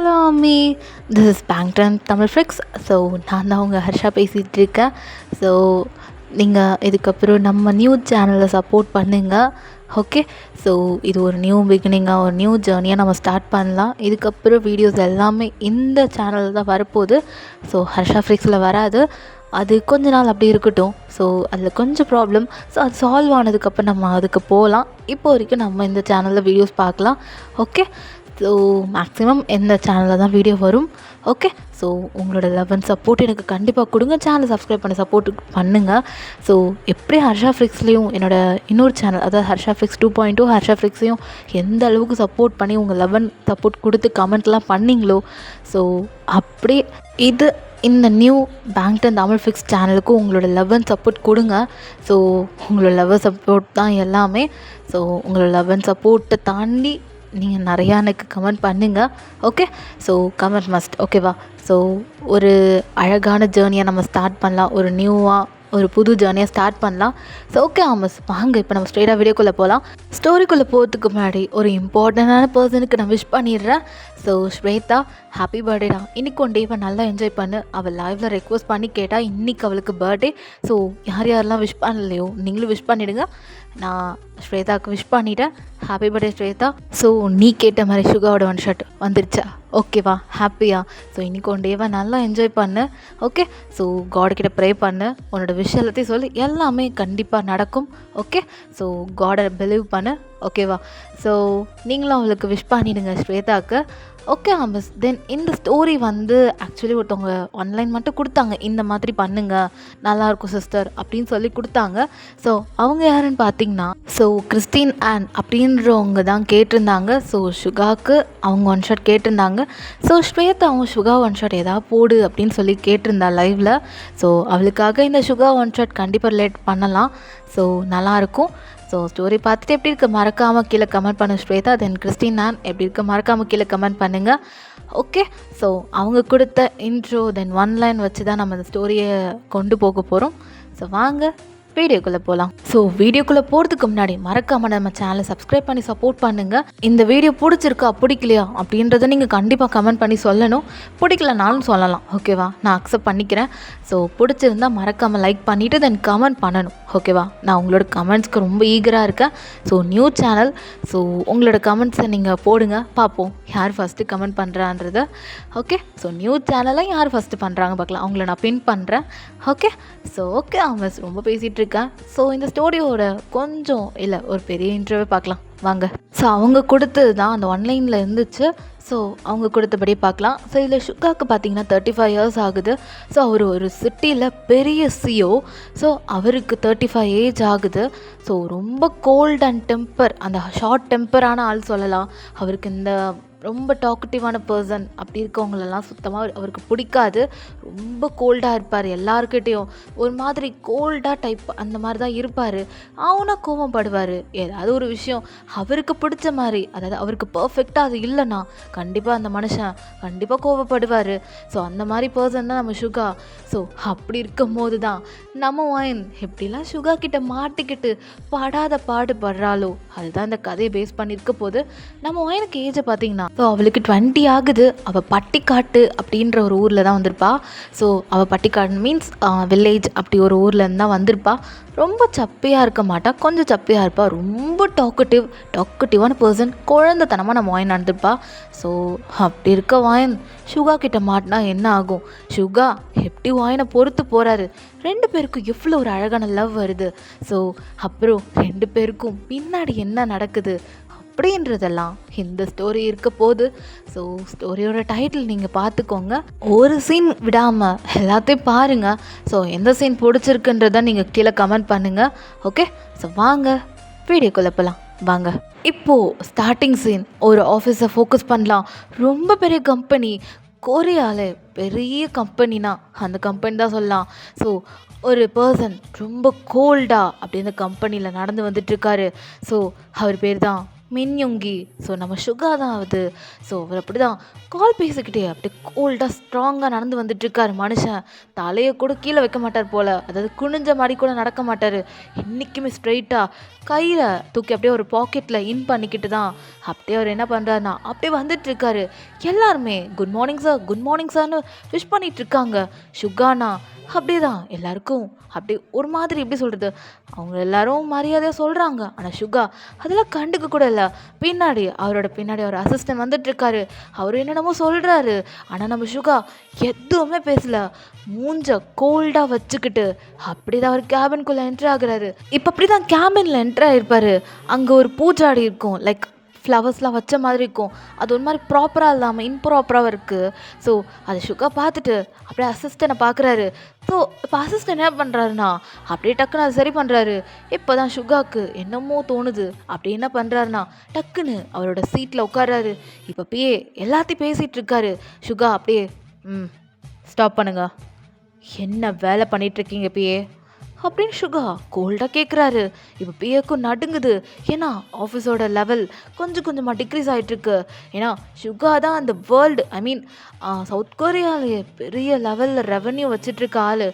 Hello army, this is Bangtan Tamil Flix. So நான் தான் உங்கள் ஹர்ஷா பேசிகிட்டு இருக்கேன். ஸோ நீங்கள் இதுக்கப்புறம் நம்ம நியூ சேனலை சப்போர்ட் பண்ணுங்கள். ஓகே, ஸோ இது ஒரு நியூ பிகினிங்காக ஒரு நியூ ஜேர்னியாக நம்ம ஸ்டார்ட் பண்ணலாம். இதுக்கப்புறம் வீடியோஸ் எல்லாமே இந்த சேனலில் தான் வரப்போகுது. ஸோ ஹர்ஷா ஃப்ளிக்ஸில் வராது. அது கொஞ்ச நாள் அப்படி இருக்கட்டும். ஸோ அதில் கொஞ்சம் ப்ராப்ளம். ஸோ அது சால்வ் ஆனதுக்கப்புறம் நம்ம அதுக்கு போகலாம். இப்போ வரைக்கும் நம்ம இந்த சேனலில் வீடியோஸ் பார்க்கலாம். ஓகே, ஸோ மேக்ஸிமம் எந்த சேனலில் தான் வீடியோ வரும். ஓகே, ஸோ உங்களோட லவ் அண்ட் சப்போர்ட் எனக்கு கண்டிப்பாக கொடுங்க. சேனலை சப்ஸ்கிரைப் பண்ணி சப்போர்ட் பண்ணுங்கள். ஸோ எப்படி ஹர்ஷா ஃப்ளிக்ஸ்லேயும் என்னோடய இன்னொரு சேனல், அதாவது ஹர்ஷா ஃப்ளிக்ஸ் 2.2 ஹர்ஷா ஃப்ளிக்ஸையும் எந்த அளவுக்கு சப்போர்ட் பண்ணி உங்கள் லவ் அண்ட் சப்போர்ட் கொடுத்து கமெண்ட்லாம் பண்ணிங்களோ, ஸோ அப்படியே இந்த நியூ பேங்டன் தமிழ் ஃப்ளிக்ஸ் சேனலுக்கும் உங்களோட லவ் அண்ட் சப்போர்ட் கொடுங்க. ஸோ உங்களோட லவ் சப்போர்ட் தான் எல்லாமே. ஸோ உங்களோட லவ் அண்ட் சப்போர்ட்டை தாண்டி நீங்கள் நிறையா எனக்கு கமெண்ட் பண்ணுங்கள். Okay, so comment must. ஓகேவா? ஸோ ஒரு அழகான ஜேர்னியாக நம்ம ஸ்டார்ட் பண்ணலாம். ஒரு நியூவாக ஒரு புது ஜேர்னியாக ஸ்டார்ட் பண்ணலாம். ஸோ ஓகே ஆமஸ், வாங்க இப்போ நம்ம ஸ்ட்ரெயிட்டாக வீடியோக்குள்ளே போகலாம். ஸ்டோரிக்குள்ளே போகிறதுக்கு முன்னாடி ஒரு இம்பார்ட்டண்டான பர்சனுக்கு நான் விஷ் பண்ணிடுறேன். ஸோ ஸ்வேதா, ஹாப்பி பர்த்டேடா. இன்றைக்கி ஒன் டேவை நல்லா என்ஜாய் பண்ணு. அவள் லைவில் ரெக்வஸ்ட் பண்ணி கேட்டால் இன்றைக்கி அவளுக்கு பர்த்டே. ஸோ யார் யாரெல்லாம் விஷ் பண்ணலையோ நீங்களும் விஷ் பண்ணிவிடுங்க. நான் ஸ்வேதாவுக்கு விஷ் பண்ணிட்டேன். Happy birthday Shweta. ஸோ நீ கேட்ட மாதிரி சுகாவோட ஒன் ஷர்ட் வந்துருச்சா? ஓகேவா? ஹாப்பியா? ஸோ இன்றைக்கி ஒன் டேவை நல்லா என்ஜாய் பண்ணு. ஓகே, ஸோ காட்கிட்ட ப்ரே பண்ணு. உன்னோட விஷயம் எல்லாத்தையும் சொல்லி எல்லாமே கண்டிப்பாக நடக்கும். ஓகே, ஸோ காடை பிலீவ் பண்ணு. ஓகேவா? ஸோ நீங்களும் அவளுக்கு விஷ் பண்ணிவிடுங்க ஸ்வேதாவுக்கு. ஓகே ஆம்பஸ், தென் இந்த ஸ்டோரி ஆக்சுவலி ஒருத்தவங்க ஆன்லைன் மட்டும் கொடுத்தாங்க. இந்த மாதிரி பண்ணுங்கள், நல்லாயிருக்கும் சிஸ்டர் அப்படின்னு சொல்லி கொடுத்தாங்க. ஸோ அவங்க யாருன்னு பார்த்தீங்கன்னா, ஸோ கிறிஸ்டின் ஆன் அப்படின்றவங்க தான் கேட்டிருந்தாங்க. ஸோ சுகாவுக்கு அவங்க ஒன் ஷாட் கேட்டிருந்தாங்க. ஸோ ஸ்வேதா அவங்க சுகா ஒன் ஷாட் எதாவது போடு அப்படின்னு சொல்லி கேட்டிருந்தா லைவில். ஸோ அவளுக்காக இந்த சுகா ஒன் ஷாட் கண்டிப்பாக ரிலேட் பண்ணலாம். ஸோ நல்லாயிருக்கும். ஸோ ஸ்டோரி பார்த்துட்டு எப்படி இருக்க மறக்காமல் கீழே கமெண்ட் பண்ணு ஸ்வேதா. தென் கிறிஸ்டின் நான் எப்படி இருக்க மறக்காமல் கீழே கமெண்ட் பண்ணுங்கள். ஓகே, ஸோ அவங்க கொடுத்த இன்ட்ரோ தென் ஒன் லைன் வச்சு தான் நம்ம இந்த ஸ்டோரியை கொண்டு போக போகிறோம். ஸோ வாங்க வீடியோக்குள்ளே போகலாம். ஸோ வீடியோக்குள்ளே போகிறதுக்கு முன்னாடி மறக்காமல் நம்ம சேனலை சப்ஸ்கிரைப் பண்ணி சப்போர்ட் பண்ணுங்கள். இந்த வீடியோ பிடிச்சிருக்கா பிடிக்கலையா அப்படின்றத நீங்கள் கண்டிப்பாக கமெண்ட் பண்ணி சொல்லணும். பிடிக்கலனாலும் சொல்லலாம். ஓகேவா? நான் அக்செப்ட் பண்ணிக்கிறேன். ஸோ பிடிச்சிருந்தா மறக்காமல் லைக் பண்ணிவிட்டு தென் கமெண்ட் பண்ணணும். ஓகேவா? நான் உங்களோட கமெண்ட்ஸ்க்கு ரொம்ப ஈகராக இருக்கேன். ஸோ நியூ சேனல், ஸோ உங்களோட கமெண்ட்ஸை நீங்கள் போடுங்க, பார்ப்போம் யார் ஃபஸ்ட்டு கமெண்ட் பண்ணுறான்றத. ஓகே, ஸோ நியூ சேனலை யார் ஃபஸ்ட்டு பண்ணுறாங்க பார்க்கலாம். அவங்கள நான் பின் பண்ணுறேன். ஓகே, ஸோ ஓகே ஆமஸ், ரொம்ப பேசிகிட்டு இருக்கேன். ஸோ இந்த ஸ்டோரியோட கொஞ்சம் இல்லை ஒரு பெரிய இன்டர்வியூ பார்க்கலாம் வாங்க. ஸோ அவங்க கொடுத்தது தான் அந்த ஒன்லைனில் இருந்துச்சு. ஸோ அவங்க கொடுத்தபடி பார்க்கலாம். ஸோ இதில் சுகாவுக்கு பார்த்தீங்கன்னா 35 இயர்ஸ் ஆகுது. ஸோ அவர் ஒரு சிட்டியில் பெரிய சிஓ. ஸோ அவருக்கு 35 ஏஜ் ஆகுது. ஸோ ரொம்ப கோல்ட் அண்ட் டெம்பர், அந்த ஷார்ட் டெம்பரான ஆள் சொல்லலாம். அவருக்கு இந்த ரொம்ப டாக்கட்டிவான பர்சன் அப்படி இருக்கவங்களெல்லாம் சுத்தமாக அவருக்கு பிடிக்காது. ரொம்ப கோல்டாக இருப்பார். எல்லாருக்கிட்டேயும் ஒரு மாதிரி கோல்டாக டைப் அந்த மாதிரி தான் இருப்பார். அவனா கோவப்படுவார். ஏதாவது ஒரு விஷயம் அவருக்கு பிடிச்ச மாதிரி, அதாவது அவருக்கு பர்ஃபெக்டாக அது இல்லைன்னா கண்டிப்பாக அந்த மனுஷன் கண்டிப்பாக கோவப்படுவார். ஸோ அந்த மாதிரி பர்சன் தான் நம்ம சுகா. ஸோ அப்படி இருக்கும் போது தான் நம்ம ஒயின் எப்படிலாம் சுகா கிட்ட மாட்டிக்கிட்டு படாத பாடுபடுறாளோ அதுதான் இந்த கதையை பேஸ் பண்ணியிருக்க போது. நம்ம ஒயனுக்கு ஏஜை பார்த்தீங்கன்னா, ஸோ அவளுக்கு 20 ஆகுது. அவள் பட்டிக்காட்டு அப்படின்ற ஒரு ஊரில் தான் வந்திருப்பா. ஸோ அவள் பட்டிக்காடு மீன்ஸ் வில்லேஜ் அப்படி ஒரு ஊர்லேருந்து தான் வந்திருப்பா. ரொம்ப சப்பையாக இருக்க மாட்டா, கொஞ்சம் சப்பையாக இருப்பா. ரொம்ப டாக்கட்டிவான பர்சன். குழந்தைத்தனமாக நம்ம வாயின் நடந்துருப்பா. ஸோ அப்படி இருக்க வாயன் சுகா கிட்ட மாட்டினா என்ன ஆகும்? சுகா எப்படி வாயினை பொறுத்து போகிறாரு. 2 பேருக்கும் எவ்வளோ ஒரு அழகான லவ் வருது. ஸோ அப்புறம் 2 பேருக்கும் பின்னாடி என்ன நடக்குது அப்படின்றதெல்லாம் இந்த ஸ்டோரி இருக்க போது. ஸோ ஸ்டோரியோட டைட்டில் நீங்கள் பார்த்துக்கோங்க. ஒரு சீன் விடாமல் எல்லாத்தையும் பாருங்கள். ஸோ எந்த சீன் பிடிச்சிருக்குன்றதை நீங்கள் கீழே கமெண்ட் பண்ணுங்கள். ஓகே, ஸோ வாங்க வீடியோக்குள்ளே போகலாம் வாங்க. இப்போது ஸ்டார்டிங் சீன் ஒரு ஆஃபீஸை ஃபோக்கஸ் பண்ணலாம். ரொம்ப பெரிய கம்பெனி, கொரியாவில் பெரிய கம்பெனினா அந்த கம்பெனி தான் சொல்லலாம். ஸோ ஒரு பர்சன் ரொம்ப கோல்டாக அப்படி இந்த கம்பெனியில் நடந்து வந்துட்டுருக்காரு. ஸோ அவர் பேர் தான் மின்யுங்கி. ஸோ நம்ம சுகா தான் அது. ஸோ அவர் அப்படி தான் கால் பேசிக்கிட்டே அப்படியே கோல்டாக ஸ்ட்ராங்காக நடந்து வந்துட்டுருக்காரு மனுஷன். தலையை கூட கீழே வைக்க மாட்டார் போல், அதாவது குனிஞ்ச மாதிரி கூட நடக்க மாட்டார். என்றைக்குமே ஸ்ட்ரைட்டாக கையில் தூக்கி அப்படியே ஒரு பாக்கெட்டில் இன் பண்ணிக்கிட்டு தான் அப்படியே அவர் என்ன பண்ணுறாருனா அப்படியே வந்துட்டுருக்காரு. எல்லாருமே good morning sir, good morning சார்னு விஷ் பண்ணிகிட்ருக்காங்க. சுகானா அப்படியே தான் எல்லாருக்கும் அப்படி ஒரு மாதிரி எப்படி சொல்கிறது, அவங்க எல்லாரும் மரியாதையாக சொல்கிறாங்க. ஆனால் சுகா அதெல்லாம் கண்டுக்க கூட இல்லை. அவரோட பின்னாடி அவர் அசிஸ்டன்ட் வந்துட்டுருக்காரு. அவர் என்னென்னமோ சொல்கிறாரு. ஆனால் நம்ம சுகா எதுவுமே பேசல. மூஞ்ச கோல்டாக வச்சுக்கிட்டு அப்படி தான் அவர் கேபின்குள்ளே என்ட்ரு ஆகுறாரு. இப்போ அப்படி தான் கேபினில் என்ட்ரு ஆகிருப்பார். அங்கே ஒரு பூஜாடி இருக்கும், லைக் ஃப்ளவர்ஸ்லாம் வச்ச மாதிரி இருக்கும். அது ஒரு மாதிரி ப்ராப்பராக இல்லாமல் இம்ப்ராப்பராக இருக்குது. ஸோ அதை சுகா பார்த்துட்டு அப்படியே அசிஸ்டண்ட்டை பார்க்குறாரு. ஸோ இப்போ அசிஸ்டன்ட் என்ன பண்ணுறாருனா அப்படியே டக்குன்னு அதை சரி பண்ணுறாரு. இப்போ தான் சுகாவுக்கு என்னமோ தோணுது. அப்படி என்ன பண்ணுறாருனா டக்குன்னு அவரோட சீட்டில் உட்கார்றாரு. இப்போ பிஏ எல்லாத்தையும் பேசிகிட்டு இருக்காரு. சுகா அப்படியே ஸ்டாப் பண்ணுங்க, என்ன வேலை பண்ணிகிட்ருக்கீங்க பிஏ அப்படின்னு சுகா கோல்டாக கேட்குறாரு. இப்போ பிஏக்கும் நடுங்குது. ஏன்னா ஆஃபீஸோட லெவல் கொஞ்சம் கொஞ்சமாக டிக்ரீஸ் ஆகிட்டுருக்கு. ஏன்னா சுகா தான் அந்த வேர்ல்டு சவுத் கொரியாவிலேயே பெரிய லெவலில் ரெவன்யூ வச்சிட்ருக்க ஆள்.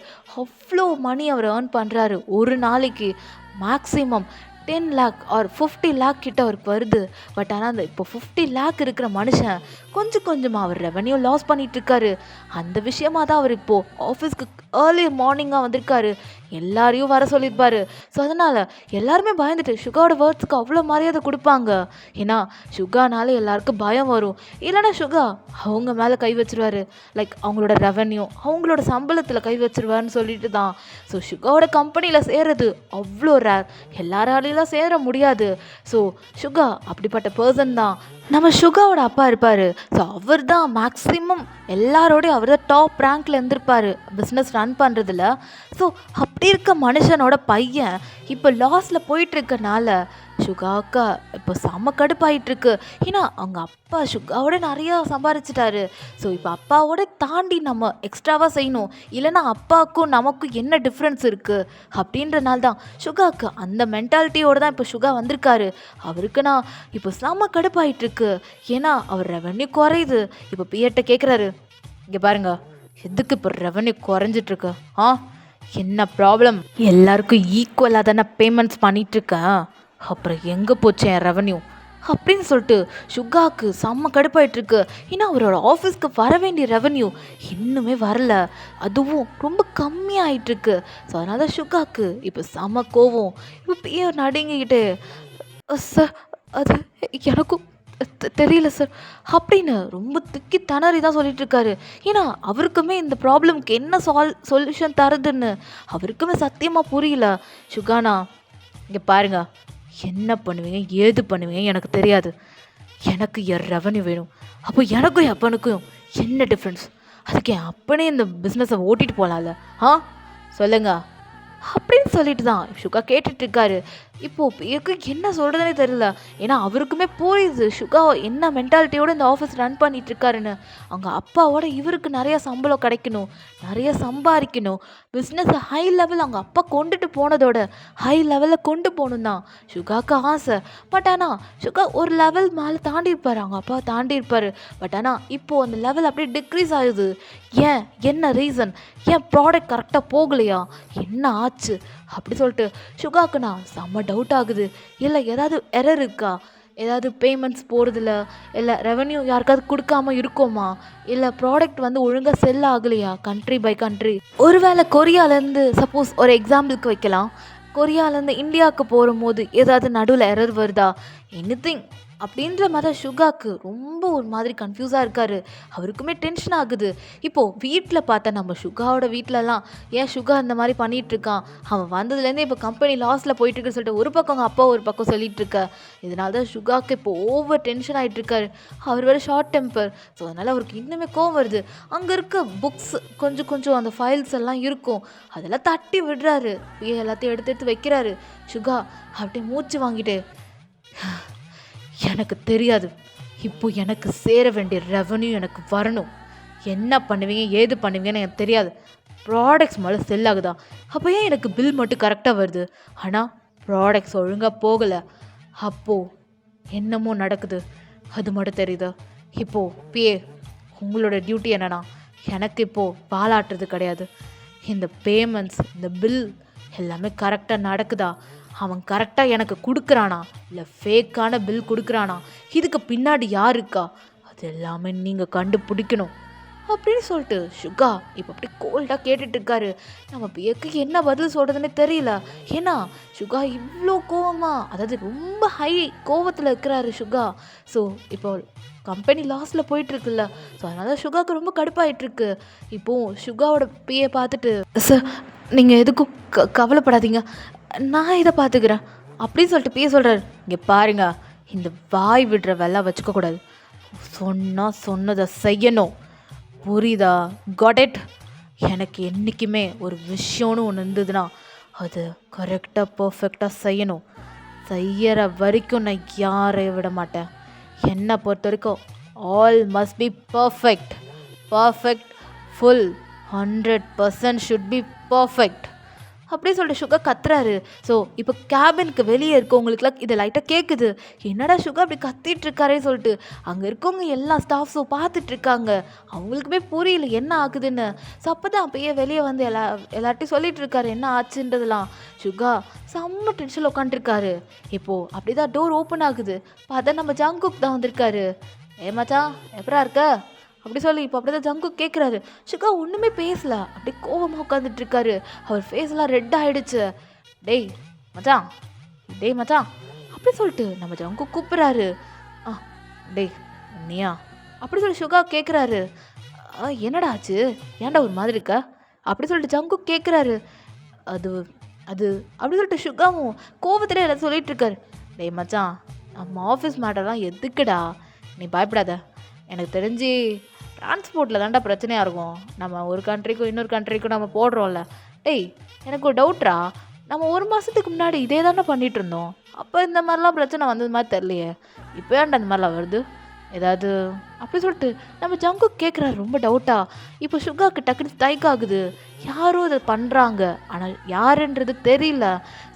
அவ்வளோ மணி அவர் ஏர்ன் பண்ணுறாரு ஒரு நாளைக்கு. மேக்ஸிமம் 10 lakh ஆர் 50 lakh கிட்ட அவருக்கு வருது. பட் ஆனால் அந்த இப்போ 50 lakh இருக்கிற மனுஷன் கொஞ்சம் கொஞ்சமாக அவர் ரெவன்யூ லாஸ் பண்ணிகிட்ருக்காரு. அந்த விஷயமாக தான் அவர் இப்போது ஆஃபீஸ்க்கு ஏர்லி மார்னிங்காக வந்திருக்காரு. எல்லாரையும் வர சொல்லியிருப்பார். ஸோ அதனால் எல்லாருமே பயந்துட்டு சுகாவோட வேர்ட்ஸ்க்கு அவ்வளோ மரியாதை கொடுப்பாங்க. ஏன்னா சுகானால எல்லாருக்கும் பயம் வரும். இல்லைனா சுகா அவங்க மேலே கை வச்சிருவாரு. லைக் அவங்களோட ரெவன்யூ, அவங்களோட சம்பளத்தில் கை வச்சிருவாருன்னு சொல்லிட்டு தான். ஸோ சுகாவோட கம்பெனியில் சேர்றது அவ்வளோ ரேர், எல்லாராலையும் சேர முடியாது. ஸோ சுகா அப்படிப்பட்ட பர்சன் தான். நம்ம சுகாவோட அப்பா இருப்பார். ஸோ அவர் தான் மேக்ஸிமம் எல்லாரோடையும் அவர் தான் டாப் ரேங்க்கில் இருந்திருப்பார் பிஸ்னஸ் ரன் பண்ணுறதுல. ஸோ அப்படி இருக்க மனுஷனோட பையன் இப்போ லாஸில் போயிட்டுருக்கனால சுகாக்கா இப்போ செம்ம கடுப்பாயிட்ருக்கு. ஏன்னா அவங்க அப்பா சுகாவோட நிறையா சம்பாரிச்சிட்டாரு. ஸோ இப்போ அப்பாவோட தாண்டி நம்ம எக்ஸ்ட்ராவாக செய்யணும். இல்லைனா அப்பாவுக்கும் நமக்கும் என்ன டிஃப்ரென்ஸ் இருக்குது அப்படின்றனால தான் சுகாவுக்கு அந்த மென்டாலிட்டியோடு தான் இப்போ சுகா வந்திருக்காரு. அவருக்குன்னா இப்போ செம்ம கடுப்பாயிட்ருக்கு. ஏன்னா அவர் ரெவன்யூ குறையுது. இப்போ பிஏட்ட கேட்குறாரு, இங்கே பாருங்க, எதுக்கு இப்போ ரெவன்யூ குறைஞ்சிட்ருக்கு? என்ன ப்ராப்ளம்? எல்லாருக்கும் ஈக்குவலாக தானே பேமெண்ட்ஸ் பண்ணிகிட்ருக்கேன், அப்புறம் எங்கே போச்சு என் ரெவன்யூ அப்படின்னு சொல்லிட்டு சுகாவுக்கு செம்ம கடுப்பாயிட்ருக்கு. ஏன்னா அவரோட ஆஃபீஸ்க்கு வர வேண்டிய ரெவன்யூ இன்னுமே வரல, அதுவும் ரொம்ப கம்மியாயிட்ருக்கு. ஸோ அதனால் சுகாவுக்கு இப்போ செம்ம கோவம். இப்போ பிஏ நடுங்கிக்கிட்டு, சார் அது எனக்கும் தெரியல சார் அப்படின்னு ரொம்ப திக்கி திணறி தான் சொல்லிகிட்ருக்காரு. ஏன்னா அவருக்குமே இந்த ப்ராப்ளம்க்கு என்ன சொல்யூஷன் தருதுன்னு அவருக்குமே சத்தியமாக புரியல. சுகானா, இங்கே பாருங்க, என்ன பண்ணுவீங்க ஏது பண்ணுவீங்க எனக்கு தெரியாது. எனக்கு என் ரெவன்யூ வேணும். அப்போ எனக்கும் என் அப்பனுக்கும் என்ன டிஃப்ரென்ஸ்? அதுக்கு என் அப்பனே இந்த பிஸ்னஸை ஓட்டிகிட்டு போகலாம்ல, சொல்லுங்க அப்படின்னு சொல்லிட்டு தான் சுகா கேட்டுட்ருக்காரு. இப்போது பிஏக்கு என்ன சொல்கிறதுனே தெரியல. ஏன்னா அவருக்குமே புரியுது சுகா என்ன மென்டாலிட்டியோடு இந்த ஆஃபீஸ் ரன் பண்ணிகிட்ருக்காருன்னு. அவங்க அப்பாவோட இவருக்கு நிறையா சம்பளம் கிடைக்கணும், நிறைய சம்பாதிக்கணும், பிஸ்னஸை ஹை லெவல் அவங்க அப்பா கொண்டுட்டு போனதோட ஹை லெவலில் கொண்டு போகணும் தான் சுகாவுக்கு ஆசை. பட் ஆனால் சுகா ஒரு லெவல் மேலே தாண்டியிருப்பார், அவங்க அப்பா தாண்டியிருப்பார். பட் ஆனால் இப்போது அந்த லெவல் அப்படியே டிக்ரீஸ் ஆகுது. ஏன், என்ன ரீசன்? ஏன் ப்ராடக்ட் கரெக்டாக போகலையா, என்ன ஆச்சு அப்படி சொல்லிட்டு சுகாவுக்கு நான் செம்ம டவுட் ஆகுது. இல்லை ஏதாவது எரர் இருக்கா, ஏதாவது பேமெண்ட்ஸ் போகிறதில்ல, இல்லை ரெவன்யூ யாருக்காவது கொடுக்காம இருக்கோமா, இல்லை ப்ராடக்ட் வந்து ஒழுங்காக செல் ஆகலையா கண்ட்ரி பை கண்ட்ரி. ஒருவேளை கொரியாவிலேருந்து சப்போஸ் ஒரு எக்ஸாம்பிளுக்கு வைக்கலாம், கொரியாவிலேருந்து இந்தியாவுக்கு போகும்போது ஏதாவது நடுவில் எரர் வருதா, எனிதிங் அப்படின்ற மாதிரி சுகாவுக்கு ரொம்ப ஒரு மாதிரி கன்ஃபியூஸாக இருக்கார். அவருக்குமே டென்ஷன் ஆகுது. இப்போது வீட்டில் பார்த்தா நம்ம சுகாவோட வீட்டிலலாம் ஏன் சுகா இந்த மாதிரி பண்ணிகிட்ருக்கான், அவன் வந்ததுலேருந்தே இப்போ கம்பெனி லாஸில் போயிட்டுருக்குன்னு சொல்லிட்டு ஒரு பக்கம் அவங்க அப்பா ஒரு பக்கம் சொல்லிகிட்ருக்க. இதனால தான் சுகாவுக்கு இப்போ ஓவர் டென்ஷன் ஆகிட்டுருக்காரு. அவர் வேறு ஷார்ட் டெம்பர். ஸோ அதனால் அவருக்கு இன்னுமே கோவம் வருது. அங்கே இருக்க புக்ஸ் கொஞ்சம் அந்த ஃபைல்ஸ் எல்லாம் இருக்கும், அதெல்லாம் தட்டி விடுறாரு. எல்லாத்தையும் எடுத்து எடுத்து வைக்கிறாரு. சுகா அப்படியே மூச்சு வாங்கிட்டு, எனக்கு தெரியாது, இப்போ எனக்கு சேர வேண்டிய ரெவன்யூ எனக்கு வரணும், என்ன பண்ணுவீங்க ஏது பண்ணுவீங்கன்னு எனக்கு தெரியாது. ப்ராடக்ட்ஸ் முதல்ல செல் ஆகுதா, அப்போ ஏன் எனக்கு பில் மட்டும் கரெக்டாக வருது, ஆனால் ப்ராடக்ட்ஸ் ஒழுங்காக போகலை, அப்போது என்னமோ நடக்குது, அது மட்டும் தெரியுது. இப்போது பிஏ உங்களோட டியூட்டி என்னன்னா, எனக்கு இப்போது பாலாட்டுறது கிடையாது. இந்த பேமெண்ட்ஸ், இந்த பில் எல்லாமே கரெக்டாக நடக்குதா, அவன் கரெக்டாக எனக்கு கொடுக்குறானா, இல்லை ஃபேக்கான பில் கொடுக்குறானா, இதுக்கு பின்னாடி யார் இருக்கா, அது எல்லாமே நீங்கள் கண்டுபிடிக்கணும் அப்படின்னு சொல்லிட்டு சுகா இப்போ அப்படி கோல்டாக கேட்டுட்ருக்காரு. நம்ம பியக்கு என்ன பதில் சொல்கிறதுன்னு தெரியல. ஏன்னா சுகா இவ்வளோ கோவமா, அதாவது ரொம்ப ஹை கோவத்தில் இருக்கிறாரு சுகா. ஸோ இப்போ கம்பெனி லாஸில் போயிட்டுருக்குல்ல, ஸோ அதனால் சுகாவுக்கு ரொம்ப கடுப்பாயிட்டுருக்கு. இப்போது சுகாவோட பியை பார்த்துட்டு, சார் நீங்கள் எதுக்கும் கவலைப்படாதீங்க, நான் இதை பார்த்துக்கிறேன் அப்படின்னு சொல்லிட்டு பிஏ சொல்கிறார். இங்கே பாருங்க, இந்த வாய் விடுற வேலை வச்சுக்கக்கூடாது, சொன்னால் சொன்னதை செய்யணும், புரியுதா? Got it? எனக்கு என்றைக்குமே ஒரு விஷயம்னு ஒன்று இருந்ததுன்னா அது கரெக்டாக பர்ஃபெக்டாக செய்யணும். செய்கிற வரைக்கும் நான் யாரையும் விட மாட்டேன். என்னை பொறுத்த வரைக்கும் all must be perfect. Perfect, full, 100% should be perfect அப்படி சொல்லிட்டு சுகா கத்துறாரு. ஸோ இப்போ கேபினுக்கு வெளியே இருக்கவங்களுக்குலாம் இதை லைட்டாக கேட்குது. என்னடா சுகா அப்படி கத்திட்டு இருக்காரே சொல்லிட்டு அங்கே இருக்கவங்க எல்லா ஸ்டாஃப்ஸும் பார்த்துட்ருக்காங்க. அவங்களுக்குமே புரியல என்ன ஆகுதுன்னு. ஸோ அப்போ தான் அப்பயே வெளியே வந்து எல்லார்ட்டையும் சொல்லிட்டு இருக்காரு என்ன ஆச்சுன்றதுலாம். சுகா செம்ம டென்ஷனில் உட்காந்துருக்காரு. இப்போது அப்படி தான் டோர் ஓப்பன் ஆகுது. பார்த்தா நம்ம ஜங்குக் தான் வந்திருக்காரு. மச்சான் எப்பரா இருக்க அப்படி சொல்லி இப்போ அப்படி தான் ஜங்குக் கேட்குறாரு. சுகா ஒன்றுமே பேசல, அப்படி கோவமாக உட்காந்துட்டு இருக்காரு. அவர் ஃபேஸ்லாம் ரெட் ஆகிடுச்சு. டேய் மச்சான், டேய் மச்சான் அப்படி சொல்லிட்டு நம்ம ஜங்குக் கூப்பிட்றாரு. டேய் நீயா அப்படி சொல்லி சுகா கேட்குறாரு. என்னடா ஆச்சு, ஏன்டா ஒரு மாதிரி இருக்க அப்படி சொல்லிட்டு ஜங்குக் கேட்குறாரு. அது அது அப்படி சொல்லிட்டு சுகாவும் கோவத்திலே எல்லாம் சொல்லிட்டு இருக்காரு. டேய் மச்சான், நம்ம ஆஃபீஸ் மேட்டர்லாம் எதுக்குடா, நீ பயப்படாத. எனக்கு தெரிஞ்சு டிரான்ஸ்போர்ட்டில் தான்டா பிரச்சனையாக இருக்கும். நம்ம ஒரு கண்ட்ரிக்கும் இன்னொரு கண்ட்ரிக்கும் நம்ம போடுறோம்ல. டேய் எனக்கு ஒரு டவுட்ரா, நம்ம 1 மாதத்துக்கு முன்னாடி இதே தானே பண்ணிகிட்டு இருந்தோம். அப்போ இந்த மாதிரிலாம் பிரச்சனை வந்தது மாதிரி தெரியலையே, இப்போ ஏன்டா இந்த மாதிரிலாம் வருது ஏதாவது அப்படி சொல்லிட்டு நம்ம ஜங்குக் கேட்குறாரு ரொம்ப டவுட்டாக. இப்போ சுகாவுக்கு டக்குனு ஸ்ட்ரைக் ஆகுது, யாரும் இதை பண்ணுறாங்க ஆனால் யாருன்றது தெரியல.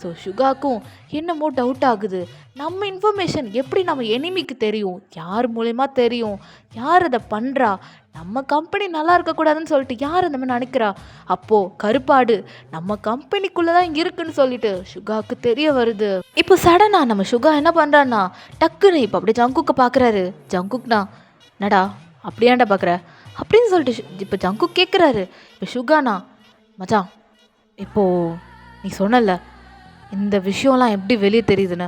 ஸோ சுகாக்கும் என்னமோ டவுட் ஆகுது. நம்ம இன்ஃபர்மேஷன் எப்படி நம்ம எனிமிக்கு தெரியும், யார் மூலயமா தெரியும், யார் அதை பண்ணுறா, நம்ம கம்பெனி நல்லா இருக்கக்கூடாதுன்னு சொல்லிட்டு யார் அந்த மாதிரி நினைக்கிறா. அப்போது கருப்பாடு நம்ம கம்பெனிக்குள்ளே தான் இருக்குன்னு சொல்லிட்டு சுகாவுக்கு தெரிய வருது. இப்போ சடனாக நம்ம சுகா என்ன பண்ணுறான்னா டக்குன்னு இப்போ அப்படியே ஜங்குக்கை பார்க்குறாரு. ஜங்குக்னா என்னடா அப்படியாண்டா பார்க்குற அப்படின்னு சொல்லிட்டு இப்போ ஜங்குக் கேட்குறாரு. இப்போ சுகானா மச்சான் இப்போது நீ சொன்னல இந்த விஷயம்லாம் எப்படி வெளியே தெரியுதுன்னு,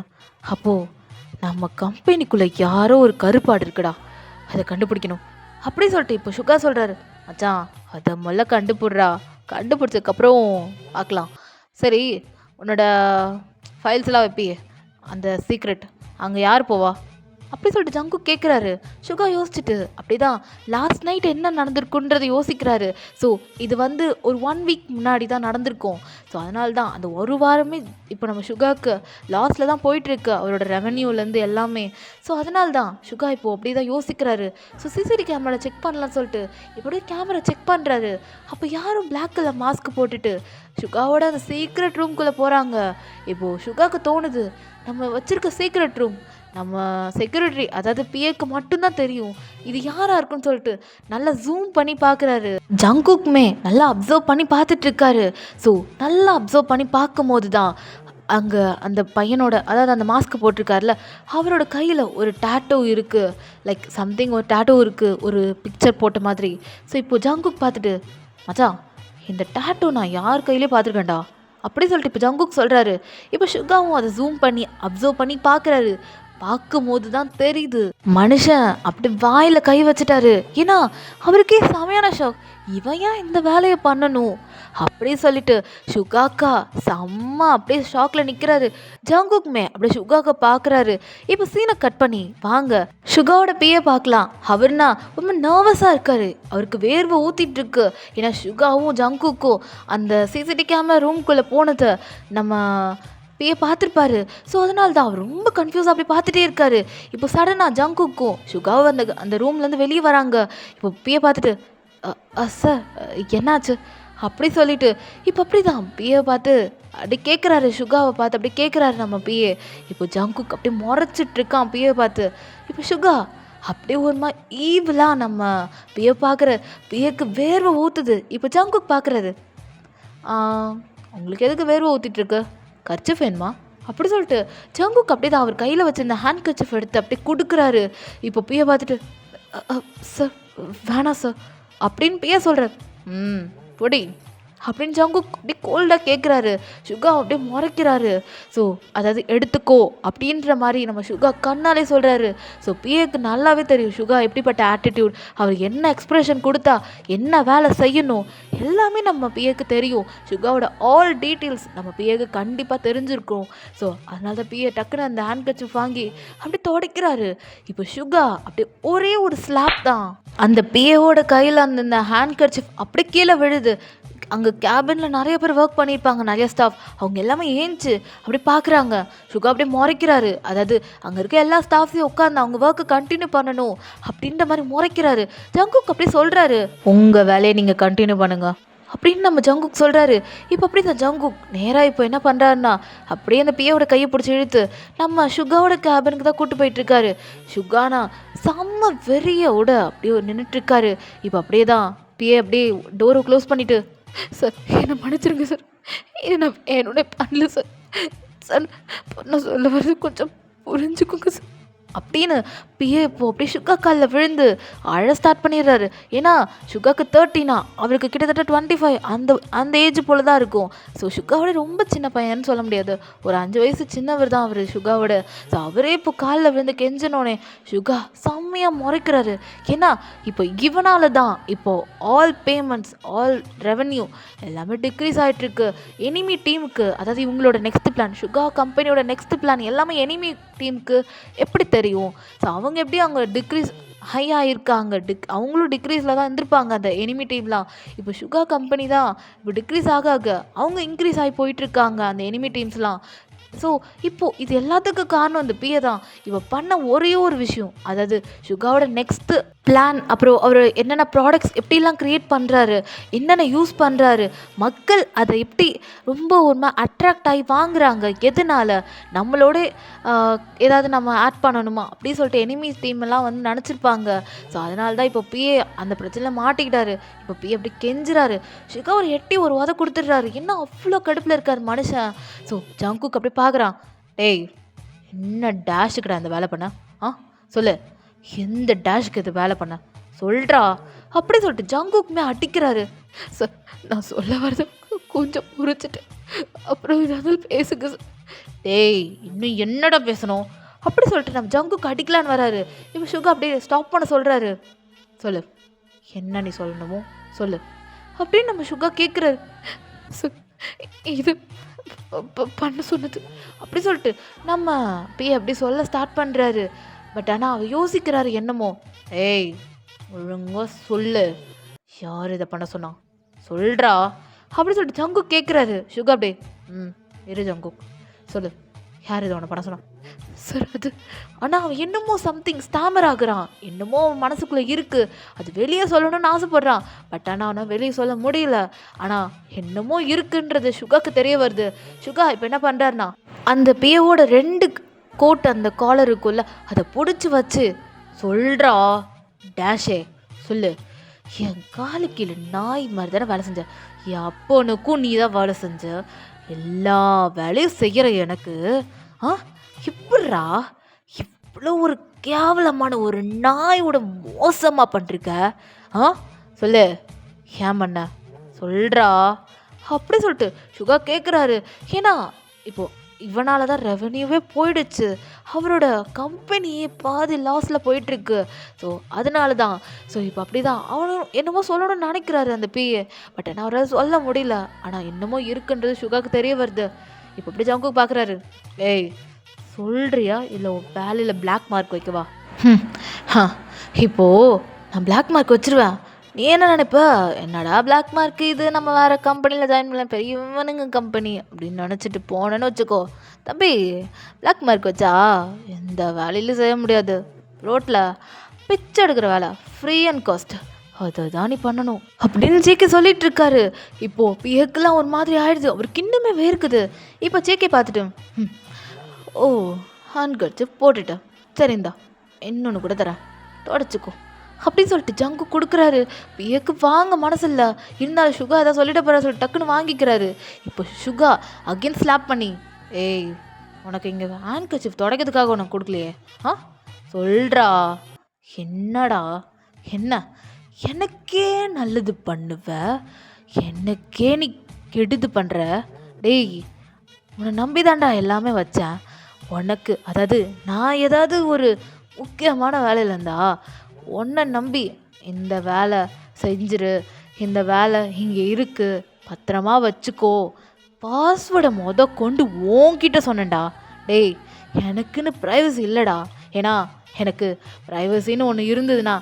அப்போது நம்ம கம்பெனிக்குள்ளே யாரோ ஒரு கருப்பாடு இருக்குடா, அதை கண்டுபிடிக்கணும் அப்படி சொல்லிட்டு இப்போ சுகா சொல்கிறாரு. மச்சான் அதை முதல்ல கண்டுபிடுறா, கண்டுபிடிச்சதுக்கப்புறம் பார்க்கலாம். சரி உன்னோட ஃபைல்ஸ்லாம் வைப்பியே அந்த சீக்ரெட் அங்கே யார் போவா அப்படி சொல்லிட்டு ஜங்குக் கேட்குறாரு. சுகா யோசிச்சுட்டு அப்படி தான் லாஸ்ட் நைட் என்ன நடந்திருக்குன்றதை யோசிக்கிறாரு. ஸோ இது வந்து ஒரு 1 வீக் முன்னாடி தான் நடந்திருக்கும். ஸோ அதனால தான் அந்த ஒரு வாரமே இப்போ நம்ம சுகாவுக்கு லாஸில் தான் போயிட்டுருக்கு, அவரோட ரெவன்யூலேருந்து எல்லாமே. ஸோ அதனால தான் சுகா இப்போது அப்படி தான் யோசிக்கிறாரு. ஸோ சிசிடி கேமரா செக் பண்ணலான்னு சொல்லிட்டு இப்படியே கேமரா செக் பண்ணுறாரு. அப்போ யாரும் பிளாக் கலர் மாஸ்க் போட்டுட்டு சுகாவோட அந்த சீக்ரெட் ரூம்குள்ளே போகிறாங்க. இப்போது சுகாவுக்கு தோணுது நம்ம வச்சுருக்க சீக்ரெட் ரூம் நம்ம செக்யூரிட்டி அதாவது பிஏக்கு மட்டும்தான் தெரியும், இது யாராக இருக்குன்னு சொல்லிட்டு நல்லா ஜூம் பண்ணி பார்க்குறாரு. ஜங்குக்குமே நல்லா அப்சர்வ் பண்ணி பார்த்துட்ருக்காரு. ஸோ நல்லா அப்சர்வ் பண்ணி பார்க்கும் போது தான் அங்கே அந்த பையனோட அதாவது அந்த மாஸ்க் போட்டிருக்காருல அவரோட கையில் ஒரு டேட்டோ இருக்குது, லைக் சம்திங் ஒரு டேட்டோ இருக்குது, ஒரு பிக்சர் போட்ட மாதிரி. ஸோ இப்போது ஜங்குக் பார்த்துட்டு மச்சான் இந்த டேட்டோ நான் யார் கையிலே பார்த்துருக்கேன்டா அப்படி சொல்லிட்டு இப்போ ஜங்குக் சொல்கிறாரு. இப்போ சுகாவும் அதை ஜூம் பண்ணி அப்சர்வ் பண்ணி பார்க்குறாரு. பார்க்கும்போது தான் தெரியுது மனுஷன் அப்படி வாயில் கை வச்சுட்டாரு. ஏன்னா அவருக்கே செமையான ஷாக், இவன் ஏன் இந்த வேலையை பண்ணணும் அப்படி சொல்லிட்டு சுகாக்கா செம்ம அப்படியே ஷாக்கில் நிற்கிறாரு. ஜங்குக்குமே அப்படியே சுகாக்கா பார்க்குறாரு. இப்போ சீனை கட் பண்ணி வாங்க சுகாவோட பிஏ பார்க்கலாம். அவர்னா ரொம்ப நர்வஸாக இருக்காரு, அவருக்கு வேர்வை ஊற்றிட்டு இருக்கு. ஏன்னா சுகாவும் ஜங்குக்கும் அந்த சிசிடி கேமரா ரூம்குள்ளே போனதை நம்ம பிஏ பார்த்துருப்பாரு. ஸோ அதனால தான் அவர் ரொம்ப கன்ஃபியூஸாக அப்படி பார்த்துட்டே இருக்காரு. இப்போ சடனாக ஜங்குக்கும் சுகாவும் அந்த ரூம்லேருந்து வெளியே வராங்க. இப்போ பிஏ பார்த்துட்டு சார் என்னாச்சு அப்படி சொல்லிட்டு இப்போ அப்படி தான் பிஏ பார்த்து அப்படி கேட்குறாரு, சுகாவை பார்த்து அப்படி கேட்குறாரு நம்ம பிஏ. இப்போ ஜங்குக் அப்படியே முறைச்சிட்டு இருக்கான் பிஏ பார்த்து. இப்போ சுகா அப்படியே ஒரு மாதிரி ஈவலாக நம்ம பிஏ பார்க்குற, பிஏக்கு வேர்வை ஊற்றுது. இப்போ ஜங்குக் பார்க்குறாரு, உங்களுக்கு எதுக்கு வேர்வை ஊற்றிட்டுருக்கு, கர்ச்சிஃப் வேணுமா அப்படி சொல்லிட்டு ஜங்குக் அப்படியே தான் அவர் கையில் வச்சிருந்த ஹேண்ட் கர்ச்சிஃப் எடுத்து அப்படியே கொடுக்குறாரு. இப்போ பிஏ பார்த்துட்டு சார் வேணாம் சார் அப்படின்னு பிஏ சொல்கிறார். பொடி அப்படின்னு ஜங்குக் அப்படியே கோல்டாக கேட்குறாரு. சுகா அப்படியே முறைக்கிறாரு. ஸோ அதாவது எடுத்துக்கோ அப்படின்ற மாதிரி நம்ம சுகா கண்ணாலே சொல்கிறாரு. ஸோ பிஏக்கு நல்லாவே தெரியும் சுகா எப்படிப்பட்ட ஆட்டிடியூட், அவர் என்ன எக்ஸ்ப்ரெஷன் கொடுத்தா என்ன வேலை செய்யணும் எல்லாமே நம்ம பிஏக்கு தெரியும். சுகாவோட ஆல் டீட்டெயில்ஸ் நம்ம பிஏக்கு கண்டிப்பாக தெரிஞ்சிருக்கும். ஸோ அதனால தான் பிஏ டக்குன்னு அந்த ஹேண்ட் கர்ச்சிஃப் வாங்கி அப்படி துடைக்கிறாரு. இப்போ சுகா அப்படியே ஒரே ஒரு ஸ்லாப் தான் அந்த பிஏவோட கையில் அந்த ஹேண்ட் கர்ச்சிஃப் அப்படி கீழே விழுது. அங்கே கேபினில் நிறைய பேர் ஒர்க் பண்ணியிருப்பாங்க, நிறைய ஸ்டாஃப், அவங்க எல்லாமே ஏஞ்சி அப்படி பார்க்குறாங்க. சுகா அப்படியே முறைக்கிறாரு. அதாவது அங்கே இருக்க எல்லா ஸ்டாஃப்ஸையும் உட்காந்து அவங்க ஒர்க்கை கண்டினியூ பண்ணணும் அப்படின்ற மாதிரி முறைக்கிறாரு. ஜங்குக் அப்படி சொல்கிறாரு, உங்கள் வேலையை நீங்கள் கண்டினியூ பண்ணுங்க அப்படின்னு நம்ம ஜங்குக் சொல்கிறாரு. இப்போ அப்படி தான் ஜங்குக் நேராக இப்போ என்ன பண்ணுறாருன்னா அப்படியே அந்த பிஏவோட கையை பிடிச்சி இழுத்து நம்ம சுகாவோட கேபினுக்கு தான் கூப்பிட்டு போயிட்டுருக்காரு. சுகானா செம்ம வெறியோட அப்படியே நின்றுட்டுருக்காரு. இப்போ அப்படியே தான் பிஏ அப்படியே டோரை க்ளோஸ் பண்ணிவிட்டு, சார் என்னை மன்னிச்சிருங்க சார், இது நான் என்னோட பண்ணல சார், சார் நான் சொல்ல வர்றது கொஞ்சம் புரிஞ்சுக்கோங்க சார் அப்படின்னு பிஏ இப்போ அப்படியே சுகா காலில் விழுந்து அழ ஸ்டார்ட் பண்ணிடுறாரு. ஏன்னா சுகாக்கு 13, அவருக்கு கிட்டத்தட்ட 25 அந்த ஏஜ் போல தான் இருக்கும். ஸோ சுகாவோட ரொம்ப சின்ன பையன்னு சொல்ல முடியாது, ஒரு 5 வயசு சின்னவர் தான் அவர் சுகாவோட. ஸோ அவரே இப்போ காலில் விழுந்து கெஞ்சினோடனே சுகா செம்மையாக முறைக்கிறாரு. ஏன்னா இப்போ இவனால தான் இப்போது ஆல் பேமெண்ட்ஸ் ஆல் ரெவன்யூ எல்லாமே டிக்ரீஸ் ஆகிட்டுருக்கு எனிமி டீமுக்கு. அதாவது இவங்களோட நெக்ஸ்ட் பிளான், சுகா கம்பெனியோட நெக்ஸ்ட் பிளான் எல்லாமே எனிமி டீமுக்கு எப்படி தெரியும்? ஸோ அவங்க எப்படி அவங்க டிக்ரீஸ் ஹை ஆகிருக்காங்க, அவங்களும் டிக்ரீஸில் தான் இருந்திருப்பாங்க அந்த எனிமி டீம்லாம். இப்போ சுகா கம்பெனி தான் இப்போ டிக்ரீஸ் ஆக அவங்க இன்க்ரீஸ் ஆகி போயிட்டுருக்காங்க அந்த எனிமி டீம்ஸ்லாம். ஸோ இப்போது இது எல்லாத்துக்கும் காரணம் இந்த பிஏ தான். இவ பண்ண ஒரே ஒரு விஷயம், அதாவது சுகாவோட நெக்ஸ்ட்டு பிளான், அப்புறம் அவர் என்னென்ன ப்ராடக்ட்ஸ் எப்படிலாம் க்ரியேட் பண்ணுறாரு, என்னென்ன யூஸ் பண்ணுறாரு, மக்கள் அதை எப்படி ரொம்ப ஒரு அட்ராக்ட் ஆகி வாங்குறாங்க, எதனால் நம்மளோட ஏதாவது நம்ம ஆட் பண்ணணுமா அப்படி சொல்லிட்டு எனிமி டீம் எல்லாம் வந்து நினச்சிருப்பாங்க. ஸோ அதனால தான் இப்போ பிஏ அந்த பிரச்சனையில் மாட்டிக்கிட்டாரு. இப்போ பிஏ அப்படி கெஞ்சுறாரு. சுகா ஒரு எட்டி ஒரு உதை கொடுத்துட்றாரு. என்ன அவ்வளோ கடுப்பில் இருக்கார் மனுஷன். ஸோ ஜங்குக் அப்படி பார்க்குறான், டேய் என்ன டேஷுக்குடா அந்த வேலை பண்ண, சொல்லு எந்த டேஷுக்கு இது வேலை பண்ண சொல்கிறா அப்படி சொல்லிட்டு ஜங்குக்குமே அடிக்கிறாரு. சார் நான் சொல்ல வரது கொஞ்சம் புரிச்சுட்டு அப்புறம் ஏதாவது பேசுங்க சார். டேய் இன்னும் என்னடா பேசணும் அப்படி சொல்லிட்டு நம்ம ஜங்குக்கு அடிக்கலான்னு வராரு. இப்போ சுகா அப்படியே ஸ்டாப் பண்ண சொல்கிறாரு. சொல்லு என்ன நீ சொல்லணுமோ சொல்லு அப்படின்னு நம்ம சுகா கேட்குறாரு. இது பண்ண சொன்னது அப்படி சொல்லிட்டு நம்ம பிஏ அப்படி சொல்ல ஸ்டார்ட் பண்ணுறாரு. பட் ஆனால் அவர் யோசிக்கிறாரு என்னமோ, ஏய் ஒழுங்கா சொல்லு யார் இதை பண்ண சொன்னா சொல்கிறா அப்படி சொல்லிட்டு ஜங்குக் கேட்குறாரு. சுகா அப்படியே இரு ஜங்குக் சொல்லு யார் இதை உன்னை பண்ண சொன்னா சார் அது. ஆனால் அவன் என்னமோ சம்திங் ஸ்டாமர் ஆகுறான், என்னமோ அவன் மனசுக்குள்ளே இருக்குது, அது வெளியே சொல்லணும்னு ஆசைப்பட்றான். பட் ஆனால் அவனை வெளியே சொல்ல முடியல. ஆனால் என்னமோ இருக்குன்றது சுகாக்கு தெரிய வருது. சுகா இப்போ என்ன பண்ணுறாருனா அந்த பிஏவோட 2 கோட் அந்த காலர் இருக்குல்ல அதை பிடிச்சி வச்சு சொல்கிறா டேஷே சொல்லு, என் காலு கீழே நாய் மாதிரி தானே வேலை செஞ்ச, என் அப்பனுக்கும் நீ தான் வேலை செஞ்ச, எல்லா வேலையும் செய்கிற எனக்கு எப்பட்றா இவ்வளோ ஒரு கேவலமான ஒரு நாயோட மோசமாக பண்ணிருக்க சொல்லு ஏன் பண்ண சொல்கிறா அப்படி சொல்லிட்டு சுகா கேட்குறாரு. ஏன்னா இப்போது இவனால தான் ரெவன்யூவே போயிடுச்சு, அவரோட கம்பெனியே பாதி லாஸில் போயிட்டுருக்கு. ஸோ அதனால தான். ஸோ இப்போ அப்படி தான் அவனும் என்னமோ சொல்லணும்னு நினைக்கிறாரு அந்த பிஏ. பட் ஆனால் அவரால் சொல்ல முடியல. ஆனால் என்னமோ இருக்குன்றது சுகாவுக்கு தெரிய வருது. இப்போ அப்படி ஜங்குக்கு பார்க்குறாரு, ஏய் சொல்கிறியா இல்லை வேலையில் பிளாக் மார்க் வைக்கவா? இப்போது நான் பிளாக் மார்க் வச்சுருவேன், நீ என்ன நினைப்ப, என்னடா பிளாக் மார்க் இது, நம்ம வேறு கம்பெனியில் ஜாயின் பண்ணலாம், பெரியவனுங்க கம்பெனி அப்படின்னு நினச்சிட்டு போனேன்னு வச்சுக்கோ தம்பி, பிளாக் மார்க் வச்சா எந்த வேலையிலும் செய்ய முடியாது, ரோட்டில் பிச்சை எடுக்கிற வேலை, ஃப்ரீ அண்ட் காஸ்ட் அதை தான் நீ பண்ணணும் அப்படின்னு ஜேகே சொல்லிட்டு இருக்காரு. இப்போது பியக்கெல்லாம் ஒரு மாதிரி ஆயிடுது, அவருக்கு இன்னுமே வேர்க்குது. இப்போ ஜேகே பார்த்துட்டு ஓ ஹேண்ட்கர்ச்சிப் போட்டுட்டேன், சரிந்தா இன்னொன்று கூட தரேன், தொடச்சிக்கோ அப்படின்னு சொல்லிட்டு ஜங்கு கொடுக்குறாரு. பியக்கு வாங்க மனசு இல்லை, இருந்தாலும் சுகா ஏதாவது சொல்லிட்டு போகிற சொல்லி டக்குன்னு வாங்கிக்கிறாரு. இப்போ சுகா அகெயின் ஸ்லாப் பண்ணி ஏய் உனக்கு இங்கே ஹேண்ட்கர்ச்சிப் தொடக்கிறதுக்காக உனக்கு கொடுக்கலையே, சொல்கிறா என்னடா என்ன எனக்கே நல்லது பண்ணுவ, எனக்கே நீ கெடுது பண்ணுற, டேய் உன்னை நம்பி தான்டா எல்லாமே வச்சேன் உனக்கு, அதாவது நான் ஏதாவது ஒரு முக்கியமான வேலையில் இருந்தா உன்னை நம்பி இந்த வேலை செஞ்சிரு, இந்த வேலை இங்கே இருக்குது பத்திரமா வச்சுக்கோ, பாஸ்வேர்டை கொண்டு ஓங்கிட்ட சொன்னேன்டா. டேய் எனக்குன்னு ப்ரைவசி இல்லைடா, ஏன்னா எனக்கு ப்ரைவசின்னு ஒன்று இருந்ததுன்னா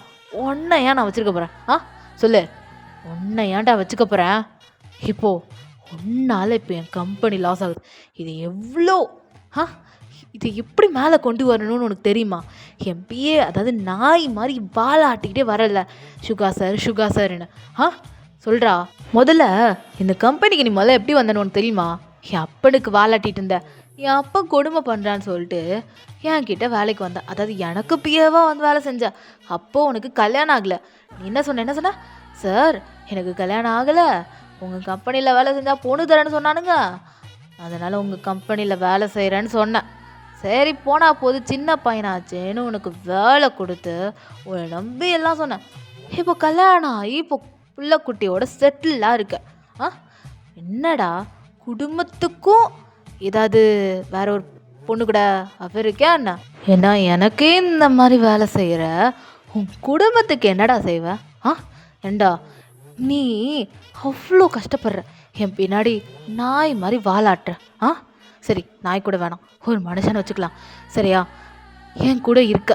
உன்னை ஏன் நான் வச்சுருக்க போகிறேன், சொல்லு உன்னை ஏன்டா வச்சுக்க போகிறேன், இப்போது உன்னால் இப்போ என் கம்பெனி லாஸ் ஆகுது, இது எவ்வளோ இது எப்படி மேலே கொண்டு வரணும்னு உனக்கு தெரியுமா, என் பிஏ அதாவது நாய் மாதிரி வாலாட்டிக்கிட்டே வரல சுகா சார்னு, சொல்கிறா முதல்ல இந்த கம்பெனிக்கு நீ முதல்ல எப்படி வந்தேன்னு உனக்கு தெரியுமா, என் அப்பனுக்கு வாலாட்டிகிட்டு இருந்த, என் அப்பா கொடுமை பண்ணுறான்னு சொல்லிட்டு என்கிட்ட வேலைக்கு வந்தேன், அதாவது எனக்கு பிஏவாக வந்து வேலை செஞ்ச, அப்போது உனக்கு கல்யாணம் ஆகலை, நீ என்ன சொன்ன சார் எனக்கு கல்யாணம் ஆகலை, உங்கள் கம்பெனியில் வேலை செஞ்சால் பொண்ணு தரேன்னு சொன்னானுங்க, அதனால் உங்கள் கம்பெனியில் வேலை செய்கிறேன்னு சொன்னேன், சரி போனா போது சின்ன பையனாச்சேன்னு உனக்கு வேலை கொடுத்து உன்னை நம்பி எல்லாம் சொன்னேன், இப்போ கல்யாணம் ஆகி இப்போ பிள்ளை குட்டியோட செட்டிலாக இருக்க, என்னடா குடும்பத்துக்கும் ஏதாவது வேற ஒரு பொண்ணு கூட அவ இருக்கா என்ன, ஏன்னா எனக்கே இந்த மாதிரி வேலை செய்கிற உன் குடும்பத்துக்கு என்னடா செய்வ, ஏண்டா நீ அவ்வளோ கஷ்டப்படுற, என் பின்னாடி நாய் மாதிரி வாலாட்டுற, சரி நாய் கூட வேணாம் ஒரு மனுஷனை வச்சுக்கலாம் சரியா, என் கூட இருக்க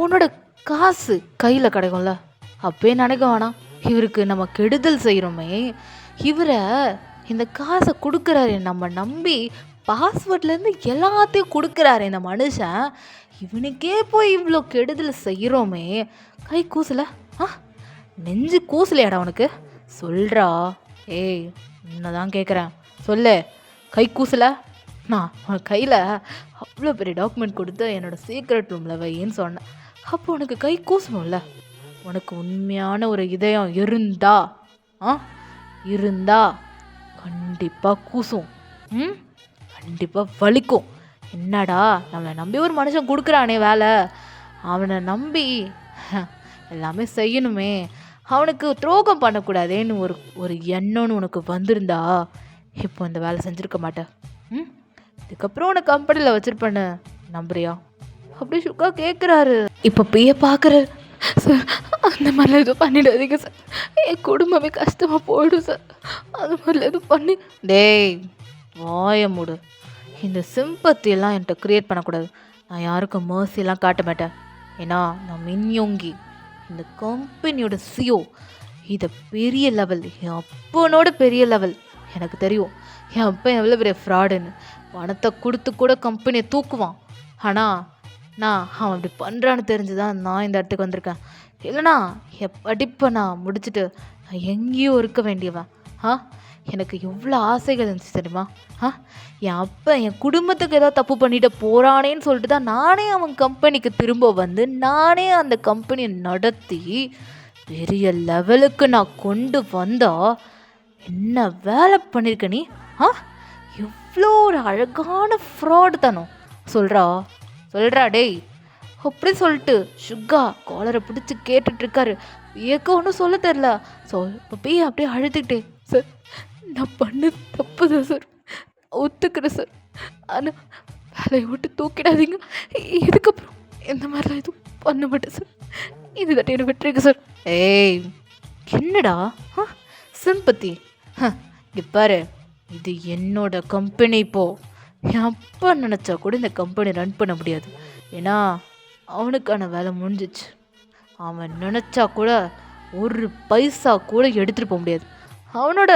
உன்னோட காசு கையில் கிடைக்கும்ல, அப்பயே நினைக்க வேணாம் இவருக்கு நம்ம கெடுதல் செய்கிறோமே, இவரை இந்த காசை கொடுக்குறாரு நம்ம நம்பி பாஸ்வேர்ட்லேருந்து எல்லாத்தையும் கொடுக்குறாரு இந்த மனுஷன், இவனுக்கே போய் இவ்வளோ கெடுதல் செய்கிறோமே, கை கூசலை, நெஞ்சு கூசலையாடா உனக்கு, சொல்கிறா ஏய் என்னதான் கேட்குறேன் சொல்லு, கை கூசலை, நான் உன் கையில் அவ்வளோ பெரிய டாக்குமெண்ட் கொடுத்து என்னோடய சீக்ரெட் ரூமில் வையின்னு சொன்னேன், அப்போ உனக்கு கை கூசணும்ல, உனக்கு உண்மையான ஒரு இதயம் இருந்தா கண்டிப்பாக கூசும், கண்டிப்பாக வலிக்கும், என்னடா நம்மளை நம்பி ஒரு மனுஷன் கொடுக்குறானே வேலை, அவனை நம்பி எல்லாமே செய்யணுமே, அவனுக்கு துரோகம் பண்ணக்கூடாதேன்னு ஒரு எண்ணம்னு உனக்கு வந்திருந்தா இப்போ இந்த வேலை செஞ்சுருக்க மாட்டேன், இதுக்கப்புறம் உன்னை கம்பெனியில் வச்சுருப்பேன்னு நம்புறியா அப்படி சுக்கா கேட்குறாரு. இப்போ பிய பார்க்குறாரு, சார் அந்த மாதிரிலாம் எதுவும் பண்ணிடாதீங்க சார், என் குடும்பமே கஷ்டமாக போயிடும் சார், அது மாதிரிலாம் எதுவும் பண்ணி, டேய் வாய மூடு, இந்த சிம்பத்தியெல்லாம் என்கிட்ட க்ரியேட் பண்ணக்கூடாது, நான் யாருக்கும் மர்சியெல்லாம் காட்ட மாட்டேன், ஏன்னா நான் மின்யோங்கி இந்த கம்பெனியோட சிஓ, இதை பெரிய லெவல் என் அப்பனோட பெரிய லெவல் எனக்கு தெரியும், என் அப்பன் எவ்வளோ பெரிய ஃப்ராடுன்னு, பணத்தை கொடுத்து கூட கம்பெனியை தூக்குவான், ஆனால் அவன் அப்படி பண்ணுறான்னு தெரிஞ்சு தான் நான் இந்த இடத்துக்கு வந்திருக்கேன், இல்லைனா என் படிப்பை நான் முடிச்சுட்டு நான் எங்கேயோ இருக்க வேண்டியவன், எனக்கு எவ்வளோ ஆசைகள் இருந்துச்சு தெரியுமா, என் அப்பா என் குடும்பத்துக்கு ஏதோ தப்பு பண்ணிட்டு போகிறானேன்னு சொல்லிட்டு தான் நானே அவன் கம்பெனிக்கு திரும்ப வந்து நானே அந்த கம்பெனியை நடத்தி பெரிய லெவலுக்கு நான் கொண்டு வந்தா என்ன வேலை பண்ணியிருக்க நீ, எவ்வளோ ஒரு அழகான ஃப்ராடு தானோ, சொல்கிறா டேய் அப்படி சொல்லிட்டு சுகா காலரை பிடிச்சி கேட்டுட்ருக்காரு, ஏக்க ஒன்றும் சொல்ல தெரில, இப்போ போய் அப்படியே அழுதுகிட்டே, சார் நான் பண்ண தப்பு தான் சார், ஒத்துக்கிறேன் சார், ஆனால் வேலையை விட்டு தூக்கிடாதீங்க, இதுக்கப்புறம் இந்த மாதிரிலாம் எதுவும் பண்ண மாட்டேன் சார், இது தட்டி என்ன விட்டுருக்கு சார், ஏய் என்னடா சிம்பத்தி, இங்கே பாரு இது என்னோட கம்பெனி, இப்போது என் அப்பா நினச்சா கூட இந்த கம்பெனி ரன் பண்ண முடியாது, ஏன்னா அவனுக்கான வேலை முடிஞ்சிச்சு, அவன் நினச்சா கூட ஒரு பைசா கூட எடுத்துகிட்டு போக முடியாது, அவனோட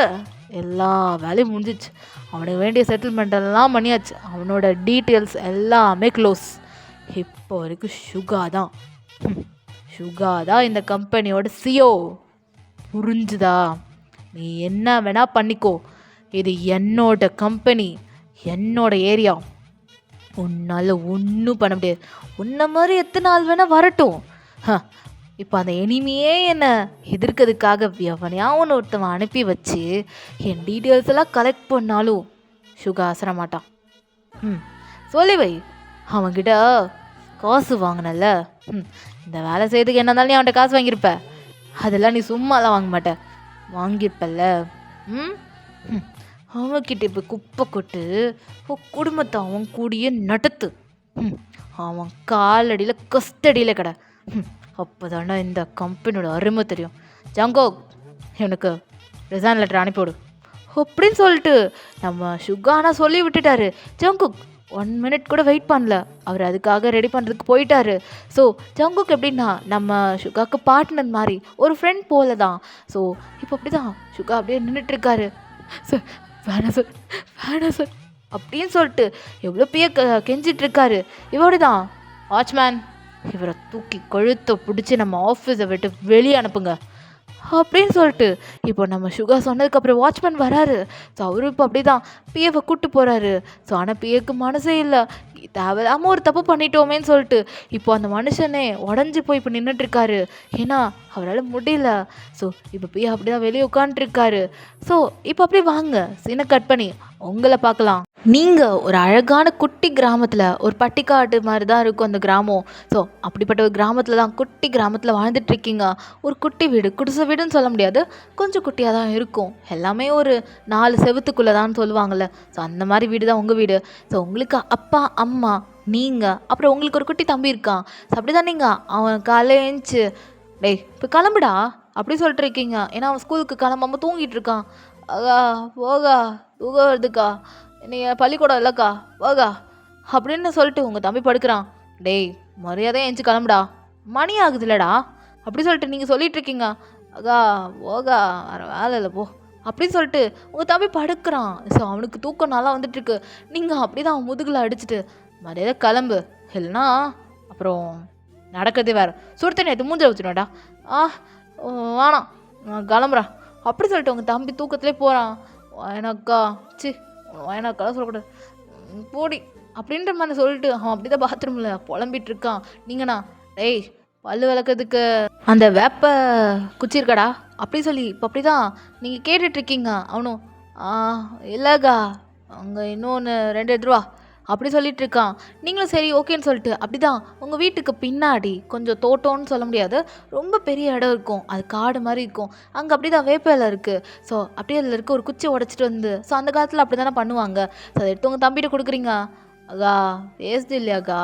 எல்லா வேலையும் முடிஞ்சிச்சு, அவனுக்கு வேண்டிய செட்டில்மெண்ட்டெல்லாம் பண்ணியாச்சு, அவனோட டீட்டெயில்ஸ் எல்லாமே க்ளோஸ், இப்போ வரைக்கும் சுகா தான் சுகா தான் இந்த கம்பெனியோட சிஓ. புரிஞ்சுதா? நீ என்ன வேணா பண்ணிக்கோ, இது என்னோட கம்பெனி, என்னோட ஏரியா. உன்னால் ஒன்றும் பண்ண முடியாது. உன்ன மாதிரி எத்தனை நாள் வேணால் வரட்டும். இப்போ அந்த எனிமியே என்னை எதிர்க்கிறதுக்காக எவனையா ஒருத்தவன் அனுப்பி வச்சு என் டீட்டெயில்ஸ் எல்லாம் கலெக்ட் பண்ணாலும் சுகா அசர மாட்டான். சொல்லி வை. அவன்கிட்ட காசு வாங்கினல, இந்த வேலை செய்யறதுக்கு என்ன இருந்தாலும் நீ அவன்கிட்ட காசு வாங்கியிருப்ப. அதெல்லாம் நீ சும்மாலாம் வாங்க மாட்ட, வாங்கியிருப்பல்ல. அவன்கிட்ட இப்போ குப்பை கொட்டு, குடும்பத்தை அவன் கூடிய நடத்து. அவன் காலடியில் கஸ்டடியில் கடை. அப்போ தானே இந்த கம்பெனியோட அருமை தெரியும். ஜங்கோ, எனக்கு ரிசைன் லெட்டர் அனுப்பிவிடு அப்படின்னு சொல்லிட்டு நம்ம சுகானா சொல்லி விட்டுட்டாரு. ஜங்குக் 1 மினிட் கூட வெயிட் பண்ணல, அவர் அதுக்காக ரெடி பண்ணுறதுக்கு போயிட்டாரு. ஸோ ஜங்குக் எப்படின்னா நம்ம சுகாவுக்கு பார்ட்னர் மாதிரி, ஒரு ஃப்ரெண்ட் போல தான். ஸோ இப்போ அப்படி தான் சுகா அப்படியே நின்றுட்டுருக்காரு. சார் வேணாம் சார், வேணாம் சார் அப்படின்னு சொல்லிட்டு எவ்வளோ கெஞ்சிட்ருக்காரு. இவரு தான் வாட்ச்மேன், இவரை தூக்கி கழுத்தை பிடிச்சி நம்ம ஆஃபீஸை விட்டு வெளியே அனுப்புங்க அப்படின்னு சொல்லிட்டு இப்போ நம்ம சுகா சொன்னதுக்கப்புறம் வாட்ச்மேன் வராரு. ஸோ அவரும் இப்போ அப்படி தான் பிஏவை கூப்பிட்டு போகிறாரு. ஸோ ஆனால் பிஏக்கு மனசே இல்லை, தேவையில்லாமல் ஒரு தப்பு பண்ணிட்டோமேன்னு சொல்லிட்டு இப்போ அந்த மனுஷனே உடஞ்சி போய் இப்போ நின்றுட்டுருக்காரு. ஏன்னா அவரால் முடியல. ஸோ இப்போ பிஏ அப்படி தான் வெளியே உட்காந்துருக்காரு. ஸோ இப்போ அப்படியே வாங்க சீனை கட் பண்ணி உங்களை பார்க்கலாம். நீங்கள் ஒரு அழகான குட்டி கிராமத்தில், ஒரு பட்டிக்காட்டு மாதிரி தான் இருக்கும் அந்த கிராமம். ஸோ அப்படிப்பட்ட ஒரு கிராமத்தில் தான், குட்டி கிராமத்தில் வாழ்ந்துட்டுருக்கீங்க. ஒரு குட்டி வீடு, குடிசை வீடுன்னு சொல்ல முடியாது, கொஞ்சம் குட்டியாக தான் இருக்கும். எல்லாமே ஒரு 4 செவத்துக்குள்ளே தான் சொல்லுவாங்கள்ல. ஸோ அந்த மாதிரி வீடு தான் உங்கள் வீடு. ஸோ உங்களுக்கு அப்பா அம்மா, நீங்கள், அப்புறம் உங்களுக்கு ஒரு குட்டி தம்பி இருக்கான். ஸோ அப்படி தான் நீங்கள் அவன் காலையில் ஏஞ்சி டேய் இப்போ கிளம்புடா அப்படி சொல்லிட்டு இருக்கீங்க. ஏன்னா அவன் ஸ்கூலுக்கு கிளம்பாமல் தூங்கிட்டு இருக்கான். அக்கா போகா, தூங்க வருதுக்கா, நீங்கள் பள்ளிக்கூடம் இல்லைக்கா போகா அப்படின்னு சொல்லிட்டு உங்கள் தம்பி படுக்கிறான். டேய் மரியாதை ஏஞ்சி கிளம்புடா, மணி ஆகுதுல்லடா அப்படி சொல்லிட்டு நீங்கள் சொல்லிட்டு இருக்கீங்க. அக்கா போகா, வேறு வேலை இல்லை போ அப்படின்னு சொல்லிட்டு உங்கள் தம்பி படுக்கிறான். ஸோ அவனுக்கு தூக்கம் நல்லா வந்துட்டுருக்கு. நீங்கள் அப்படி தான் அவன் முதுகில் அடிச்சுட்டு மரியாதை கிளம்பு, இல்லைன்னா அப்புறம் நடக்கிறதே வேறு, சுடுத்தண்ணி எடுத்து மூஞ்ச வச்சுடா. வேணாம் நான் கிளம்புறேன் அப்படி சொல்லிட்டு உங்கள் தம்பி தூக்கத்துலேயே போகிறான். வயனாக்கா வயனாக்கெல்லாம் சொல்லக்கூடாது போடி அப்படின்ற மாதிரி சொல்லிட்டு அவன் அப்படி தான் பாத்ரூமில் புலம்பிட்டு இருக்கான். நீங்கண்ணா டேய் பல்லு விளக்கிறதுக்கு அந்த வேப்ப குச்சி இருக்காடா அப்படி சொல்லி இப்போ அப்படி தான் நீங்கள் கேட்டுட்ருக்கீங்க. அவனும் இல்லைக்கா அங்கே இன்னொன்று 2 எடுத்துருவா அப்படி சொல்லிட்டு இருக்கான். நீங்களும் சரி ஓகேன்னு சொல்லிட்டு அப்படி தான் உங்கள் வீட்டுக்கு பின்னாடி கொஞ்சம் தோட்டம்னு சொல்ல முடியாது, ரொம்ப பெரிய இடம் இருக்கும், அது காடு மாதிரி இருக்கும். அங்கே அப்படி தான் வேப்ப இலை இருக்குது. ஸோ அப்படியே அதில் இருக்க ஒரு குச்சி உடச்சிட்டு வந்து, ஸோ அந்த காலத்தில் அப்படி தானே பண்ணுவாங்க. ஸோ அதை எடுத்து உங்கள் தம்பிகிட்ட கொடுக்குறீங்க. அக்கா பேசுது இல்லையாக்கா,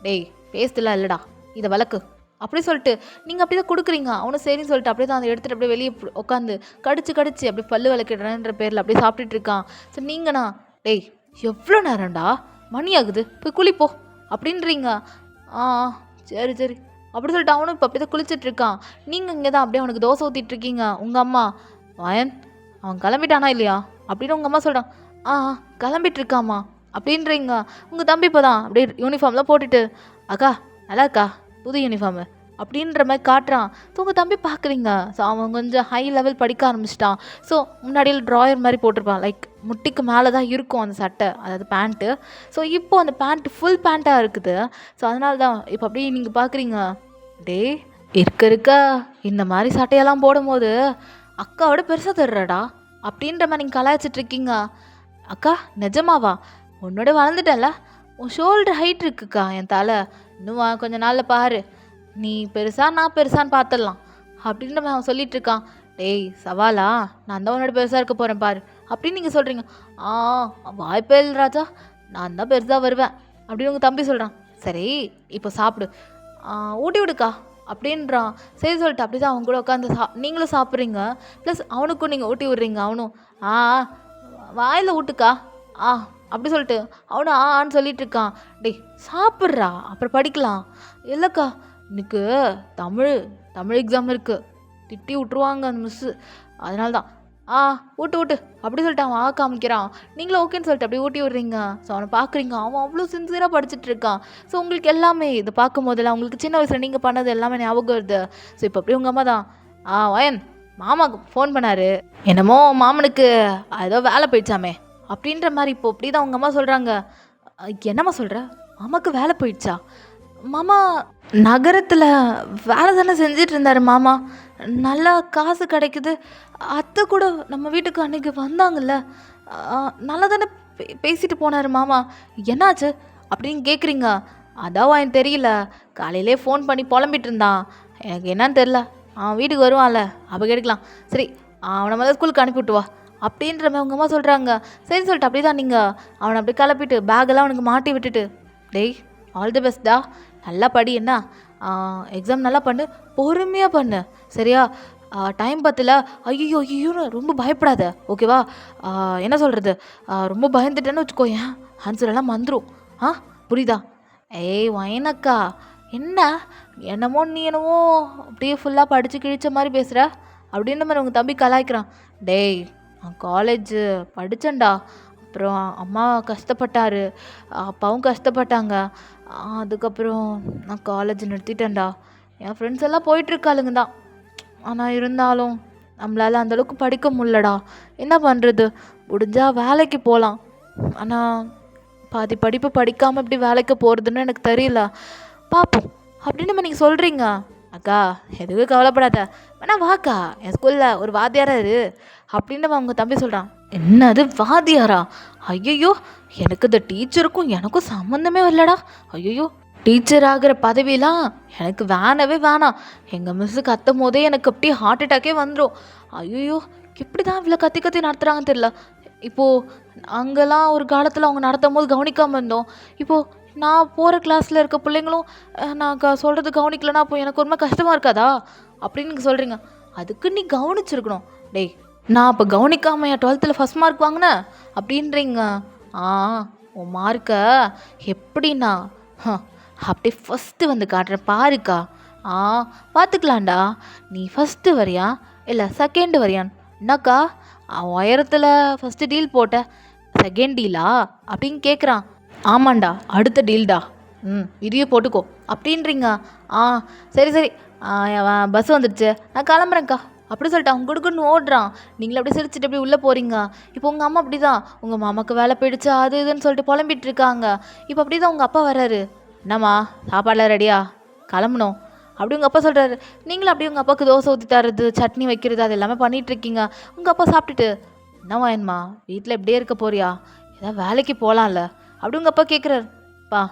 டேய் பேசுதுலாம் இல்லைடா, இதை வழக்கு அப்படி சொல்லிட்டு நீங்கள் அப்படி தான் கொடுக்குறீங்க. அவனும் சரின்னு சொல்லிட்டு அப்படியே தான் அதை எடுத்துகிட்டு அப்படியே வெளியே உட்காந்து கடிச்சு அப்படியே பல்லு விளக்கிடுறேன்ற பேரில் அப்படியே சாப்பிட்டுட்டு இருக்கான். ஸோ நீங்கண்ணா டேய் எவ்வளோ நேரம்டா, மணி ஆகுது, போய் குளிப்போ அப்படின்றீங்க. சரி சரி அப்படி சொல்லிட்டு அவனும் இப்போ அப்படி தான் குளிச்சிட்ருக்கான். நீங்கள் இங்கே தான் அப்படியே அவனுக்கு தோசை ஊற்றிட்டுருக்கீங்க. உங்கள் அம்மா வயன் அவன் கிளம்பிட்டானா இல்லையா அப்படின்னு உங்கள் அம்மா சொல்கிறான். கிளம்பிட்டுருக்காம்மா அப்படின்றீங்க. உங்கள் தம்பி இப்போ தான் அப்படியே யூனிஃபார்ம்லாம் போட்டுட்டு அக்கா நல்லா இருக்கா புது யூனிஃபார்மு அப்படின்ற மாதிரி காட்டுறான். ஸோ உங்கள் தம்பி பார்க்குறீங்க. ஸோ அவன் கொஞ்சம் ஹை லெவல் படிக்க ஆரம்பிச்சிட்டான். ஸோ முன்னாடியில் ட்ராயர் மாதிரி போட்டிருப்பான், லைக் முட்டிக்கு மேலே தான் இருக்கும் அந்த சட்டை, அதாவது பேண்ட்டு. ஸோ இப்போது அந்த பேண்ட்டு ஃபுல் பேண்ட்டாக இருக்குது. ஸோ அதனால தான் இப்போ அப்படியே நீங்கள் பார்க்குறீங்க. டே இருக்க இந்த மாதிரி சட்டையெல்லாம் போடும்போது அக்காவோட பெருசாக தர்றடா அப்படின்ற மாதிரி நீங்கள் கலாய்ச்சிட்ருக்கீங்க. அக்கா நிஜமாவா, உன்னோட வளர்ந்துட்டல, உன் ஷோல்டர் ஹைட் இருக்குக்கா என் தலை, இன்னும் கொஞ்சம் நாளில் பாரு நீ பெருசா நான் பெருசான்னு பார்த்துடலாம் அப்படின்ற அவன் சொல்லிட்டு இருக்கான். டேய் சவாலா, நான் தான் உன்னோட பெருசாக இருக்க போகிறேன் பாரு அப்படின்னு நீங்கள் சொல்கிறீங்க. வாய்ப்பே இல்லை ராஜா, நான் தான் பெருசாக வருவேன் அப்படின்னு உங்கள் தம்பி சொல்கிறான். சரி இப்போ சாப்பிடு, ஊட்டி விடுக்கா அப்படின்றான். சரி சொல்லிட்டு அப்படி தான் அவங்க கூட உட்காந்து நீங்களும் சாப்பிட்றீங்க, ப்ளஸ் அவனுக்கும் நீங்கள் ஊட்டி விடுறீங்க. அவனும் வாயில் ஊட்டுக்கா அப்படி சொல்லிட்டு அவனும் ஆன்னு சொல்லிட்டு இருக்கான். டேய் சாப்பிட்றா அப்புறம் படிக்கலாம். இல்லைக்கா எனக்கு தமிழ் எக்ஸாம் இருக்குது, திட்டி விட்ருவாங்க அந்த மிஸ்ஸு, அதனால தான் ஆ ஊட்டு ஊட்டு அப்படி சொல்லிட்டு அவன் காமிக்கிறான். நீங்களும் ஓகேன்னு சொல்லிட்டு அப்படியே ஊட்டி விடுறீங்க. ஸோ அவனை பார்க்குறீங்க, அவன் அவ்வளோ சின்சியராக படிச்சுட்டு இருக்கான். ஸோ உங்களுக்கு எல்லாமே இது பார்க்கும்போதெல்லாம் உங்களுக்கு சின்ன வயசில் நீங்கள் பண்ணது எல்லாமே ஞாபகம் வருது. ஸோ இப்போ அப்படியே உங்கள் அம்மா தான் வயன் மாமாவுக்கு ஃபோன் பண்ணாரு, என்னமோ மாமனுக்கு ஏதோ வேலை போயிடுச்சாமே அப்படின்ற மாதிரி இப்போ அப்படி தான் உங்கள் அம்மா சொல்கிறாங்க. என்னம்மா சொல்கிற, மாமாவுக்கு வேலை போயிடுச்சா? மாமா நகரத்தில் வேலை தானே செஞ்சிட்டு இருந்தார் மாமா, நல்லா காசு கிடைக்குது. அத்தை கூட நம்ம வீட்டுக்கு அன்றைக்கி வந்தாங்கல்ல, நல்லா தானே பேசிட்டு போனார் மாமா, என்னாச்சு அப்படின்னு கேட்குறீங்க. அதான் எனக்கு தெரியல, காலையிலே ஃபோன் பண்ணி புலம்பிட்டு இருந்தான், எனக்கு என்னன்னு தெரில, அவன் வீட்டுக்கு வருவான்ல அப்போ கேட்கலாம். சரி அவனை முதல்ல ஸ்கூலுக்கு அனுப்பிவிட்டு வா அப்படின்ற மாதிரி உங்கள் அம்மா சொல்கிறாங்க. சரி சொல்லிட்டு அப்படி தான் நீங்கள் அவனை அப்படி கிளப்பிட்டு பேக்கெல்லாம் அவனுக்கு மாட்டி விட்டுட்டு, டேய் ஆல் தி பெஸ்ட்டா, நல்லா படி, என்ன எக்ஸாம் நல்லா பண்ணு, பொறுமையாக பண்ணு சரியா, டைம் பத்தில் ஐயோ ஐயோன்னு ரொம்ப பயப்படாத ஓகேவா, என்ன சொல்கிறது, ரொம்ப பயந்துட்டேன்னு வச்சுக்கோயேன் ஆன்சர் எல்லாம் வந்துடும். புரியுதா? ஏய் வயனக்கா, என்ன என்னமோ நீ என்னமோ அப்படியே ஃபுல்லாக படித்து கிழிச்ச மாதிரி பேசுகிற அப்படின்ற மாதிரி உங்கள் தம்பி கலாய்க்கிறான். டேய் நான் காலேஜு படித்தேன்டா, அப்புறம் அம்மா கஷ்டப்பட்டார், அப்பாவும் கஷ்டப்பட்டாங்க, அதுக்கப்புறம் நான் காலேஜ் நிறுத்திட்டேன்டா. என் ஃப்ரெண்ட்ஸ் எல்லாம் போயிட்டுருக்காளுங்க தான், ஆனால் இருந்தாலும் நம்மளால் அந்தளவுக்கு படிக்க முடியலடா, என்ன பண்ணுறது, முடிஞ்சால் வேலைக்கு போகலாம், ஆனால் பாதி படிப்பு படிக்காமல் இப்படி வேலைக்கு போகிறதுன்னு எனக்கு தெரியல, பார்ப்போம் அப்படின்னு நீங்கள் சொல்கிறீங்க. அக்கா எதுவும் கவலைப்படாத, வேணா வாக்கா என் ஸ்கூலில் ஒரு வாத்தியாராக இரு அப்படின்னு அவங்க தம்பி சொல்கிறான். என்னது வாத்தியாரா? ஐயோ எனக்கு இந்த டீச்சருக்கும் எனக்கும் சம்மந்தமே வரலடா. ஐயோ டீச்சர் ஆகிற பதவியெலாம் எனக்கு வேணவே வேணாம். எங்கள் மிஸ்ஸு கத்தும் போதே எனக்கு அப்படியே ஹார்ட் அட்டாக்கே வந்துடும். ஐயோ எப்படி தான் இவ்வளோ கத்தி கத்தி நடத்துகிறாங்கன்னு தெரில. இப்போது அங்கெல்லாம் ஒரு காலத்தில் அவங்க நடத்தும் போது கவனிக்காமல் இருந்தோம். இப்போது நான் போகிற கிளாஸில் இருக்க பிள்ளைங்களும் நான் சொல்கிறது கவனிக்கலன்னா அப்போ எனக்கு ஒரு மாதிரி கஷ்டமாக இருக்காதா அப்படின்னு நீங்கள் சொல்கிறீங்க. அதுக்கு நீ கவனிச்சிருக்கணும். டேய் நான் அப்போ கவனிக்காமல் என் 12th ஃபஸ்ட் மார்க் வாங்கினேன் அப்படின்றீங்க. உன் மார்க்கை எப்படின்னா அப்படியே ஃபஸ்ட்டு வந்து காட்டுறேன் பாருக்கா. பார்த்துக்கலாம்டா, நீ ஃபஸ்ட்டு வரியா இல்லை செகண்டு வரியான்? என்னக்கா உயரத்தில் ஃபஸ்ட்டு டீல் போட்ட, செகண்ட் டீலா அப்படின்னு கேட்குறான். ஆமாண்டா அடுத்த டீல்டா, இதையே போட்டுக்கோ அப்படின்றீங்க. சரி சரி பஸ் வந்துடுச்சு நான் கிளம்புறேன்க்கா அப்படி சொல்லிட்டு அவங்க கொடுக்குன்னு ஓடுறான். நீங்களும் அப்படியே சிரிச்சுட்டு அப்படி உள்ளே போகிறீங்க. இப்போ உங்கள் அம்மா அப்படி தான், உங்கள் மாமாவுக்கு வேலை போயிடுச்சு அது இதுன்னு சொல்லிட்டு புலம்பிட்டு இருக்காங்க. இப்போ அப்படி தான் உங்கள் அப்பா வர்றாரு. என்னம்மா சாப்பாடெலாம் ரெடியா, கிளம்பணும் அப்படி உங்கள் அப்பா சொல்கிறாரு. நீங்களும் அப்படியே உங்கள் அப்பாவுக்கு தோசை ஊற்றி தர்றது சட்னி வைக்கிறது அது எல்லாமே பண்ணிகிட்ருக்கீங்க. உங்கள் அப்பா சாப்பிட்டுட்டு, என்னம்மா என்னம்மா வீட்டில் எப்படியே இருக்க போறியா, ஏதாவது வேலைக்கு போகலாம்ல அப்படி உங்கள் அப்பா கேட்குறாரு. பா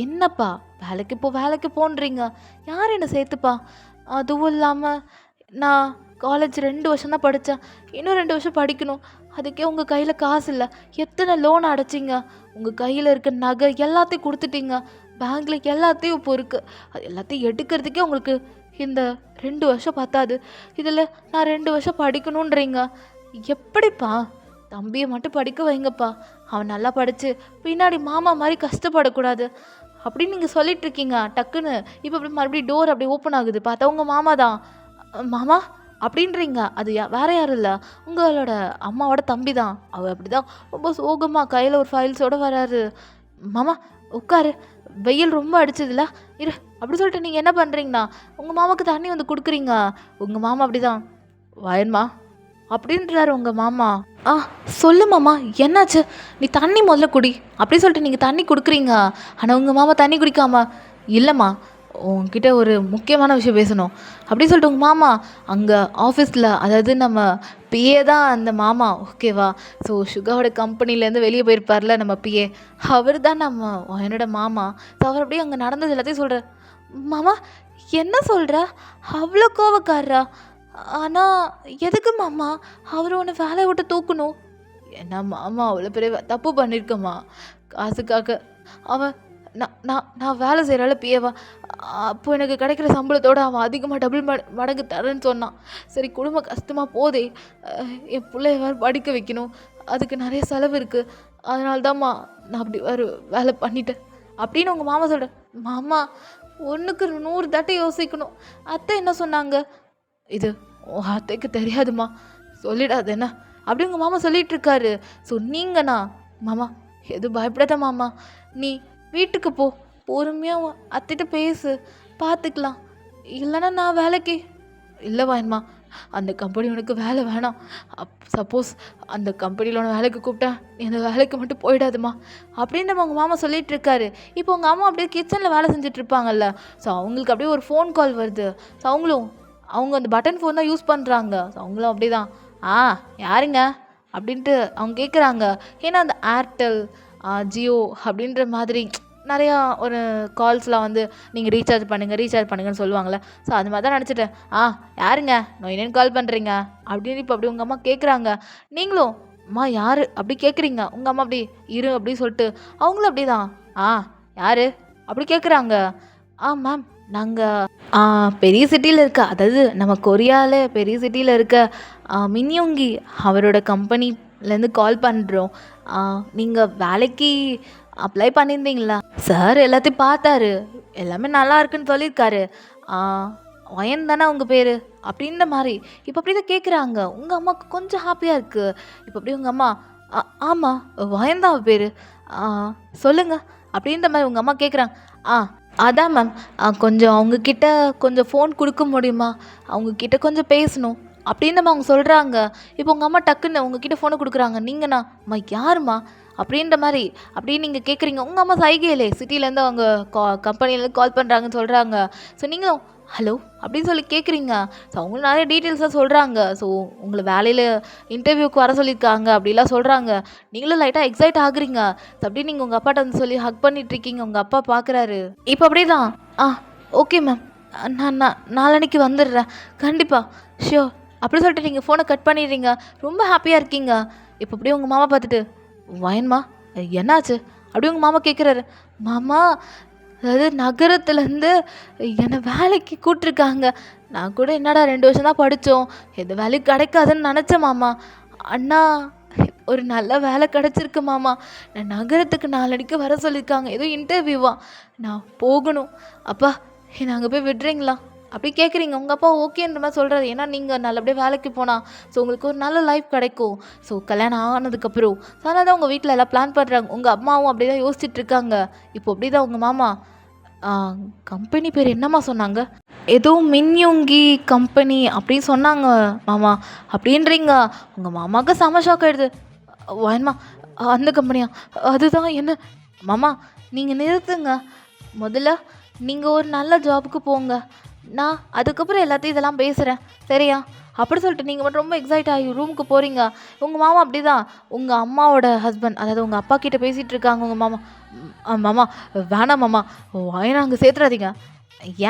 என்னப்பா வேலைக்கு போன்றீங்க, யார் என்ன சேர்த்துப்பா, அதுவும் இல்லாமல் நான் காலேஜ் 2 வருஷம் தான் படித்தேன், இன்னும் 2 வருஷம் படிக்கணும், அதுக்கே உங்கள் கையில் காசு இல்லை, எத்தனை லோன் அடைச்சிங்க, உங்கள் கையில் இருக்க நகை எல்லாத்தையும் கொடுத்துட்டீங்க, பேங்க்கில் எல்லாத்தையும் இப்போ இருக்குது, அது எல்லாத்தையும் எடுக்கிறதுக்கே உங்களுக்கு இந்த 2 வருஷம் பத்தாது, இதில் நான் 2 வருஷம் படிக்கணுன்றீங்க. எப்படிப்பா, தம்பியை மட்டும் படிக்க வைங்கப்பா, அவன் நல்லா படித்து பின்னாடி மாமா மாதிரி கஷ்டப்படக்கூடாது அப்படின்னு நீங்கள் சொல்லிட்டு இருக்கீங்க. டக்குன்னு இப்போ அப்படி மறுபடியும் டோர் அப்படி ஓப்பன் ஆகுது, பார்த்தா உங்கள் மாமா தான். மாமா அப்படின்றீங்க, அது வேற யாரும் இல்லை, உங்களோட அம்மாவோட தம்பி தான். அவர் அப்படி தான் ரொம்ப சோகமாக கையில் ஒரு ஃபைல்ஸோடு வராரு. மாமா உட்காரு, வெயில் ரொம்ப அடிச்சதில்ல, இரு அப்படி சொல்லிட்டு நீங்கள் என்ன பண்ணுறீங்கண்ணா உங்கள் மாமாவுக்கு தண்ணி வந்து கொடுக்குறீங்க. உங்கள் மாமா அப்படி தான், வயன்மா அப்படின்றாரு உங்கள் மாமா. சொல்லு மாமா என்னாச்சு, நீ தண்ணி முதல்ல குடி அப்படி சொல்லிட்டு நீங்கள் தண்ணி கொடுக்குறீங்க. ஆனால் உங்கள் மாமா தண்ணி குடிக்காமா, இல்லைம்மா உங்ககிட்ட ஒரு முக்கியமான விஷயம் பேசணும் அப்படி சொல்லிட்டு உங்கள் மாமா அங்கே ஆஃபீஸில், அதாவது நம்ம பிஏ தான் அந்த மாமா ஓகேவா. ஸோ சுகாவோட கம்பெனிலேருந்து வெளியே போயிருப்பார்ல நம்ம பிஏ, அவர் தான் நம்ம என்னோட மாமா. ஸோ அவர் அப்படியே அங்கே நடந்தது எல்லாத்தையும் சொல்கிறார். மாமா என்ன சொல்கிற, அவ்வளோ கோவக்காரரா, ஆனால் எதுக்கு மாமா அவர் ஒன்று வேலையை விட்டு தூக்கணும்? என்ன மாமா அவ்வளோ பெரிய தப்பு பண்ணியிருக்கம்மா, காசுக்காக அவன் நான் வேலை செய்கிறால பிஏவா, அப்போ எனக்கு கிடைக்கிற சம்பளத்தோடு அவன் அதிகமாக டபுள் மடங்கு தரேன்னு சொன்னான். சரி குடும்பம் கஷ்டமாக போதே, என் பிள்ளைய வேறு படிக்க வைக்கணும், அதுக்கு நிறைய செலவு இருக்குது, அதனால தான்மா நான் அப்படி வேலை பண்ணிட்டேன் அப்படின்னு உங்கள் மாமா சொல்கிறேன். மாமா ஒன்றுக்கு 100 தட்டை யோசிக்கணும். அத்தை என்ன சொன்னாங்க, இது அத்தைக்கு தெரியாதுமா, சொல்லிடாது என்ன அப்படி உங்கள் மாமா சொல்லிட்டு இருக்காரு. சொன்னீங்கண்ணா மாமா எதுவும் பயப்படாத மாமா, நீ வீட்டுக்கு போ, பொறுமையாக அத்திட்ட பேசு, பார்த்துக்கலாம். இல்லைன்னா நான் வேலைக்கு இல்லை வாயன்மா, அந்த கம்பெனி உனக்கு வேலை வேணாம். சப்போஸ் அந்த கம்பெனியில் உன வேலைக்கு கூப்பிட்டா நீ அந்த வேலைக்கு மட்டும் போயிடாதுமா அப்படின்னு உங்கள் மாமா சொல்லிட்டு இருக்காரு. இப்போ உங்கள் அம்மா அப்படியே கிச்சனில் வேலை செஞ்சுட்டு இருப்பாங்கல்ல. ஸோ அவங்களுக்கு அப்படியே ஒரு ஃபோன் கால் வருது. ஸோ அவங்க அந்த பட்டன் ஃபோன் தான் யூஸ் பண்ணுறாங்க. ஸோ அவங்களும் அப்படி தான் யாருங்க அப்படின்ட்டு அவங்க கேட்குறாங்க. ஏன்னா அந்த ஏர்டெல் ஜியோ அப்படின்ற மாதிரி நிறையா ஒரு கால்ஸ்லாம் வந்து நீங்கள் ரீசார்ஜ் பண்ணுங்கன்னு சொல்லுவாங்கள்ல. ஸோ அது மாதிரி தான் நினச்சிட்டேன். யாருங்க நான் என்னென்னு கால் பண்ணுறீங்க அப்படின்னு இப்போ அப்படி உங்கள் அம்மா கேட்குறாங்க. நீங்களும் அம்மா யார் அப்படி கேட்குறீங்க. உங்கள் அம்மா அப்படி இரு அப்படின்னு சொல்லிட்டு அவங்களும் அப்படி தான் யார் அப்படி கேட்குறாங்க. மேம் நாங்கள் பெரிய சிட்டியில் இருக்க, அதாவது நம்ம கொரியாவில் பெரிய சிட்டியில் இருக்க மின்யோங்கி அவரோட கம்பெனிலேருந்து கால் பண்ணுறோம். நீங்கள் வேலைக்கு அப்ளை பண்ணியிருந்தீங்களா? சார் எல்லாத்தையும் பார்த்தாரு, எல்லாமே நல்லா இருக்குன்னு சொல்லியிருக்காரு. ஒயன் தானே உங்கள் பேர் அப்படின்ற மாதிரி இப்போ அப்படி தான் கேட்குறாங்க. உங்கள் அம்மாவுக்கு கொஞ்சம் ஹாப்பியாக இருக்குது. இப்போ அப்படி உங்கள் அம்மா ஆமாம் ஒயன் தான் அவள் பேர், சொல்லுங்கள் அப்படின்ற மாதிரி உங்கள் அம்மா கேட்குறாங்க. அதான் மேம், கொஞ்சம் அவங்கக்கிட்ட கொஞ்சம் ஃபோன் கொடுக்க முடியுமா, அவங்கக்கிட்ட கொஞ்சம் பேசணும் அப்படின்னு அவங்க சொல்கிறாங்க. இப்போ உங்கள் அம்மா டக்குன்னு உங்ககிட்ட ஃபோனை கொடுக்குறாங்க. நீங்கண்ணா அம்மா யாருமா அப்படின்ற மாதிரி அப்படின்னு நீங்கள் கேட்குறீங்க. உங்கள் அம்மா சைகையிலே சிட்டிலேருந்து அவங்க கம்பெனிலேருந்து கால் பண்ணுறாங்கன்னு சொல்கிறாங்க. ஸோ நீங்களும் ஹலோ அப்படின்னு சொல்லி கேட்குறீங்க. ஸோ அவங்களும் நிறைய டீட்டெயில்ஸாக சொல்கிறாங்க. ஸோ உங்களை வேலையில் இன்டர்வியூக்கு வர சொல்லியிருக்காங்க அப்படிலாம் சொல்கிறாங்க. நீங்களும் லைட்டாக எக்ஸைட் ஆகுறீங்க. ஸோ அப்படி நீங்கள் உங்கள் அப்பாட்ட வந்து சொல்லி ஹக் பண்ணிகிட்ருக்கீங்க. உங்கள் அப்பா பார்க்குறாரு. இப்போ அப்படி தான் ஓகே மேம், நான் நாளன்னைக்கு வந்துடுறேன் கண்டிப்பாக ஷியோர் அப்படி சொல்லிட்டு நீங்கள் ஃபோனை கட் பண்ணிடுறீங்க. ரொம்ப ஹாப்பியாக இருக்கீங்க. இப்போ அப்படியே உங்கள் மாமா பார்த்துட்டு வயன்மா என்னாச்சு அப்படி உங்கள் மாமா கேட்குறாரு. மாமா அதாவது நகரத்துலேருந்து என்னை வேலைக்கு கூப்பிட்ருக்காங்க. நான் கூட என்னடா 2 வருஷம் தான் படித்தோம், எந்த வேலைக்கு கிடைக்காதுன்னு நினச்சேன் மாமா. அண்ணா ஒரு நல்ல வேலை கிடச்சிருக்கு மாமா. நான் நகரத்துக்கு நாளடிக்கு வர சொல்லியிருக்காங்க, ஏதோ இன்டர்வியூவா, நான் போகணும். அப்பா என்னை அங்கே போய் விடுறீங்களா அப்படி கேட்குறீங்க. உங்கள் அப்பா ஓகேன்ற மாதிரி சொல்கிறாரு. ஏன்னா நீங்கள் நல்லபடியாக வேலைக்கு போனால் ஸோ உங்களுக்கு ஒரு நல்ல லைஃப் கிடைக்கும். ஸோ கல்யாணம் ஆனதுக்கப்புறம் ஸோ அதனால தான் உங்கள் வீட்டில் எல்லாம் பிளான் பண்ணுறாங்க. உங்கள் அம்மாவும் அப்படி தான் யோசிச்சுட்ருக்காங்க. இப்போ அப்படி தான் உங்கள் மாமா கம்பெனி பேர் என்னம்மா சொன்னாங்க, ஏதோ மின்யோங்கி கம்பெனி அப்படின்னு சொன்னாங்க மாமா அப்படின்றீங்க. உங்கள் மாமாவுக்கு செம ஷாக் ஆகிடுது. வாயன்மா அந்த கம்பெனியா, அதுதான் என்ன மாமா நீங்கள் நிறுத்துங்க. முதல்ல நீங்கள் ஒரு நல்ல ஜாபுக்கு போங்க, நான் அதுக்கப்புறம் எல்லாத்தையும் இதெல்லாம் பேசுகிறேன் சரியா அப்படி சொல்லிட்டு நீங்கள் மட்டும் ரொம்ப எக்ஸைட் ஆகி ரூமுக்கு போகிறீங்க. உங்கள் மாமா அப்படி தான் உங்கள் அம்மாவோட ஹஸ்பண்ட், அதாவது உங்கள் அப்பா கிட்டே பேசிகிட்டு இருக்காங்க. உங்கள் மாமா மாமா வேணாம் மாமா வாயனை அங்கே சேர்த்துறாதீங்க.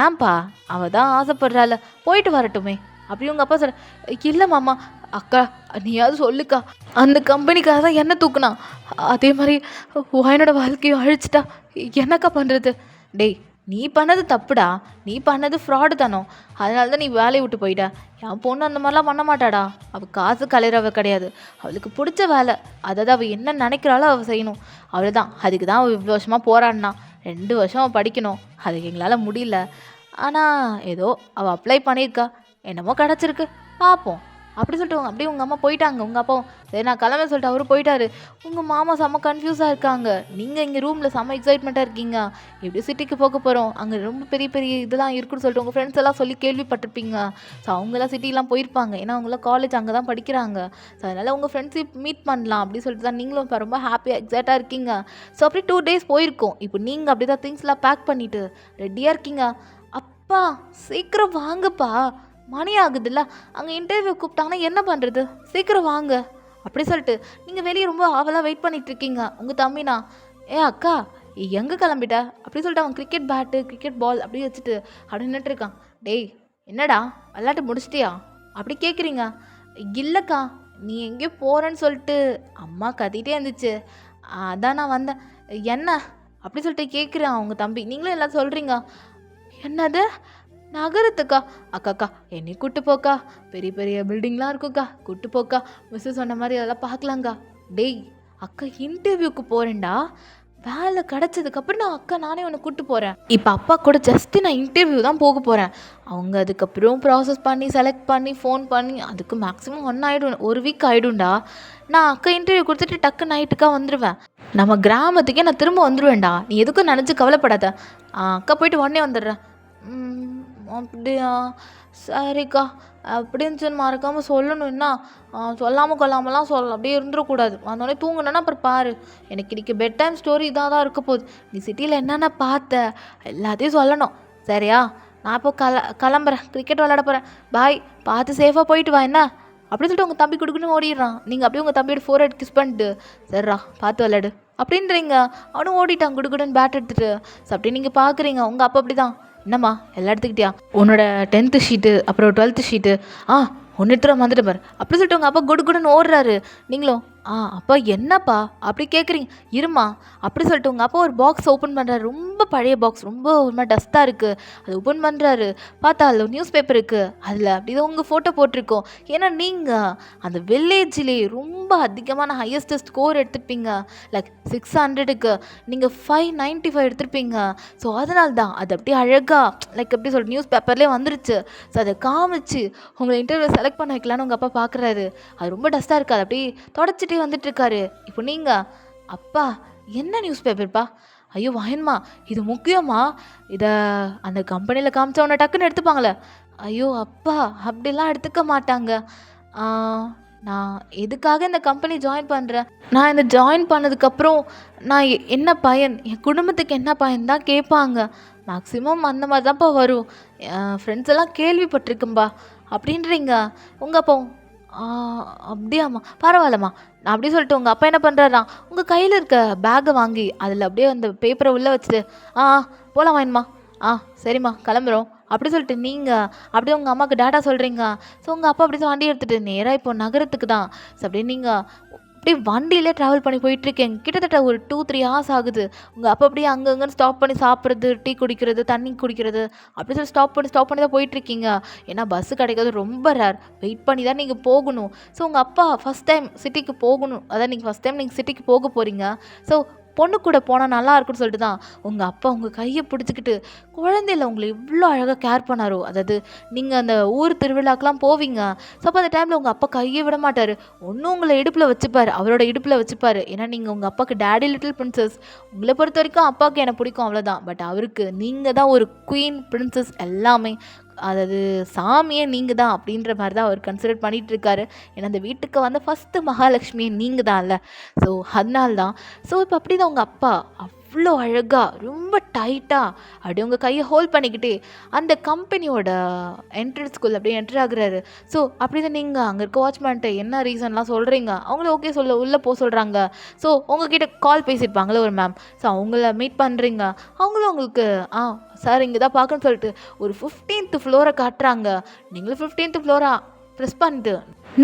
ஏன்பா அவள் தான் ஆசைப்படுறாள், போயிட்டு வரட்டுமே அப்படி உங்கள் அப்பா சொல்ல. இல்லை மாமா, அக்கா நீயாவது சொல்லுக்கா, அந்த கம்பெனிக்காக தான் என்ன தூக்குனா, அதே மாதிரி வாயனோட வாழ்க்கையும் அழிச்சிட்டா என்னக்கா பண்ணுறது. டேய் நீ பண்ணது தப்புடா, நீ பண்ணது ஃப்ராடு தானோ, அதனால தான் நீ வேலையை விட்டு போயிட்ட. என் பொண்ணு அந்த மாதிரிலாம் பண்ண மாட்டாடா, அவள் காசு கலையிறவ கிடையாது, அவளுக்கு பிடிச்ச வேலை, அதாவது அவள் என்ன நினைக்கிறாளோ அவள் செய்யணும், அவ்வளோதான். அதுக்கு தான் அவள் இவ்வளோ வருஷமாக போராடினா. 2 வருஷம் அவள் படிக்கணும், அதுக்கு எங்களால் முடியல. ஆனால் ஏதோ அவள் அப்ளை பண்ணியிருக்கா, என்னமோ கிடச்சிருக்கு, பார்ப்போம் அப்படி சொல்லிட்டு அப்படியே உங்கள் அம்மா போயிட்டாங்க. உங்கள் அப்பாவும் சரி நான் கிளம்ப சொல்லிட்டு அவரும் போயிட்டாரு. உங்கள் மாமா செம்ம கன்ஃபியூஸாக இருக்காங்க. நீங்கள் இங்கே ரூமில் செம்ம எக்ஸைட்மெண்ட்டாக இருக்கீங்க. எப்படி சிட்டிக்கு போக போகிறோம், அங்கே ரொம்ப பெரிய பெரிய இதெல்லாம் இருக்குன்னு சொல்லிட்டு உங்கள் ஃப்ரெண்ட்ஸ் எல்லாம் சொல்லி கேள்விப்பட்டிருப்பீங்க. ஸோ அவங்கெல்லாம் சிட்டிலாம் போயிருப்பாங்க, ஏன்னா அவங்களாம் காலேஜ் அங்கே தான் படிக்கிறாங்க. ஸோ அதனால் உங்கள் ஃப்ரெண்ட்ஸையும் மீட் பண்ணலாம் அப்படின்னு சொல்லிட்டு தான் நீங்களும் இப்போ ரொம்ப ஹாப்பியாக எக்ஸைட்டாக இருக்கீங்க. ஸோ அப்படி 2 days போயிருக்கோம். இப்போ நீங்கள் அப்படி தான் திங்ஸ்லாம் பேக் பண்ணிவிட்டு ரெடியாக இருக்கீங்க. அப்பா சீக்கிரம் வாங்கப்பா, மணி ஆகுதுல்ல, அங்கே இன்டர்வியூ கூப்பிட்டாங்கன்னா என்ன பண்ணுறது, சீக்கிரம் வாங்க அப்படி சொல்லிட்டு நீங்கள் வெளியே ரொம்ப ஆவலாக வெயிட் பண்ணிகிட்ருக்கீங்க. உங்கள் தம்பினா அக்கா எங்கே கிளம்பிட்ட அப்படி சொல்லிட்டு அவன் கிரிக்கெட் பேட்டு கிரிக்கெட் பால் அப்படி வச்சுட்டு அப்படி நின்றுட்டுருக்கான். டேய் என்னடா விளையாட்டு முடிச்சிட்டியா அப்படி கேட்குறீங்க. இல்லைக்கா நீ எங்கேயோ போகிறேன்னு சொல்லிட்டு அம்மா கத்திகிட்டே இருந்துச்சு, அதான் நான் வந்தேன். என்ன அப்படி சொல்லிட்டு கேட்குறான் அவங்க தம்பி. நீங்களும் எல்லாம் சொல்கிறீங்க. என்னது நகரத்துக்கா, அக்காக்கா என்னை கூட்டு போக்கா, பெரிய பெரிய பில்டிங்லாம் இருக்குக்கா, கூட்டு போக்கா, மிஸ்ஸு சொன்ன மாதிரி அதெல்லாம் பார்க்கலாங்க்கா. டேய் அக்கா இன்டர்வியூக்கு போகிறேன்டா, வேலை கிடச்சதுக்கப்புறம் நான் அக்கா நானே உன்னை கூப்பிட்டு போகிறேன். இப்போ அப்பா கூட ஜஸ்ட்டு நான் இன்டர்வியூ தான் போக போகிறேன். அவங்க அதுக்கப்புறம் ப்ராசஸ் பண்ணி செலக்ட் பண்ணி ஃபோன் பண்ணி அதுக்கு மேக்ஸிமம் 1 ஆகிடும், 1 வீக் ஆகிடும்டா. நான் அக்கா இன்டர்வியூ கொடுத்துட்டு டக்கு நைட்டுக்காக வந்துடுவேன். நம்ம கிராமத்துக்கே நான் திரும்ப வந்துடுவேன்டா. நீ எதுக்கும் நினச்சி கவலைப்படாத. அக்கா போயிட்டு உடனே வந்துடுறேன். அப்படியா, சரிக்கா அப்படின்னு சொல்லி மறக்காமல் சொல்லணும். என்ன சொல்லாமல் கொள்ளாமலாம் அப்படியே இருந்துடக்கூடாது. வந்தோடனே தூங்குனேன்னா அப்புறம் பாரு, எனக்கு இன்றைக்கி பெட் டைம் ஸ்டோரி இதாக தான் இருக்க போகுது. நீ சிட்டியில் என்னென்ன பார்த்த எல்லாத்தையும் சொல்லணும், சரியா? நான் இப்போ கிளம்புறேன், கிரிக்கெட் விளையாட போகிறேன், பாய், பார்த்து சேஃபாக போயிட்டு வா என்ன அப்படின்னு சொல்லிட்டு உங்கள் தம்பி கொடுக்குன்னு ஓடிடுறான். நீங்கள் அப்படியே உங்கள் தம்பியோட 4 ஹெட் கிஸ் பண்ணிட்டு, சரிடா பார்த்து விளையாடு அப்படின்றீங்க. அவனும் ஓடிட்டான் குடுக்குடுன்னு பேட் எடுத்துகிட்டு. ஸோ அப்படி நீங்கள் பார்க்குறீங்க. உங்கள் அப்பா அப்படி தான், என்னம்மா எல்லாம் எடுத்துக்கிட்டியா, உன்னோட 10th ஷீட்டு அப்புறம் 12th ஷீட்டு ஒன்று எடுத்துகிட்டு வந்துட்டு பாரு அப்படி சொல்லிட்டு உங்கள் அப்பா குடுன்னு ஓடுறாரு. நீங்களும் அப்பா என்னப்பா அப்படி கேட்குறீங்க, இருமா அப்படி சொல்லிட்டு உங்கள் அப்பா ஒரு பாக்ஸ் ஓப்பன் பண்ணுறாரு. ரொம்ப பழைய பாக்ஸ், ரொம்ப ஒரு மாதிரி டஸ்ட்டாக இருக்குது. அது ஓப்பன் பண்ணுறாரு. பார்த்தா அதில் நியூஸ் பேப்பர் இருக்குது. அதில் அப்படி தான் உங்கள் ஃபோட்டோ போட்டிருக்கோம். ஏன்னா நீங்கள் அந்த வில்லேஜ்லேயே ரொம்ப அதிகமான ஹையஸ்ட் ஸ்கோர் எடுத்துருப்பீங்க. லைக் 600க்கு நீங்கள் 595 எடுத்திருப்பீங்க. ஸோ அதனால தான் அது அப்படியே அழகாக லைக் எப்படி சொல்கிற நியூஸ் பேப்பர்லேயே வந்துருச்சு. ஸோ அதை காமிச்சு உங்களை இன்டர்வியூ செலக்ட் பண்ண வைக்கலான்னு உங்கள் அப்பா பார்க்குறாரு. அது ரொம்ப டஸ்ட்டாக இருக்குது, அது அப்படியே தொடச்சிட்டே வந்துட்டுருக்காரு. இப்போ நீங்கள், அப்பா என்ன நியூஸ் பேப்பர்ப்பா, ஐயோ வாயன்மா இது முக்கியமா, இதை அந்த கம்பெனியில் காமிச்சா உன்னை டக்குன்னு எடுத்துப்பாங்களே. ஐயோ அப்பா அப்படிலாம் எடுத்துக்க மாட்டாங்க. நான் எதுக்காக இந்த கம்பெனி ஜாயின் பண்ணுறேன், நான் இந்த ஜாயின் பண்ணதுக்கப்புறம் நான் என்ன பயன், என் குடும்பத்துக்கு என்ன பயன் தான் கேட்பாங்க. மேக்ஸிமம் அந்த மாதிரி தான்ப்பா வரும். என் ஃப்ரெண்ட்ஸ் எல்லாம் கேள்விப்பட்டிருக்கும்பா அப்படின்றீங்க. உங்கள் அப்பா அப்படியாம்மா பரவாயில்லம்மா நான் அப்படி சொல்லிட்டு உங்கள் அப்பா என்ன பண்ணுறாரா, உங்கள் கையில் இருக்க பேக்கை வாங்கி அதில் அப்படியே அந்த பேப்பரை உள்ளே வச்சுட்டு போகலாம் வாயின்மா, சரிம்மா கிளம்புறோம் அப்படி சொல்லிட்டு நீங்கள் அப்படியே உங்கள் அம்மாவுக்கு டேட்டா சொல்கிறீங்க. ஸோ உங்கள் அப்பா அப்படியே வண்டி எடுத்துகிட்டு நேராக இப்போ நகரத்துக்கு தான். ஸோ அப்படியே நீங்கள் அப்படியே வண்டியிலே ட்ராவல் பண்ணி போயிட்டுருக்கேன். கிட்டத்தட்ட ஒரு 2-3 ஹவர்ஸ் ஆகுது. உங்கள் அப்பா அப்படியே அங்கங்கன்னு ஸ்டாப் பண்ணி சாப்பிட்றது, டீ குடிக்கிறது, தண்ணி குடிக்கிறது அப்படி சொல்லி ஸ்டாப் பண்ணி தான் போயிட்டுருக்கீங்க. ஏன்னா பஸ்ஸு கிடைக்கிறது ரொம்ப ரேர். வெயிட் பண்ணி தான் நீங்கள் போகணும். ஸோ உங்கள் அப்பா ஃபஸ்ட் டைம் சிட்டிக்கு போகணும், அதான் நீங்கள் ஃபஸ்ட் டைம் நீங்கள் சிட்டிக்கு போக போகிறீங்க. ஸோ பொண்ணு கூட போனால் நல்லா இருக்குன்னு சொல்லிட்டு தான் உங்கள் அப்பா உங்கள் கையை பிடிச்சிக்கிட்டு குழந்தையில உங்களை இவ்வளோ அழகாக கேர் பண்ணாரோ. அதாவது நீங்கள் அந்த ஊர் திருவிழாக்கெலாம் போவீங்க. ஸோ அப்போ அந்த டைமில் உங்கள் அப்பா கையை விட மாட்டார். ஒன்றும் உங்களை இடுப்பில் வச்சுப்பார், அவரோட இடுப்பில் வச்சுப்பார். ஏன்னா நீங்கள் உங்கள் அப்பாவுக்கு டேடி லிட்டில் பிரின்சஸ். உங்களை பொறுத்த வரைக்கும் அப்பாவுக்கு எனக்கு பிடிக்கும் அவ்வளோதான். பட் அவருக்கு நீங்கள் தான் ஒரு குயின் பிரின்சஸ் எல்லாமே. அதாவது சாமியே நீங்கள் தான் அப்படின்ற மாதிரி தான் அவர் கன்சிடர் பண்ணிகிட்ருக்காரு. ஏன்னா அந்த வீட்டுக்கு வந்த ஃபஸ்ட்டு மகாலட்சுமியே நீங்கள் தான் இல்லை. ஸோ அதனால தான். ஸோ இப்போ அப்படி தான் உங்கள் அப்பா அவ்வளோ அழகாக ரொம்ப டைட்டாக அப்படியே உங்கள் கையை ஹோல்ட் பண்ணிக்கிட்டே அந்த கம்பெனியோட என்ட்ரன்ஸ்குள்ளே அப்படியே என்ட்ரு ஆகுறாரு. ஸோ அப்படி தான் நீங்கள் அங்கே இருக்க வாட்ச்மேன்ட்டு என்ன ரீசன்லாம் சொல்கிறீங்க, அவங்களும் ஓகே உள்ளே போக சொல்கிறாங்க. ஸோ உங்ககிட்ட கால் பேசியிருப்பாங்களே ஒரு மேம், ஸோ அவங்கள மீட் பண்ணுறீங்க. அவங்களும் உங்களுக்கு சார் இங்கே தான் பார்க்கணுன்னு சொல்லிட்டு ஒரு 15th ஃப்ளோரை காட்டுறாங்க. நீங்களும் 15th ஃப்ளோரா ப்ரெஸ் பண்ணிட்டு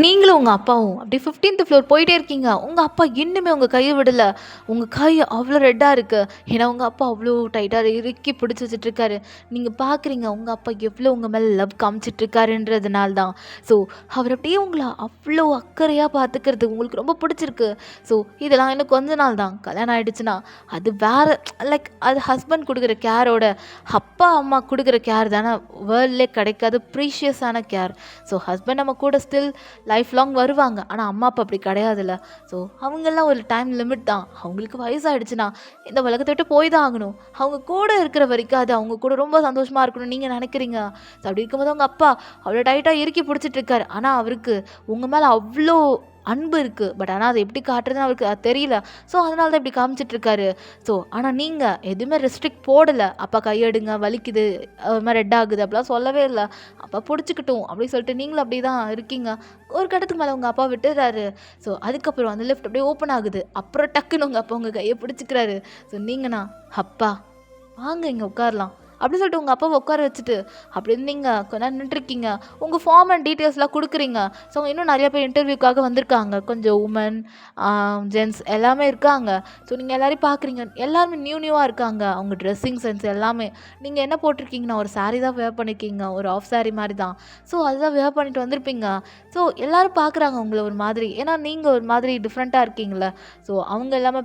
நீங்களும் உங்கள் அப்பாவும் அப்படி 15th ஃப்ளோர் போயிட்டே இருக்கீங்க. உங்கள் அப்பா இன்னுமே உங்கள் கையை விடலை. உங்கள் கை அவ்வளோ ரெட்டாக இருக்குது. ஏன்னா உங்கள் அப்பா அவ்வளோ டைட்டாக இறுக்கி பிடிச்சி வச்சுட்ருக்காரு. நீங்கள் பார்க்குறீங்க உங்கள் அப்பா எவ்வளோ உங்கள் மேலே லவ் காமிச்சிட்ருக்காருன்றதுனால தான். ஸோ அவர் அப்படியே உங்களை அவ்வளோ அக்கறையாக பார்த்துக்கிறது உங்களுக்கு ரொம்ப பிடிச்சிருக்கு. ஸோ இதெல்லாம் இன்னும் கொஞ்ச நாள் தான். கல்யாணம் ஆகிடுச்சுன்னா அது வேறு, லைக் அது ஹஸ்பண்ட் கொடுக்குற கேரோட அப்பா அம்மா கொடுக்குற கேர் தானே வேர்ல்ட்லே கிடைக்காது ப்ரீஷியஸான கேர். ஸோ ஹஸ்பண்ட் நம்ம கூட ஸ்டில் லைஃப் லாங் வருவாங்க. ஆனால் அம்மா அப்பா அப்படி கிடையாதுல்ல. ஸோ அவங்கெல்லாம் ஒரு டைம் லிமிட் தான். அவங்களுக்கு வயசாகிடுச்சுன்னா இந்த உலகத்தை விட்டு போய் தான் ஆகணும். அவங்க கூட இருக்கிற வரைக்கும் அது அவங்க கூட ரொம்ப சந்தோஷமாக இருக்கணும்னு நீங்கள் நினைக்கிறீங்க. ஸோ அப்படி இருக்கும்போது அவங்க அப்பா அவ்வளோ டைட்டாக இறுக்கி பிடிச்சிட்ருக்காரு. ஆனால் அவருக்கு உங்கள் மேலே அவ்வளோ அன்பு இருக்குது. பட் ஆனால் அதை எப்படி காட்டுறதுன்னு அவருக்கு அது தெரியல. ஸோ அதனால தான் இப்படி காமிச்சிட்ருக்காரு. ஸோ ஆனால் நீங்கள் எதுவுமே ரெஸ்ட்ரிக்ட் போடலை. அப்பா கையெடுங்க வலிக்குது, அது மாதிரி ரெட் ஆகுது அப்படிலாம் சொல்லவே இல்லை. அப்பா பிடிச்சிக்கிட்டும் அப்படின்னு சொல்லிட்டு நீங்களும் அப்படி தான் இருக்கீங்க. ஒரு கட்டத்துக்கு மேலே உங்கள் அப்பா விட்டுறாரு. ஸோ அதுக்கப்புறம் அந்த லிஃப்ட் அப்படியே ஓப்பன் ஆகுது. அப்புறம் டக்குன்னு உங்கள் அப்பா உங்கள் கையை பிடிச்சிக்கிறாரு. ஸோ நீங்கண்ணா அப்பா வாங்க இங்கே உட்காரலாம் அப்படின்னு சொல்லிட்டு உங்கள் அப்பாவை உட்கார வச்சுட்டு அப்படி இருந்தீங்க கொஞ்ச நேரம் நின்றுருக்கீங்க. உங்கள் ஃபார்ம் அண்ட் டீட்டெயில்ஸ்லாம் கொடுக்குறீங்க. ஸோ இன்னும் நிறைய பேர் இன்டர்வியூக்காக வந்திருக்காங்க. கொஞ்சம் உமன், ஜென்ட்ஸ் எல்லாமே இருக்காங்க. ஸோ நீங்கள் எல்லாரையும் பார்க்குறீங்க. எல்லாருமே நியூவாக இருக்காங்க. அவங்க ட்ரெஸ்ஸிங் சென்ஸ் எல்லாமே. நீங்கள் என்ன போட்டிருக்கீங்கன்னா ஒரு saree தான் வேர் பண்ணியிருக்கீங்க. ஒரு ஆஃப் saree மாதிரி தான். ஸோ அதுதான் வேர் பண்ணிட்டு வந்திருப்பீங்க. ஸோ எல்லோரும் பார்க்குறாங்க உங்களை ஒரு மாதிரி. ஏன்னா நீங்கள் ஒரு மாதிரி டிஃப்ரெண்ட்டாக இருக்கீங்கள. ஸோ அவங்க எல்லாமே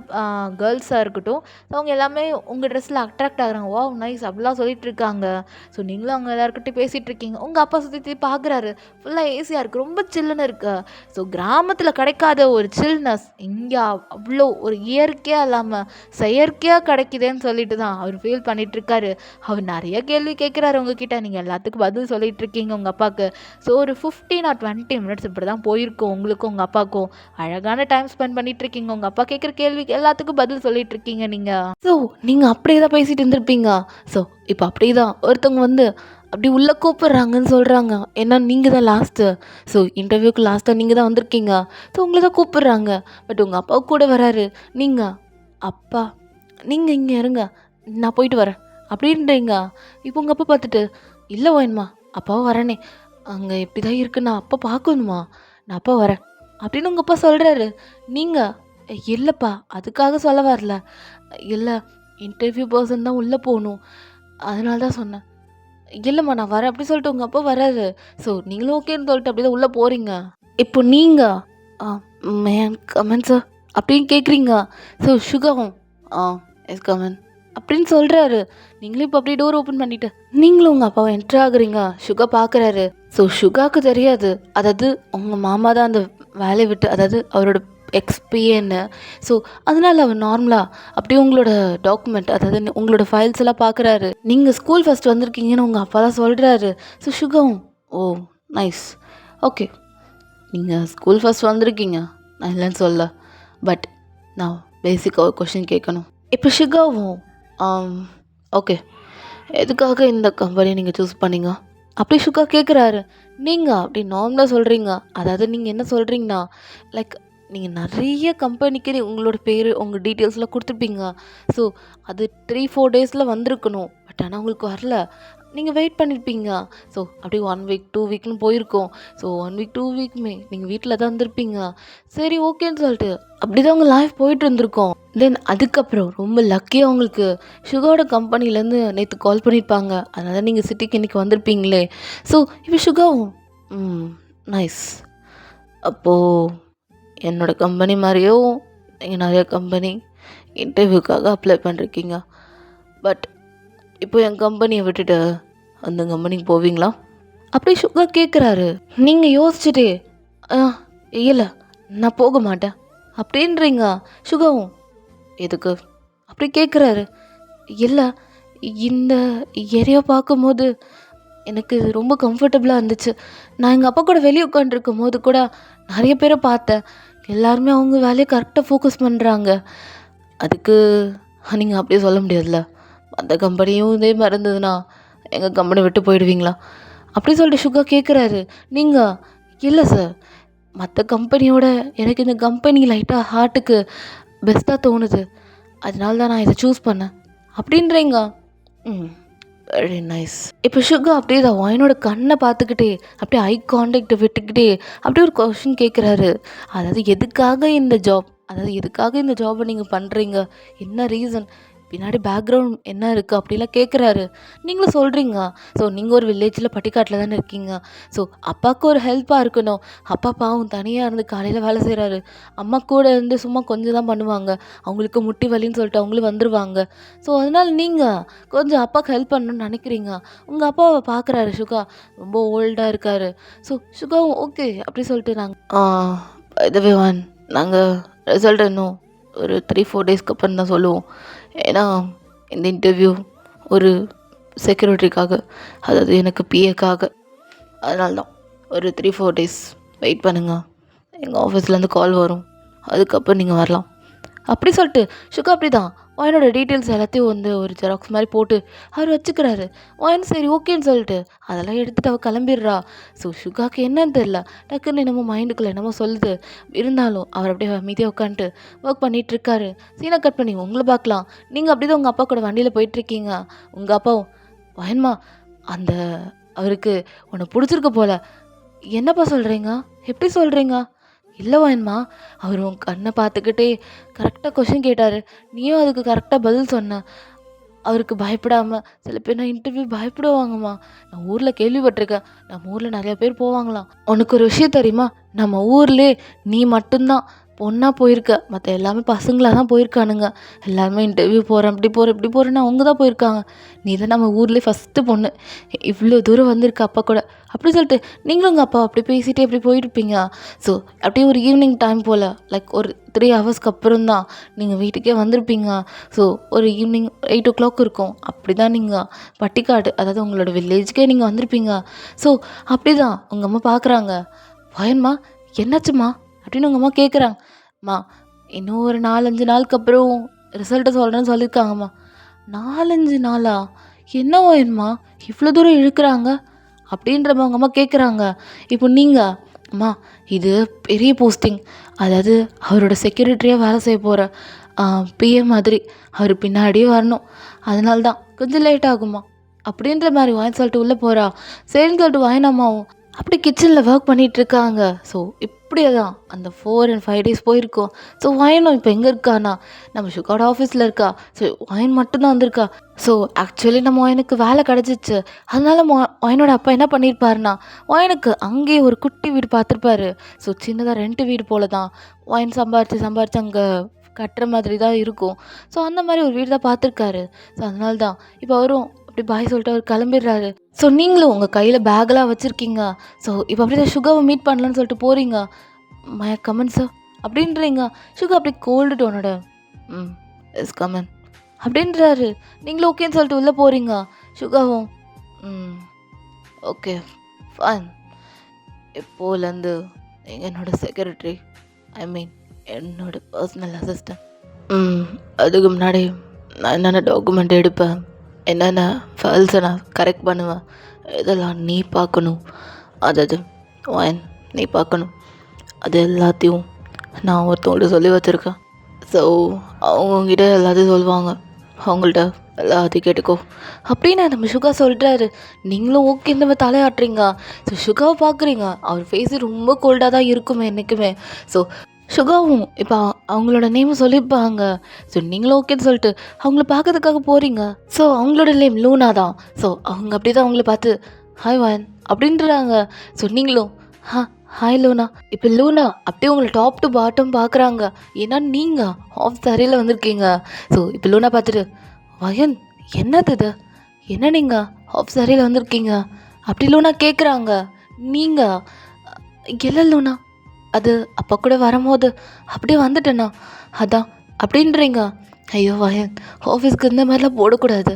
கேர்ள்ஸாக இருக்கட்டும், அவங்க எல்லாமே உங்கள் ட்ரெஸ்ஸில் அட்ராக்ட் ஆகுறாங்க. வாவ் நைஸ் அப்படிலாம் சொல்லிட்டு இருக்காங்க. ஸோ நீங்களும் அவங்க எல்லாருக்கிட்டையும் பேசிகிட்டு இருக்கீங்க. உங்கள் அப்பா சுற்றி பார்க்குறாரு. ஃபுல்லாக ஏசியாக இருக்குது. ரொம்ப சில்லுன்னு இருக்கு. ஸோ கிராமத்தில் கிடைக்காத ஒரு சில்னஸ் இங்கே அவ்வளோ ஒரு இயற்கையாக இல்லாமல் செயற்கையாக கிடைக்குதுன்னு சொல்லிட்டு தான் அவர் ஃபீல் பண்ணிகிட்ருக்காரு. அவர் நிறைய கேள்வி கேட்குறாரு உங்ககிட்ட. நீங்கள் எல்லாத்துக்கும் பதில் சொல்லிட்டு இருக்கீங்க உங்கள் அப்பாவுக்கு. ஸோ ஒரு 15 or 20 minutes இப்படி தான் போயிருக்கோம் உங்களுக்கும் உங்கள் அப்பாவுக்கும். அழகான டைம் ஸ்பெண்ட் பண்ணிட்டு இருக்கீங்க. உங்கள் அப்பா கேட்குற கேள்விக்கு எல்லாத்துக்கும் பதில் சொல்லிட்டு இருக்கீங்க நீங்கள். ஸோ நீங்கள் அப்படியே தான் பேசிகிட்டு இருந்திருப்பீங்க. ஸோ இப்போ அப்படியே தான் ஒருத்தவங்க வந்து அப்படி உள்ளே கூப்பிட்றாங்கன்னு சொல்கிறாங்க. ஏன்னா நீங்கள் தான் லாஸ்ட்டு. ஸோ இன்டர்வியூக்கு லாஸ்ட்டாக நீங்கள் தான் வந்திருக்கீங்க. ஸோ உங்களை தான் கூப்பிட்றாங்க. பட் உங்கள் அப்பா கூட வராரு. நீங்கள் அப்பா நீங்கள் இங்கே இருங்க, நான் போயிட்டு வரேன் அப்படின்றீங்க. இப்போ உங்கள் அப்பா பார்த்துட்டு இல்லை வேணுமா அப்பாவும் வரேனே, அங்கே எப்படி தான் இருக்குன்னு நான் அப்பா பார்க்கணுமா, நான் அப்பா வரேன் அப்படின்னு உங்கள் அப்பா சொல்கிறாரு. நீங்கள் இல்லைப்பா அதுக்காக சொல்ல வரல, இல்லை இன்டர்வியூ பர்சன் தான் உள்ளே போகணும் அதனால தான் சொன்னேன். இல்லைம்மா நான் வரேன் அப்படி சொல்லிட்டு உங்கள் அப்பா வராரு. ஸோ நீங்களும் ஓகேன்னு சொல்லிட்டு அப்படி தான் உள்ளே போகிறீங்க. இப்போ நீங்கள் மேன் கமன் சார் அப்படின்னு கேட்குறீங்க. ஸோ சுகாவும் எஸ் கமன் அப்படின்னு சொல்கிறாரு. நீங்களும் இப்போ அப்படியே டோர் ஓப்பன் பண்ணிவிட்டு நீங்களும் உங்கள் அப்பாவை என்ட்ரு ஆகுறீங்க. சுகா பார்க்குறாரு. ஸோ சுகாவுக்கு தெரியாது, அதாவது உங்கள் மாமா தான் அந்த வேலையை விட்டு, அதாவது அவரோட எக்ஸ்பிஏன்னு. ஸோ அதனால் அவர் நார்மலாக அப்படியே உங்களோட டாக்குமெண்ட், அதாவது உங்களோட ஃபைல்ஸ் எல்லாம் பார்க்குறாரு. நீங்கள் ஸ்கூல் ஃபஸ்ட் வந்திருக்கீங்கன்னு உங்கள் அப்பா தான் சொல்கிறாரு. ஸோ சுகாவும் ஓ நைஸ் ஓகே, நீங்கள் ஸ்கூல் ஃபஸ்ட் வந்திருக்கீங்க, நான் இல்லைன்னு சொல்ல. பட் நான் பேசிக்காக ஒரு கொஷின் கேட்கணும். இப்போ சுகாவும் ஓகே, எதுக்காக இந்த கம்பெனி நீங்கள் சூஸ் பண்ணீங்க அப்படி சுகா கேட்குறாரு. நீங்கள் அப்படி நார்மலாக சொல்கிறீங்க. அதாவது நீங்கள் என்ன சொல்கிறீங்கன்னா, லைக் நீங்கள் நிறைய கம்பெனிக்கு உங்களோட பேர் உங்கள் டீட்டெயில்ஸ்லாம் கொடுத்துருப்பீங்க. ஸோ அது 3-4 டேஸில் வந்திருக்கணும். பட் ஆனால் உங்களுக்கு வரல. நீங்கள் வெயிட் பண்ணியிருப்பீங்க. ஸோ அப்படியே 1 வீக் 2 வீக்னு போயிருக்கோம். ஸோ 1 வீக் 2 வீக்குமே நீங்கள் வீட்டில் தான் இருந்திருப்பீங்க. சரி ஓகேன்னு சொல்லிட்டு அப்படி தான் உங்கள் லைஃப் போயிட்டு இருந்திருக்கோம். தென் அதுக்கப்புறம் ரொம்ப லக்கியாக உங்களுக்கு சுகாவோட கம்பெனிலேருந்து நேற்று கால் பண்ணியிருப்பாங்க. அதனால நீங்கள் சிட்டிக்கு இன்றைக்கி வந்திருப்பீங்களே. ஸோ இப்போ சுகாவும் நைஸ், அப்போது என்னோடய கம்பெனி மாதிரியும் நீங்கள் நிறைய கம்பெனி இன்டர்வியூக்காக அப்ளை பண்ணிருக்கீங்க. பட் இப்போ என் கம்பெனியை விட்டுட்டு அந்த கம்பெனிக்கு போவீங்களா அப்படி சுகா கேட்குறாரு. நீங்கள் யோசிச்சுட்டே இல்லை நான் போக மாட்டேன் அப்படின்றீங்க. சுகாவும் எதுக்கு அப்படி கேட்குறாரு. இல்லை இந்த ஏரியா பார்க்கும்போது எனக்கு ரொம்ப கம்ஃபர்டபுளாக இருந்துச்சு. நான் எங்கள் அப்பா கூட வெளியே உட்காந்துருக்கும் போது கூட நிறைய பேரை பார்த்தேன். எல்லாருமே அவங்க வேலையை கரெக்டாக ஃபோக்கஸ் பண்ணுறாங்க. அதுக்கு நீங்கள் அப்படியே சொல்ல முடியாதுல்ல, அந்த கம்பெனியும் இதே மாதிரி இருந்ததுன்னா எங்கள் கம்பெனி விட்டு போயிடுவீங்களா அப்படி சொல்லிட்டு சுகா கேட்குறாரு. நீங்கள் இல்லை சார், மற்ற கம்பெனியோட எனக்கு இந்த கம்பெனி லைட்டாக ஹார்ட்டுக்கு பெஸ்ட்டாக தோணுது, அதனால தான் நான் இதை சூஸ் பண்ணேன் அப்படின்றீங்க. Very nice. இப்போ சுகா அப்படியே தான் வாயினோட கண்ணை பார்த்துக்கிட்டே அப்படியே ஐ கான்டாக்ட் விட்டுக்கிட்டே அப்படியே ஒரு கொஷின் கேட்குறாரு. அதாவது எதுக்காக இந்த ஜாப், அதாவது எதுக்காக இந்த ஜாபை நீங்கள் பண்ணுறீங்க, என்ன ரீசன், பின்னாடி பேக்ரவுண்ட் என்ன இருக்குது அப்படிலாம் கேட்குறாரு. நீங்களும் சொல்கிறீங்க. ஸோ நீங்கள் ஒரு வில்லேஜில் பட்டிக்காட்டில் தானே இருக்கீங்க. ஸோ அப்பாவுக்கு ஒரு ஹெல்ப்பாக இருக்கணும். அப்பா பாவம் தனியாக இருந்து காலையில் வேலை செய்கிறாரு. அம்மா கூட இருந்து சும்மா கொஞ்சம் தான் பண்ணுவாங்க. அவங்களுக்கு முட்டி வலின்னு சொல்லிட்டு அவங்களும் வந்துடுவாங்க. ஸோ அதனால் நீங்கள் கொஞ்சம் அப்பாவுக்கு ஹெல்ப் பண்ணணும்னு நினைக்கிறீங்க. உங்கள் அப்பாவை பார்க்குறாரு சுகா, ரொம்ப ஓல்டாக இருக்கார். ஸோ சுகாவும் ஓகே அப்படி சொல்லிட்டு இதுவே நாங்கள் ரிசல்ட் இன்னும் ஒரு 3-4 டேஸ்க்கு அப்புறம் தான் சொல்லுவோம். ஏன்னா இந்த இன்டர்வியூ ஒரு செக்யூரிட்டிக்காக, அதாவது எனக்கு பிஏக்காக, அதனால தான் ஒரு 3-4 டேஸ் வெயிட் பண்ணுங்கள், எங்கள் ஆஃபீஸ்லேருந்து கால் வரும், அதுக்கப்புறம் நீங்கள் வரலாம் அப்படி சொல்லிட்டு சுகா அப்படி தான் வாயினோட டீட்டெயில்ஸ் எல்லாத்தையும் வந்து ஒரு ஜெராக்ஸ் மாதிரி போட்டு அவர் வச்சுக்கிறாரு. வாயின் சரி ஓகேன்னு சொல்லிட்டு அதெல்லாம் எடுத்துகிட்டு அவள் கிளம்பிடுறா. ஸோ சுகாவுக்கு என்னன்னு தெரில, டக்குன்னு என்னமோ மைண்டுக்குள்ளே என்னமோ சொல்லுது. இருந்தாலும் அவர் அப்படியே அமைதியாக உட்காந்துட்டு ஒர்க் பண்ணிகிட்ருக்காரு. சீனை கட் பண்ணி உங்களை பார்க்கலாம். நீங்கள் அப்படி தான் உங்கள் அப்பா கூட வண்டியில் போயிட்டுருக்கீங்க. உங்கள் அப்பாவும் வயன்மா அந்த அவருக்கு உன்னை பிடிச்சிருக்க போல. என்னப்பா சொல்கிறீங்க? எப்படி சொல்கிறீங்க? இல்லை வயன்மா, அவர் உன் கண்ணை பார்த்துக்கிட்டே கரெக்டாக கொஷின் கேட்டார். நீயும் அதுக்கு கரெக்டாக பதில் சொன்ன. அவருக்கு பயப்படாமல் சில பேர் நான் இன்டர்வியூ பயப்படுவாங்கம்மா. நான் ஊரில் கேள்விப்பட்டிருக்கேன். நம்ம ஊரில் நிறைய பேர் போவாங்களாம். உனக்கு ஒரு விஷயம் தெரியுமா? நம்ம ஊர்லே நீ மட்டும்தான் பொண்ணாக போயிருக்க. மற்ற எல்லாமே பசங்களாக தான் போயிருக்கானுங்க. எல்லாருமே இன்டர்வியூ போகிறேன் இப்படி போகிறேன் இப்படி போகிறேன்னு அவங்க தான் போயிருக்காங்க. நீ தான் நம்ம ஊர்லேயே ஃபஸ்ட்டு பொண்ணு. இவ்வளோ தூரம் வந்திருக்க அப்பா கூட. அப்படி சொல்லிட்டு நீங்களும் உங்கள் அப்பா அப்படி பேசிகிட்டே அப்படி போயிருப்பீங்க. ஸோ அப்படியே ஒரு ஈவினிங் டைம் போல் லைக் ஒரு 3 ஹவர்ஸ்க்கு அப்புறம் தான் நீங்கள் வீட்டுக்கே வந்திருப்பீங்க. ஸோ ஒரு ஈவினிங் 8 o'clock இருக்கும். அப்படி தான் நீங்கள் பட்டிக்காடு, அதாவது உங்களோட வில்லேஜ்க்கே நீங்கள் வந்திருப்பீங்க. ஸோ அப்படி தான் உங்கள் அம்மா பார்க்குறாங்க. வயன்மா என்னாச்சும்மா அப்படின்னு உங்கள் அம்மா கேட்குறாங்க. அம்மா இன்னும் ஒரு 4-5 நாளுக்கு அப்புறம் ரிசல்ட்டை சொல்கிறேன்னு சொல்லியிருக்காங்கம்மா. 4-5 நாளா? என்ன வயன்மா இவ்வளோ தூரம் இழுக்கிறாங்க அப்படின்ற உங்கள் அம்மா கேட்குறாங்க. இப்போ நீங்கள் அம்மா இது பெரிய போஸ்டிங், அதாவது அவரோட செக்யூரிட்டியாக வேலை செய்ய போகிற பிஎம் மாதிரி அவர் பின்னாடியே வரணும். அதனால தான் கொஞ்சம் லேட் ஆகுமா அப்படின்ற மாதிரி வாயின் சொல்லிட்டு உள்ளே போகிறா. சரின்னு சொல்லிட்டு வாயினம்மாவும் அப்படி கிச்சனில் ஒர்க் பண்ணிகிட்ருக்காங்க. ஸோ இப்படியே தான் அந்த 4 and 5 days போயிருக்கோம். ஸோ வாயனும் இப்போ எங்கே இருக்கானா? நம்ம சுகாட ஆஃபீஸில் இருக்கா. ஸோ வாயன் மட்டும்தான் வந்திருக்கா. ஸோ ஆக்சுவலி நம்ம வாயனுக்கு வேலை கிடச்சிச்சு. அதனால வாயனோட அப்பா என்ன பண்ணியிருப்பாருனா, வாயனுக்கு அங்கேயே ஒரு குட்டி வீடு பார்த்துருப்பாரு. ஸோ சின்னதாக ரெண்ட் வீடு போல தான் வாயன் சம்பாரித்து அங்கே கட்டுற மாதிரி தான் இருக்கும். ஸோ அந்த மாதிரி ஒரு வீடு தான் பார்த்துருக்காரு. ஸோ அதனால தான் இப்போ அவரும் அப்படி பாய் சொல்லிட்டு அவர் கிளம்பிடுறாரு. ஸோ நீங்களும் உங்கள் கையில் பேக்கெலாம் வச்சுருக்கீங்க. ஸோ இப்போ அப்படி தான் சுகாவை மீட் பண்ணலான்னு சொல்லிட்டு போகிறீங்க. மை கமன் சார் அப்படின்றீங்க. சுகா அப்படி கோல்டு டோனோட எஸ் கமன் அப்படின்றாரு. நீங்களும் ஓகேன்னு சொல்லிட்டு உள்ளே போகிறீங்க. சுகாவும் ஓகே ஃபைன், எப்போலேருந்து நீங்கள் என்னோடய செக்யூரிட்டி, ஐ மீன் என்னோட பர்சனல் அசிஸ்டன்ட். அதுக்கு முன்னாடி நான் என்னென்ன டாக்குமெண்ட் எடுப்பேன், என்னென்ன ஃபைல்ஸை நான் கரெக்ட் பண்ணுவேன், இதெல்லாம் நீ பார்க்கணும். அதாவது ஒன் நீ பார்க்கணும். அது எல்லாத்தையும் நான் ஒருத்தவங்கள்ட்ட சொல்லி வச்சுருக்கேன். ஸோ அவங்கக்கிட்ட எல்லாத்தையும் சொல்லுவாங்க. அவங்கள்ட்ட எல்லாத்தையும் கேட்டுக்கோ அப்படின்னு நம்ம சுகா சொல்கிறாரு. நீங்களும் ஓகே இந்த மாதிரி தலையாட்டுறீங்க. ஸோ சுகாவை பார்க்குறீங்க. அவர் ஃபேஸு ரொம்ப கோல்டாக தான் இருக்குமே என்றைக்குமே. ஸோ சுகாவும் இப்போ அவங்களோட நேம் சொல்லியிருப்பாங்க. ஸோ நீங்களும் ஓகேன்னு சொல்லிட்டு அவங்கள பார்க்கறதுக்காக போகிறீங்க. ஸோ அவங்களோட நேம் லூனா தான். ஸோ அவங்க அப்படி தான் அவங்கள பார்த்து ஹாய் வான் அப்படின்றாங்க. ஸோ நீங்களும் ஹாய் லூனா. இப்போ லூனா அப்படியே உங்களை டாப் டு பாட்டம் பார்க்குறாங்க. ஏன்னா நீங்கள் ஆஃப் சாரியில் வந்திருக்கீங்க. ஸோ இப்போ லூனா பார்த்துட்டு வயன் என்னது இது, என்ன நீங்கள் ஆஃப் சாரியில் வந்திருக்கீங்க அப்படி லூனா கேட்குறாங்க. நீங்கள் இல்லை லூனா, அது அப்போ கூட வரும்போது அப்படியே வந்துட்டேண்ணா அதான் அப்படின்றீங்க. ஐயோ வயன் ஆஃபீஸ்க்கு இந்த மாதிரிலாம் போடக்கூடாது,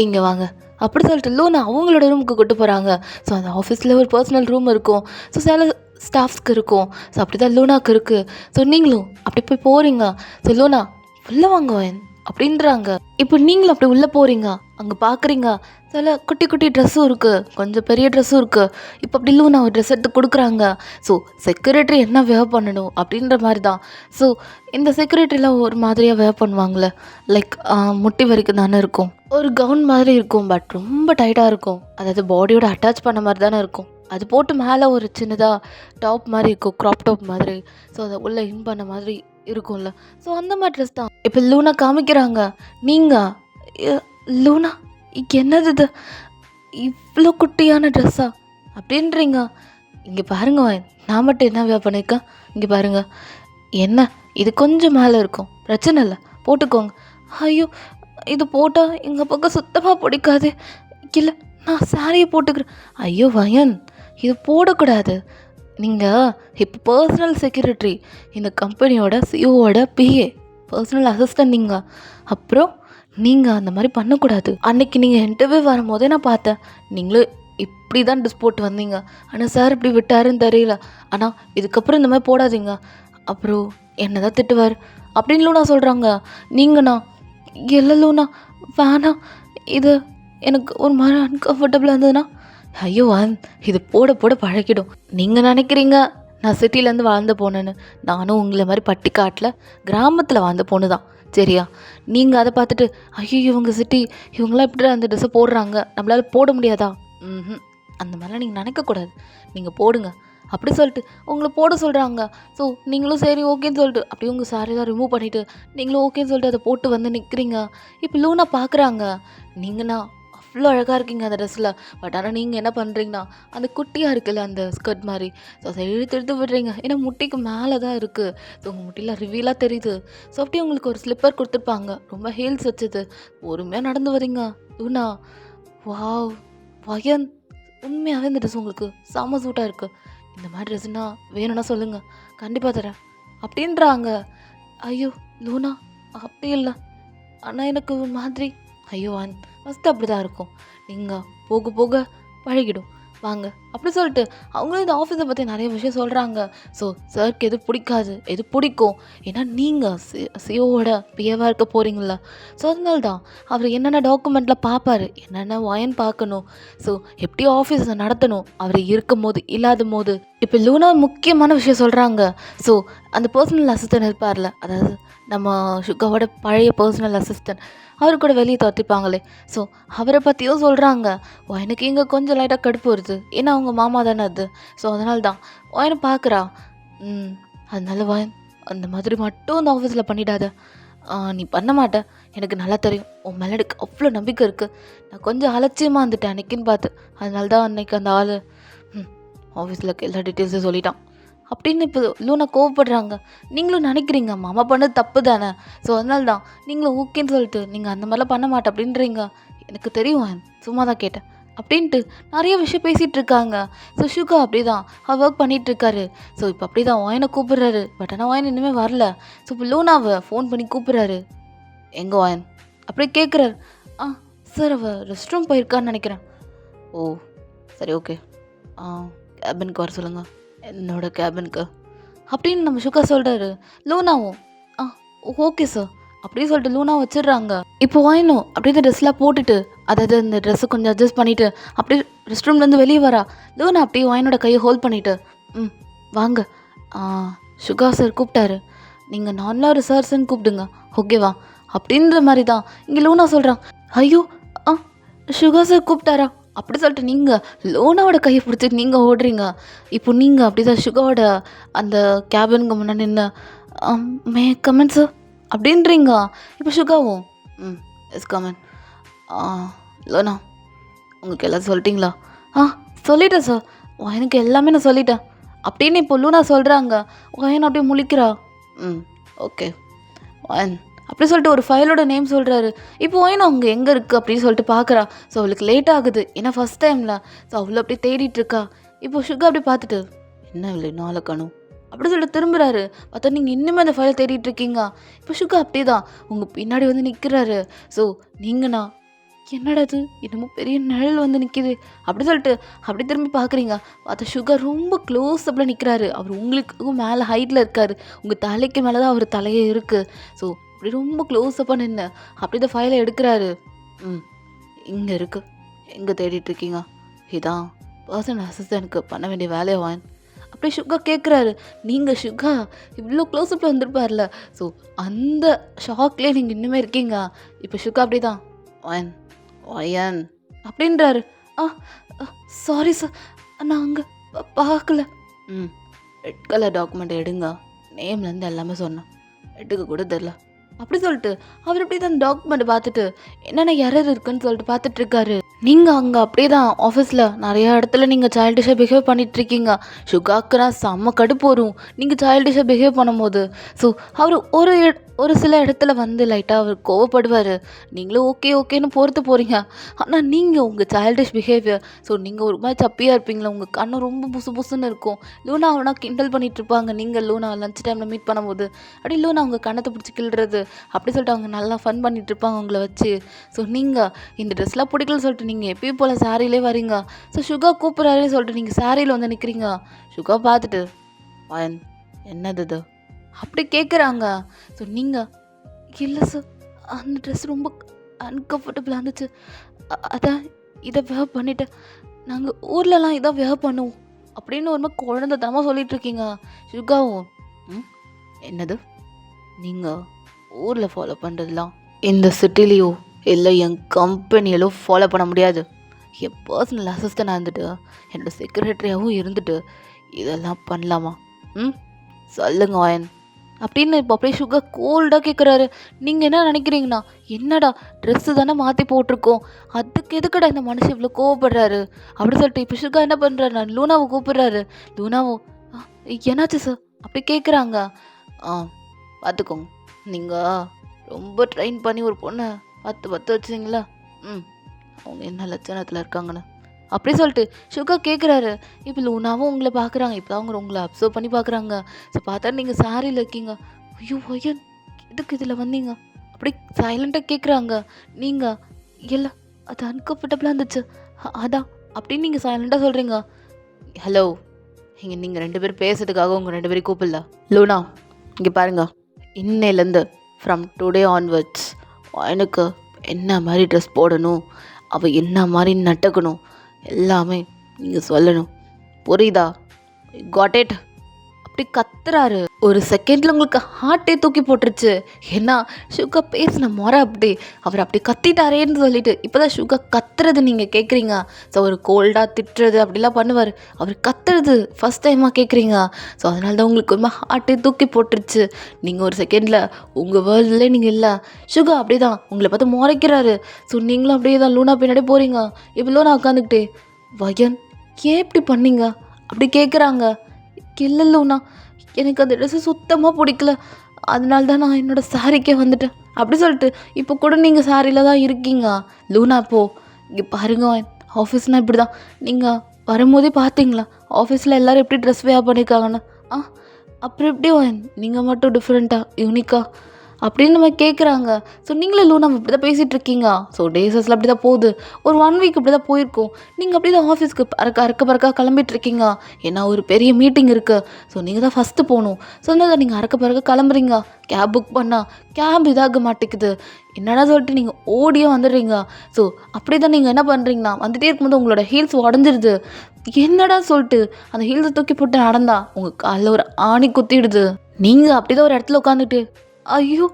இங்கே வாங்க அப்படி சொல்லிட்டு லூனா அவங்களோட ரூமுக்கு கூட்டு போகிறாங்க. ஸோ அந்த ஆஃபீஸில் ஒரு பர்சனல் ரூம் இருக்கும். ஸோ சில ஸ்டாஃப்ஸ்க்கு இருக்கும். ஸோ அப்படி தான் லூனாக்கு இருக்குது. ஸோ நீங்களும் அப்படி போய் போகிறீங்க. ஸோ லூனா உள்ளே வாங்க வயன் அப்படின்றாங்க. இப்போ நீங்களும் அப்படி உள்ளே போகிறீங்க. அங்கே பார்க்குறீங்க சில குட்டி குட்டி ட்ரெஸ்ஸும் இருக்குது, கொஞ்சம் பெரிய ட்ரெஸ்ஸும் இருக்குது. இப்போ அப்படி லூனா ஒரு ட்ரெஸ் எடுத்து கொடுக்குறாங்க. ஸோ செக்யூரிட்டி என்ன வேர் பண்ணணும் அப்படின்ற மாதிரி தான். ஸோ இந்த செக்யூரிட்டிலாம் ஒரு மாதிரியாக வேர் பண்ணுவாங்களே, லைக் முட்டி வரைக்கும் தானே இருக்கும். ஒரு கவுன் மாதிரி இருக்கும், பட் ரொம்ப டைட்டாக இருக்கும். அதாவது பாடியோட அட்டாச் பண்ண மாதிரி தானே இருக்கும். அது போட்டு மேலே ஒரு சின்னதாக டாப் மாதிரி இருக்கும், க்ராப் டாப் மாதிரி. ஸோ அதை உள்ளே இன் பண்ண மாதிரி இருக்கும்ல. ஸோ அந்த மாதிரி ட்ரெஸ் தான் இப்போ லூனா காமிக்கிறாங்க. நீங்கள் லூனா என்னது இது, இவ்வளோ குட்டியான ட்ரெஸ்ஸா அப்படின்றீங்க. இங்கே பாருங்க நான் மட்டும் என்ன வேர் பண்ணியிருக்கேன், இங்கே பாருங்கள் என்ன இது கொஞ்சம் மேலே இருக்கும், பிரச்சனை இல்லை போட்டுக்கோங்க. ஐயோ இது போட்டால் எங்கள் பக்கம் சுத்தமாக பிடிக்காது, இல்லை நான் சாரியை போட்டுக்கிறேன். ஐயோ வயன் இது போடக்கூடாது. நீங்கள் இப்போ பர்சனல் செக்யூரிட்டி, இந்த கம்பெனியோட சிஓவோட பிஏ, பர்சனல் அசிஸ்டன்ட் நீங்கள். அப்புறம் நீங்கள் அந்த மாதிரி பண்ணக்கூடாது. அன்றைக்கி நீங்கள் இன்டர்வியூ வரும்போதே நான் பார்த்தேன், நீங்களும் இப்படி தான் ட்ரெஸ் போட்டு வந்தீங்க. ஆனால் சார் இப்படி விட்டாருன்னு தெரியல. ஆனால் இதுக்கப்புறம் இந்த மாதிரி போடாதீங்க, அப்புறம் என்ன தான் திட்டுவார் அப்படின்னு லூனா சொல்கிறாங்க. நீங்கண்ணா இல்லை லூனா வேணாம், இது எனக்கு ஒரு மாதிரி அன்கம்ஃபர்டபுளாக இருந்ததுன்னா. ஐயோ இது போட போட பழகிடும். நீங்கள் நினைக்கிறீங்க நான் சிட்டிலேருந்து வாழ்ந்த பொண்ணுன்னு. நானும் உங்களை மாதிரி பட்டிக்காட்டில் கிராமத்தில் வாழ்ந்த பொண்ணு தான். சரியா? நீங்கள் அதை பார்த்துட்டு ஐயோ இவங்க சிட்டி, இவங்களாம் எப்படி அந்த ட்ரெஸ்ஸை போடுறாங்க, நம்மளால் போட முடியாதா? ம் அந்த மாதிரிலாம் நீங்கள் நினைக்கக்கூடாது. நீங்கள் போடுங்க அப்படி சொல்லிட்டு உங்களை போட சொல்கிறாங்க. ஸோ நீங்களும் சரி ஓகேன்னு சொல்லிட்டு அப்படியே உங்கள் சாரியெல்லாம் ரிமூவ் பண்ணிவிட்டு நீங்களும் ஓகேன்னு சொல்லிட்டு அதை போட்டு வந்து நிற்கிறீங்க. இப்போ லூனா பார்க்குறாங்க, நீங்கண்ணா அவ்வளோ அழகாக இருக்கீங்க அந்த ட்ரெஸ்ஸில். பட் ஆனால் நீங்கள் என்ன பண்ணுறீங்கன்னா அந்த குட்டியாக இருக்குல்ல அந்த ஸ்கர்ட் மாதிரி, ஸோ அதை இழுத்து விடுறீங்க. ஏன்னா முட்டிக்கு மேலே தான் இருக்குது. ஸோ உங்கள் முட்டியில் ரிவீலாக தெரியுது. ஸோ அப்படியே உங்களுக்கு ஒரு ஸ்லிப்பர் கொடுத்துருப்பாங்க, ரொம்ப ஹீல்ஸ் வச்சது. பொறுமையாக நடந்து வரீங்க. லூனா வாவ் வயன், உண்மையாகவே இந்த ட்ரெஸ் உங்களுக்கு செம்ம சூட்டாக இருக்குது. இந்த மாதிரி ட்ரெஸ்ஸுன்னா வேணும்னா சொல்லுங்கள், கண்டிப்பாக தரேன் அப்படின்றாங்க. ஐயோ லூனா அப்படி இல்லை, ஆனால் எனக்கு ஒரு மாதிரி ஐயோ ஃபஸ்ட்டு அப்படி தான் இருக்கும், நீங்கள் போக போக பழகிடும் வாங்க அப்படி சொல்லிட்டு அவங்களும் இந்த ஆஃபீஸை பற்றி நிறைய விஷயம் சொல்கிறாங்க. ஸோ சாருக்கு எது பிடிக்காது எது பிடிக்கும், ஏன்னா நீங்கள் சிஓவோட பிஏவாக இருக்க போகிறீங்களா. ஸோ அதனால தான் அவர் என்னென்ன டாக்குமெண்ட்டில் பார்ப்பார், என்னென்ன வயன் பார்க்கணும், ஸோ எப்படி ஆஃபீஸை நடத்தணும் அவர் இருக்கும் போது இல்லாத போது. இப்போ லூனா முக்கியமான விஷயம் சொல்கிறாங்க. ஸோ அந்த பர்சனல் அசிஸ்டன்ட் இருப்பார்ல, அதாவது நம்ம சுகாவோட பழைய பர்சனல் அசிஸ்டன்ட், அவரு கூட வெளியே தோற்றிப்பாங்களே, ஸோ அவரை பற்றியும் சொல்கிறாங்க. எனக்கு இங்கே கொஞ்சம் லைட்டாக கடுப்பு வருது, ஏன்னா அவங்க மாமா தானே அது. ஸோ அதனால தான் வயனை பார்க்குறா. அதனால வயன் அந்த மாதிரி மட்டும் அந்த ஆஃபீஸில் பண்ணிடாத, நீ பண்ண மாட்டேன் எனக்கு நல்லா தெரியும். உன் மேலே எனக்கு அவ்வளோ நம்பிக்கை இருக்குது. நான் கொஞ்சம் அலட்சியமாக இருந்துட்டேன் அன்னைக்குன்னு பார்த்து, அதனால தான் அன்னைக்கு அந்த ஆள் ஆஃபீஸில் எல்லா டீட்டெயில்ஸும் சொல்லிட்டான் அப்படின்னு. இப்போ லூனா கோவப்படுறாங்க. நீங்களும் நினைக்கிறீங்க மாமா பண்ணது தப்பு தானே, ஸோ அதனால தான் நீங்களும் ஓகேன்னு சொல்லிட்டு நீங்கள் அந்த மாதிரிலாம் பண்ண மாட்டேன் அப்படின்றீங்க. எனக்கு தெரியும், சும்மா தான் கேட்டேன் அப்படின்ட்டு நிறைய விஷயம் பேசிகிட்டு இருக்காங்க. ஸோ சுகா அப்படி தான் அவர் ஒர்க் பண்ணிகிட்ருக்காரு. ஸோ இப்போ அப்படி தான் வாயனை கூப்பிட்றாரு. பட் ஆனால் வாயன் இனிமேல் வரல. ஸோ இப்போ லூனாவை ஃபோன் பண்ணி கூப்பிட்றாரு. எங்கே வாயன் அப்படியே கேட்குறாரு. சார் அவள் ரெஸ்ட் ரூம் போயிருக்கான்னு நினைக்கிறேன். ஓ சரி ஓகே, கேபினுக்கு வர சொல்லுங்கள், என்னோட கேபினுக்கு அப்படின்னு நம்ம சுகா சொல்கிறாரு. லூனாவும் ஓகே சார் அப்படின்னு சொல்லிட்டு லூனா வச்சிடுறாங்க. இப்போ வாயினும் அப்படியே இந்த ட்ரெஸ்லாம் போட்டுட்டு, அதாவது இந்த ட்ரெஸ்ஸை கொஞ்சம் அட்ஜஸ்ட் பண்ணிவிட்டு அப்படியே ரெஸ்ட் ரூம்லேருந்து வெளியே வரா. லூனா அப்படியே வாயினோட கையை ஹோல்ட் பண்ணிவிட்டு வாங்க, சுகா சார் கூப்பிட்டாரு, நீங்கள் நார்மலாக ஒரு சார்ஸ்ன்னு கூப்பிடுங்க ஓகேவா அப்படின்ற மாதிரி தான் இங்கே லூனா சொல்கிறான். ஐயோ சுகா சார் கூப்பிட்டாரா அப்படி சொல்லிட்டு நீங்கள் லூனாவோட கையை பிடிச்சிட்டு நீங்கள் ஓடுறீங்க. இப்போ நீங்கள் அப்படி தான் சுகாவோட அந்த கேபினுக்கு முன்னாடி நின்று மே கமெண்ட் சார் அப்படின்றீங்க. இப்போ சுகாவும் எஸ் கமெண்ட். லோனா உங்களுக்கு எல்லாம் சொல்லிட்டீங்களா? சொல்லிட்டேன் சார், எனக்கு எல்லாமே நான் சொல்லிட்டேன் அப்படின்னு இப்போ லூனா சொல்கிறாங்க. வயன் அப்படியே முழிக்கிறா. ஓகே வயன் அப்படி சொல்லிட்டு ஒரு ஃபைலோட நேம் சொல்கிறாரு. இப்போ வயன் அவங்க எங்கே இருக்குது அப்படின்னு சொல்லிட்டு பார்க்குறா. ஸோ அவளுக்கு லேட் ஆகுது, ஏன்னா ஃபஸ்ட் டைமில். ஸோ அவ்வளோ அப்படியே தேடிட்டு இருக்கா. இப்போ சுகா அப்படி பார்த்துட்டு என்ன இல்லை நாளை காணும் அப்படி சொல்லிட்டு திரும்புகிறாரு. பார்த்தா நீங்கள் இன்னுமே அந்த ஃபைலை தேடிட்டு இருக்கீங்க. இப்போ சுகா அப்படியே தான் உங்கள் பின்னாடி வந்து நிற்கிறாரு. ஸோ நீங்கண்ணா என்னடா இது என்னமோ பெரிய நிழல் வந்து நிற்கிது அப்படி சொல்லிட்டு அப்படி திரும்பி பார்க்குறீங்க. பார்த்தா சுகா ரொம்ப க்ளோஸ் அப்பில் நிற்கிறாரு. அவர் உங்களுக்கு மேலே ஹைட்டில் இருக்கார், உங்கள் தலைக்கு மேலே தான் அவர் தலையே இருக்குது. ஸோ அப்படி ரொம்ப க்ளோஸ்அப்பாக நின்று அப்படி இந்த ஃபைலை எடுக்கிறாரு. இங்கே இருக்குது, எங்கே தேடிட்டுருக்கீங்க? இதான் பர்சனல் அசிஸ்டன்ட்க்கு பண்ண வேண்டிய வேலையை வான் அப்படி சுகா கேட்குறாரு. நீங்கள் சுகா இவ்வளோ க்ளோஸ்அப்பில் வந்துருப்பார்ல, ஸோ அந்த ஷாக்லேயே நீங்கள் இன்னுமே இருக்கீங்க. இப்போ சுகா அப்படி தான் வான் வயன் அப்படின்றாரு. சாரி சார், நான் அங்கே பார்க்கல. ரெட் கலர் டாக்குமெண்ட் எடுங்க, நேம்லேருந்து எல்லாமே சொன்னேன், எடுக்க கூட தெரில அப்படி சொல்லிட்டு அவர் அப்படி தான் டாக்குமெண்ட் பார்த்துட்டு என்னென்ன எரர் இருக்குன்னு சொல்லிட்டு பார்த்துட்ருக்காரு. நீங்கள் அங்கே அப்படியே தான் ஆஃபீஸில் நிறையா இடத்துல நீங்கள் சைல்டிஷாக பிஹேவ் பண்ணிகிட்ருக்கீங்க. சுகாக்குனா செம்ம கடுப்பு வரும் நீங்கள் சைல்டிஷாக பிஹேவ் பண்ணும்போது. ஸோ அவர் ஒரு சில இடத்துல வந்து லைட்டாக அவர் கோவப்படுவார். நீங்களும் ஓகேன்னு பொறுத்து போகிறீங்க. ஆனால் நீங்கள் உங்கள் சைல்டிஷ் பிஹேவியர், ஸோ நீங்கள் ஒரு மாதிரி சப்பியாக இருப்பீங்களா, உங்கள் கண்ணு ரொம்ப புசுன்னு இருக்கும். லூனா அவனா கிண்டல் பண்ணிகிட்ருப்பாங்க. நீங்கள் லூனா லஞ்ச் டைமில் மீட் பண்ணும்போது அப்படி லூனா அவங்க கண்ணத்தை பிடிச்சி கிள்றது அப்படி சொல்லிட்டு அவங்க நல்லா ஃபன் பண்ணிகிட்ருப்பாங்க உங்களை வச்சு. ஸோ நீங்கள் இந்த ட்ரெஸ்லாம் பிடிக்கலன்னு சொல்லிட்டு நீங்கள் எப்பயும் போல் சாரியிலே வரீங்க. ஸோ சுகா கூப்பிட்றாருன்னு சொல்லிட்டு நீங்கள் சாரியில் வந்து நிற்கிறீங்க. சுகா பார்த்துட்டு வயன் என்னது இது அப்படி கேட்குறாங்க. ஸோ நீங்கள் இல்லை சார், அந்த ட்ரெஸ் ரொம்ப அன்கம்ஃபர்டபுளாக இருந்துச்சு, அதான் இதை வேர் பண்ணிவிட்டேன், நாங்கள் ஊர்லலாம் இதான் வேர் பண்ணுவோம் அப்படின்னு ஒரு மாதிரி குழந்தைத்தனமாக சொல்லிட்டு இருக்கீங்க. சுகாவும் ம் என்னது நீங்கள் ஊரில் ஃபாலோ பண்ணுறதுலாம் இந்த சிட்டிலேயோ இல்லை என் கம்பெனியிலோ ஃபாலோ பண்ண முடியாது. என் பர்சனல் அசிஸ்டண்டாக இருந்துட்டு என்னோடய செக்ரட்டரியாகவும் இருந்துட்டு இதெல்லாம் பண்ணலாமா? ம் சொல்லுங்க ஆயன் அப்படின்னு இப்போ அப்படியே சுகர் கோல்டாக கேட்குறாரு. நீங்கள் என்ன நினைக்கிறீங்கண்ணா? என்னடா ட்ரெஸ்ஸு தானே மாற்றி போட்டிருக்கோம், அதுக்கு எதுக்குடா இந்த மனுஷன் இவ்வளோ கோவப்படுறாரு அப்படின்னு சொல்லிட்டு இப்போ சுகர் என்ன பண்ணுறாரு, நான் லூனாவை கூப்பிடுறாரு. லூனாவும் என்னாச்சு சார் அப்படி கேட்குறாங்க. பார்த்துக்கோங்க, நீங்கள் ரொம்ப ட்ரெயின் பண்ணி ஒரு பொண்ணை 10 வச்சுங்களா? அவங்க என்ன லட்சணத்தில் இருக்காங்கன்னு அப்படி சொல்லிட்டு சுகர் கேட்குறாரு. இப்போ லூனாவும் உங்களை பார்க்குறாங்க. இப்போ அவங்க உங்களை அப்சர்வ் பண்ணி பார்க்குறாங்க. ஸோ பார்த்தா நீங்கள் சாரியில் இருக்கீங்க. ஐயோ ஐயன் எதுக்கு இதில் வந்தீங்க அப்படி சைலண்ட்டாக கேட்குறாங்க. நீங்கள் இல்லை அது அன்கம்ஃபர்டபுளாக இருந்துச்சு அதான் அப்படின்னு நீங்கள் சைலண்ட்டாக சொல்கிறீங்க. ஹலோ, இங்கே நீங்கள் 2 பேரும் பேசுறதுக்காக உங்கள் 2 பேரும் கூப்பிடல. லூனா இங்கே பாருங்க, இன்னையிலேருந்து ஃப்ரம் டுடே ஆன்வர்ட்ஸ் எனக்கு என்ன மாதிரி ட்ரெஸ் போடணும், அவள் என்ன மாதிரி நட்டுக்கணும் எல்லாமே நீங்கள் சொல்லணும், புரியுதா? காட் இட் அப்படி கத்துறாரு. ஒரு செகண்டில் உங்களுக்கு ஹார்ட்டே தூக்கி போட்டுருச்சு. ஏன்னா சுகா பேசின முறை அப்படி அவர் அப்படி கத்திட்டாரேன்னு சொல்லிட்டு இப்போ தான் சுகா கத்துறது நீங்கள் கேட்குறீங்க. ஸோ அவர் கோல்டாக திட்டுறது அப்படிலாம் பண்ணுவார், அவர் கத்துறது ஃபஸ்ட் டைமாக கேட்குறீங்க. ஸோ அதனால தான் உங்களுக்கு ரொம்ப ஹார்ட்டே தூக்கி போட்டுருச்சு. நீங்கள் ஒரு செகண்டில் உங்கள் வேர்ல்ட்லேயே நீங்கள் இல்லை. சுகா அப்படி தான் உங்களை பார்த்து முறைக்கிறாரு. ஸோ நீங்களும் அப்படியே தான் லூனா பின்னாடி போகிறீங்க. இப்போ லூனா உட்காந்துக்கிட்டே வயன் ஏன் இப்படி பண்ணீங்க அப்படி கேட்குறாங்க. இல்லை லூனா, எனக்கு அந்த ட்ரெஸ்ஸு சுத்தமாக பிடிக்கல, அதனால தான் நான் என்னோடய சாரிக்கே வந்துட்டேன் அப்படி சொல்லிட்டு இப்போ கூட நீங்கள் சாரியில் தான் இருக்கீங்க. லூனா இங்கே பாருங்க, ஆஃபீஸ்னால் இப்படி தான். நீங்கள் வரும்போதே பார்த்தீங்களா ஆஃபீஸில் எல்லோரும் எப்படி ட்ரெஸ் வேர் பண்ணியிருக்காங்கன்னு? அப்புறம் எப்படி நீங்கள் மட்டும் டிஃப்ரெண்ட்டாக யூனிக்காக அப்படின்னு நம்ம கேட்குறாங்க. ஸோ நீங்களே லூனா இப்படி தான் பேசிகிட்டு இருக்கீங்க. ஸோ டேஸஸில் அப்படி தான் போகுது. ஒரு 1 வீக் இப்படி தான் போயிருக்கோம். நீங்கள் அப்படி தான் ஆஃபீஸ்க்கு அறக்க பறக்க கிளம்பிட்டு இருக்கீங்க. ஏன்னா ஒரு பெரிய மீட்டிங் இருக்குது. ஸோ நீங்கள் தான் ஃபஸ்ட்டு போகணும். ஸோ அதனால் நீங்கள் அறக்க பறக்க கிளம்புறீங்க. கேப் புக் பண்ணால் கேப் இதாக மாட்டேங்குது. என்னடா சொல்லிட்டு நீங்கள் ஓடியே வந்துடுறீங்க. ஸோ அப்படி தான் நீங்கள் என்ன பண்ணுறீங்கன்னா வந்துகிட்டே இருக்கும்போது உங்களோட ஹீல்ஸ் உடஞ்சிருது. என்னடா சொல்லிட்டு அந்த ஹீல்ஸை தூக்கி போட்டு நடந்தா உங்கள் காலில் ஒரு ஆணி குத்திடுது. நீங்கள் அப்படி தான் ஒரு இடத்துல உட்காந்துட்டு ஐயோ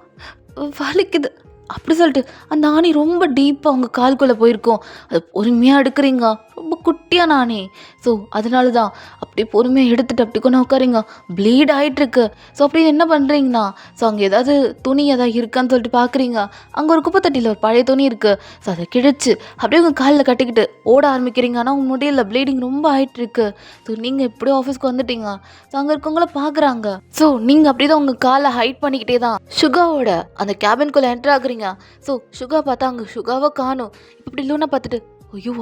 வலிக்குது அப்படி சொல்லிட்டு அந்த ஆணி ரொம்ப டீப்பாக அவங்க கால்குள்ளே போயிருக்கோம். அது பொறுமையாக எடுக்கிறீங்க, ரொம்ப குட்டியாக ஆணி. ஸோ அதனால தான் அப்படியே பொறுமையாக எடுத்துகிட்டு அப்படி கொண்டு உட்காரிங்க. ப்ளீட் ஆகிட்டுருக்கு. ஸோ அப்படி என்ன பண்ணுறீங்கன்னா ஸோ அங்கே ஏதாவது துணி எதாவது இருக்கான்னு சொல்லிட்டு பார்க்குறீங்க. அங்கே ஒரு குப்பைத்தட்டியில் ஒரு பழைய துணி இருக்குது. ஸோ அதை கிழிச்சு அப்படியே உங்கள் காலில் கட்டிக்கிட்டு ஓட ஆரம்பிக்கிறீங்க. ஆனால் உங்கள் முடியல ப்ளீடிங் ரொம்ப ஆகிட்டுருக்கு. ஸோ நீங்கள் எப்படியோ ஆஃபீஸ்க்கு வந்துட்டீங்க. ஸோ அங்கே இருக்கவங்கள பார்க்குறாங்க. ஸோ நீங்கள் அப்படி தான் உங்கள் காலை ஹைட் பண்ணிக்கிட்டே தான் சுகாவோட அந்த கேபின்குள்ளே என்ட்ரு ஆகுறீங்க. ஸோ சுகா பார்த்தா அங்கே சுகாவை காணும். இப்படி லூனா பார்த்துட்டு ஐயோ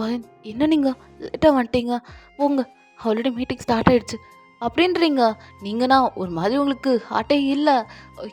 என்ன நீங்கள் லேட்டாக வந்துட்டீங்க, போங்க ஆல்ரெடி மீட்டிங் ஸ்டார்ட் ஆகிடுச்சு அப்படின்றீங்க. நீங்கண்ணா ஒரு மாதிரி உங்களுக்கு ஹார்ட்டே இல்லை.